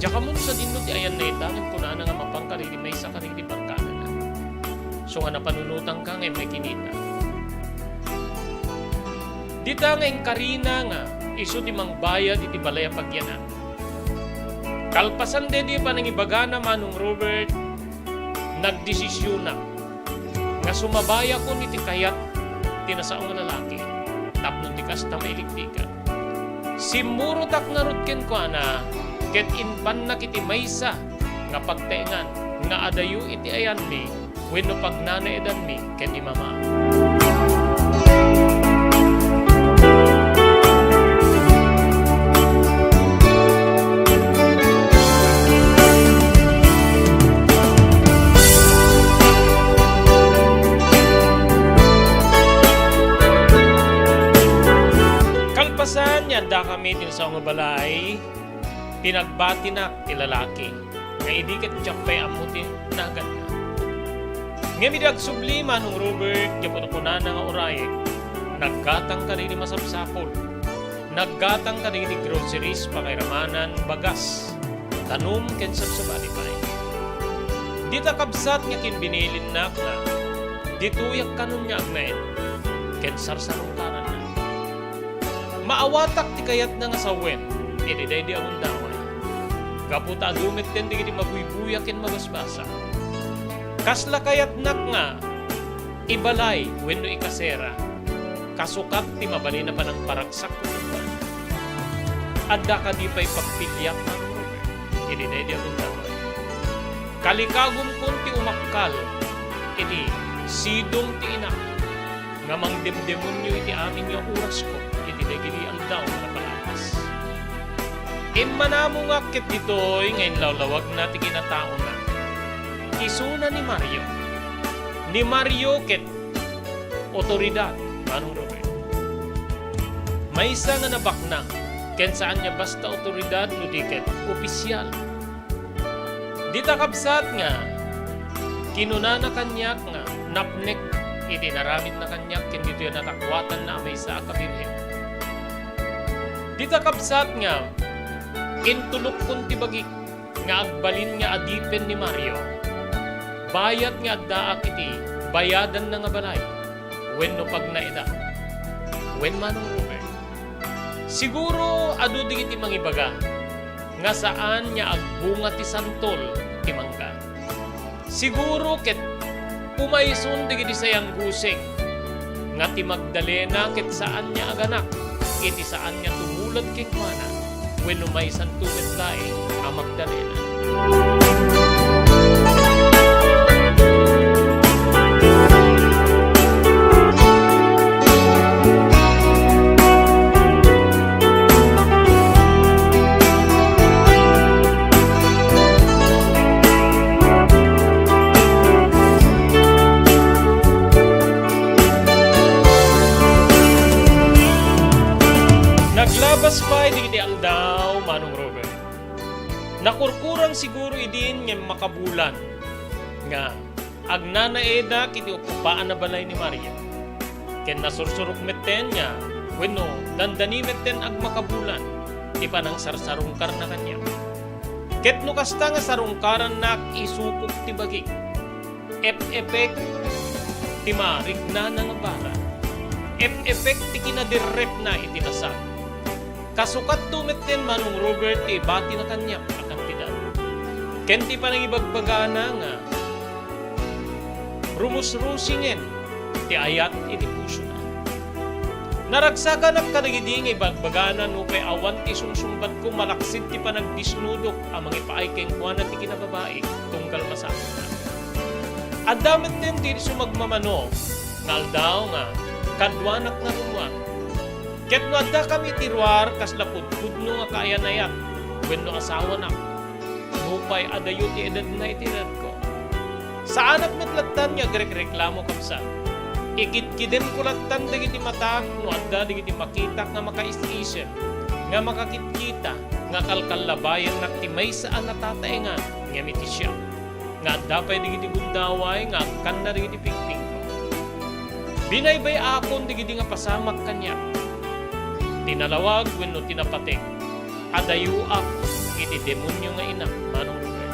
A: Diya ka mo sa dinno ti ayan na itangan ko na nga mapangkalili may isa ka rin di barkada na. So nga napanunutang ka ngay may kinita. Dita nga yung Karina nga, iso di mangbayad iti balaya pagyanan. Kalpasan din di pa nang ibagana manong Robert, nagdesisyon na nga sumabaya ko niti kayat tinasaong nga lalaki tapnon di kasta mailiktikan. Simurutak nga rutken ko ana ket inpan na kiti maysa nga pagtaengan nga adayo iti ayan mi wenno pagnana edan mi ken ni mama. Kalpasan yanda kami tinasawang nga balay, pinagbati na ti lalaki, nga idi ket tiyapay amutin nagan na. Ngemidag subli manong Robert, kapunukunan nga orayek, naggatang ka rin masapsapol, naggatang ka rin groceries, pakairamanan, bagas, tanong ken sabsabalipay. Dita kabsat nga kinbinilin na nga, dituyak kanon nga agnain, ken sarsarong karan na. Maawatak ti kayat na nga sawen, iniday di amundawan. Kaputa adumit din digiti mabuybuyak ken mabasbasa. Kasla kayat nak nga ibalay wenno ikasera. Kasukat ti mabali na pa ng paragsak ko. Adda ka di pa'y pagpilyak na hindi na di akong damay. Kalikagom kong ti umakkal iti sidong ti ina nga mangdemdemonyo iti amin nga oras ko iti dagili ang daw na palakas. Immanamo nga kit dito'y ngayon lawlawag na ti kinatao na. Isuna ni Mario. Ni Mario ket otoridad. Manong Robert. May isa nga nabaknang ken saan niya basta otoridad no diket opisyal. Dita kabsat nga kinuna na kanyak nga napnek iti naramid na kanyak ken dito yan natakwatan na may isa kabirhen. Dita kabsat nga intulok kun tibagik nga agbalin nga adipen ni Mario. Bayat nga addaak iti bayadan na nga balay. When no pag naida. When manong Robert. Siguro adu digiti mangibaga nga saan niya agbunga ti santol ti mangga. Siguro ket pumayson digiti sayang gusing nga ti Magdalena ket saan niya aganak iti saan niya tumulad ken kuana when no may santumet laeng a Magdalena. Naglabas pa digiti ang daw Manong Robert. Nakurkurang siguro idin nga makabulan nga agnanaeda kiti upupaan na balay ni Maria. Ken nasursurok metten niya wenno dandani metten ag makabulan ti panang sarsarungkar na kanya. Ket no kasta nga sarungkaran nak isukok ti bagik. Ep-epek ti marigna na nga bara. Ep-epek ti kinadirep na itinasag. Kasukat tumeten Manong Robert ti bati na kanya akan tidad. Ken ti panang ibagbagana nga rumusrusingen ti ayat iti puso na. Naragsakan ak kadagidi nga ibagbagana no kay awan ti sumsumbat ko malaksid ti panagdisnudok amang ipaay keng kuana ti kinababae tunggal masakit na. Addamet din ti sumagmamano nga aldaw nga kadwanak na rumwat. Ket no adda kami tiruar kas lapud-pudno nga kaayanayat wenno asawa na. Nupay adayo ti edad na itinad ko. Sa anak metlatan nga grek-reklamo kamsa. Ikit-kidem kulatan dagiti matak no adda dagiti makitak nga makaisisip nga makakitkita nga kalkalabayan nak ti may saan natataengan nga miti siya. Nga adda pay dagiti bundaway nga kan na dagiti pingping ko. Binaybay akon dagiti nga pasamak kanya. Tinalawag wenno tinapatek. Adayo ak iti demonyo nga ina Manong Robert.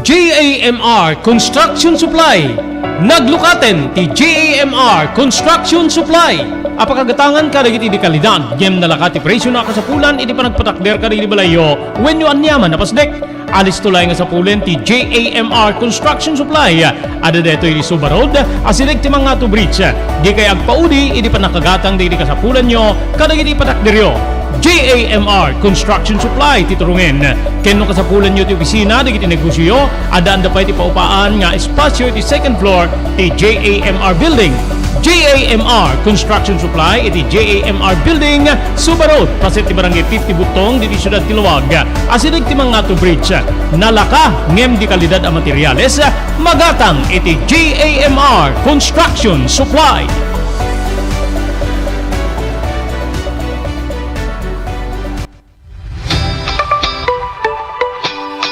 F: JAMR Construction Supply. Naglukaten ti JAMR Construction Supply. Apakagatangan ka dagiti di kalidad. Gem nalakati presyo na kasapulan iti panagpatakder ka dagiti balayo wenno anyaman napasdek. Alis tulay nga sa pulen ti JAMR Construction Supply. Ada deto iti Suba Road, asilig ti mga bridge. Di kay agpaudi, iti panakagatang di ka sa pulen nyo, kadag iti patakderyo. JAMR Construction Supply titurungin. Kenno ka sa pulen nyo ti opisina, di iti negosyo, ada anda pa iti paupaan nga espasyo iti second floor ti JAMR Building. JAMR Construction Supply iti JAMR Building, Suba Road, pasit ti barangay 50 Butong, diti Syudad Tiluwag. Asilig ti mga bridge. Nalaka ngem di kalidad a materyales, magatang iti JAMR Construction Supply.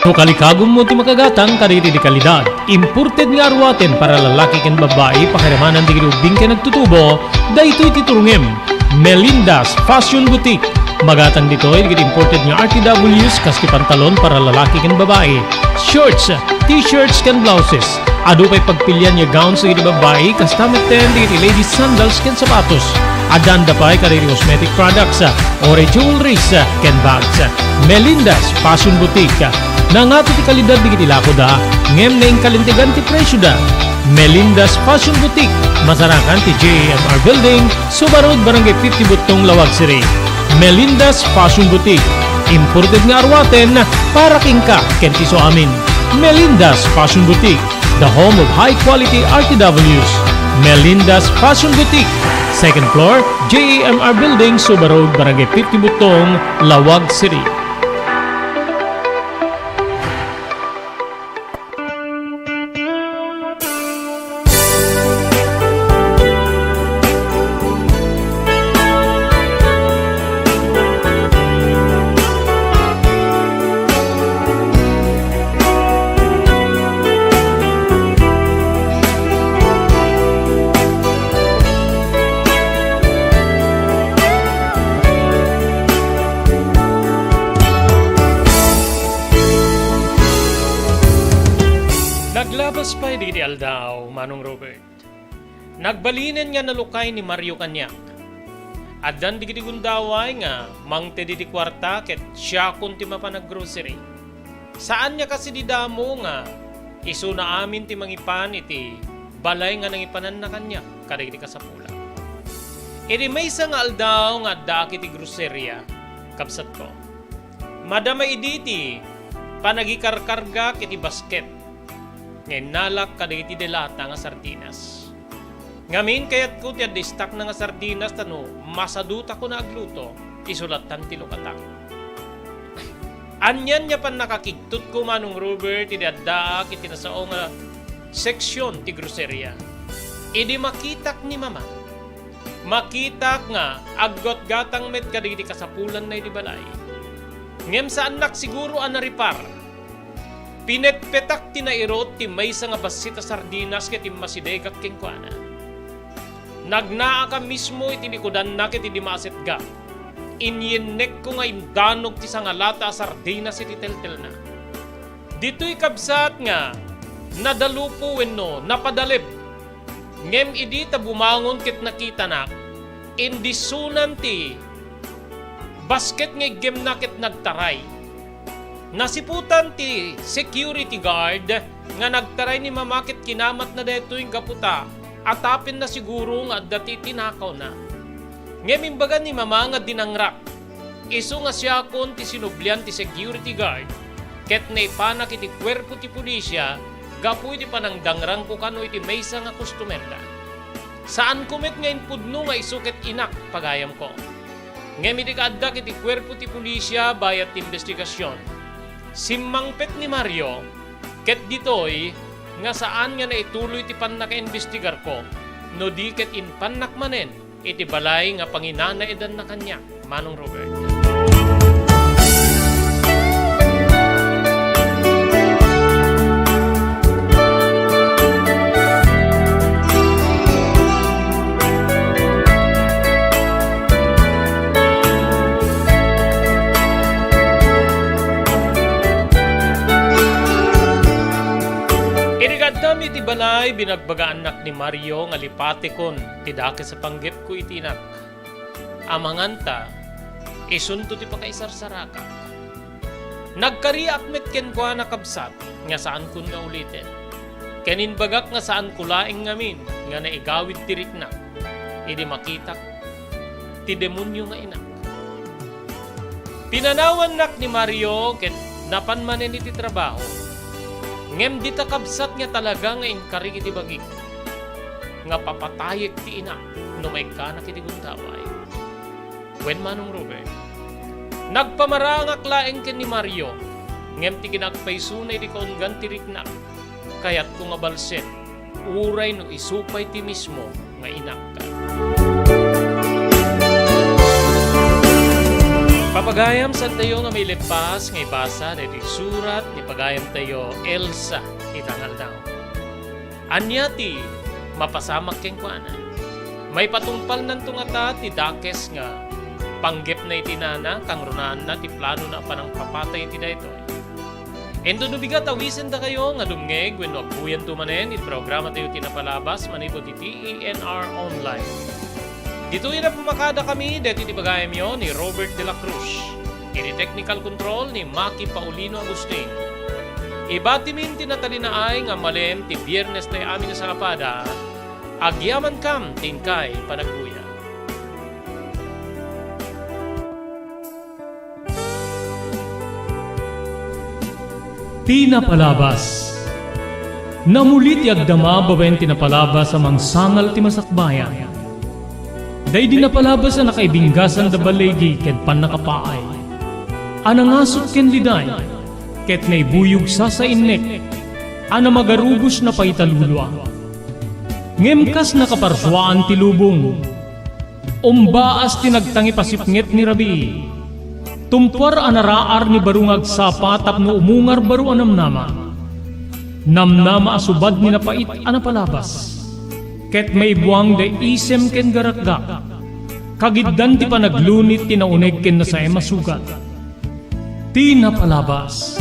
F: No kalikagom mo ti makagatang kaditi di kalidad. Imported nga arwaten para lalaki ken babae pakiramanan di ubing ken nagtutubo, daytoy titurungem. Melinda's Fashion Boutique. Magatang dito ay imported nga RTWs kaski pantalon para lalaki ken babae. Shorts, t-shirts ken blouses. Adu pa'y pagpilyan niya gowns sa babae, kastamit ten digiti ladies sandals ken sapatos. Adanda pa'y kariri cosmetic products, ore jewelries, ken bags. Melinda's Fashion Boutique. Nangato ti kalidad digiti lako da, ngem na ing kalintigan ti presyo da. Melinda's Fashion Boutique, masarakan ti JMR Building, Subarod, Barangay 50 Butong, Lawag City. Melinda's Fashion Boutique, imported nga arwaten para kingka ken ti so amin. Melinda's Fashion Boutique, the home of high-quality RTWs. Melinda's Fashion Boutique, second floor, JMR Building, Subarod, Barangay 50 Butong, Lawag City. Naglabas pa'y di aldaw, Manong Robert. Nagbalinen nga nalukay ni Mario Kanyak. Adan di gundaway nga, mang te di kwarta ket siya kunti mapanag-grocery. Saan niya kasi di damo nga, iso na amin ti mangipan iti balay nga nangipanan na kanya, kaday ti kasapula. Iti may isang aldaw nga daki ti grocerya, kapsat ko. Madamay iditi, panagikarkarga kiti basket. Ngayon nalak kadagiti delata nga sardinas. Ngamin kayat ko tiyan distak na nga sardinas tano masaduta ko na agluto isulatan ti lukatang. Anyan niya pan nakakigtut ko Manong Robert idadaak iti nasao nga seksyon ti grocerya. Idi makitak ni mama. Makitak nga aggot gatang met kadagiti kasapulan na iti balay. Ngem sa anak siguro anaripar. Pinetpetak tinairot ti may nga basita sardinas ket masidegak ken kuana. Nagnaa ka mismo iti likodan na ket di maset ga. Inyenek ko nga imdanog ti sangalata sardinas iti teltel na. Dito'y kabsat nga nadalupo wenno napadalip. Ngem idi ta bumangon ket nakita na indisunan ti basket nga igem na ket nagtaray. Nasiputan ti security guard nga nagtaray ni mamakit kinamat na deto yung kaputa atapin na siguro nga dati tinakaw na. Ngayon imbaga ni mama nga dinangrak. Iso nga siya kon ti sinublian ti security guard ket na ipanak iti kwerpo ti pulisya gapu iti panangdangrang ko kano iti maysa nga customer da. Saan kumet nga inpudno nga isuket inak pagayam ko. Ngayon iti kaaddak iti kwerpo ti pulisya bayat investigasyon. Simmangpet ni Mario, ket ditoy, nga saan nga naituloy ti pannaka-investigar ko, no di ket inpannak manen, iti balay nga panginana edan na kanya, Manong Robert. Irikadami ti balay binagbaga anak ni Mario nga lipati kon ti dake sa panggep ko itinak. Amanganta isunto ti pakaisarsaraka. Nagkariak met ken kwa nakabsat nga saan kun nga ulitin. Kenin bagak nga saan kulaing ngamin nga naigawid ti riknak. Idi makitak ti demonyo nga inak. Pinanawan nak ni Mario ket napanmanen iti trabaho. Ngem di takabsat nga talaga nga inkari iti bagik. Nga papatayek ti ina no may kanak iti guntaway. Wen Manong Robert. Nagpamarangak laeng ken ni Mario. Ngem ti ginagpaysunay di kaunggan ti riknak. Kayat ko nga balset. Uray no isupay ti mismo nga inak ka. Papagayam sa tayo nga may lepas nga ibasa na iti surat ni pagayam tayo Elsa itangal daw. Anya ti mapasamak keng kuana. May patungpal nanto nga ta ti dakes nga panggep na iti nana kang runaan na ti plano na panang papatay iti daytoy.
A: Endo nubigat awisen ta kayo nga dumngeg wenno agpuyan tumanen it programa tayo tinapalabas manipot iti TENR Online. Dito ina pumakada kami deti ti bagayem yo ni Robert de la Cruz. Iti technical control ni Maki Paulino Agustin. Ibatimin tinatalinaay nga malem ti Biyernes tayo amin sa kapada. Agyaman kam tingkay panagbuya.
F: Tinapalabas. Namulit yagdama bawen tinapalabas sa mangsangal ti masakbayan. Day dinapalabas sa nakaibinggasan da balegi ket pannakapaay. Anangasot ken liday ket naibuyog sa innek. Ana magarubos na paitalulwa. Ngemkas nakaparswaan ti lubong. Umbaas tinagtangi pasipnget ni Rabi. Tumpar anaraar ni barungag sapatap no umungar baru anamnama. Namnama asubad ni napait anapalabas. Ket may buwang de isem ken garakgak. Kagiddan ti panaglunit tinauneg ken na sa emasugat. Tinapalabas.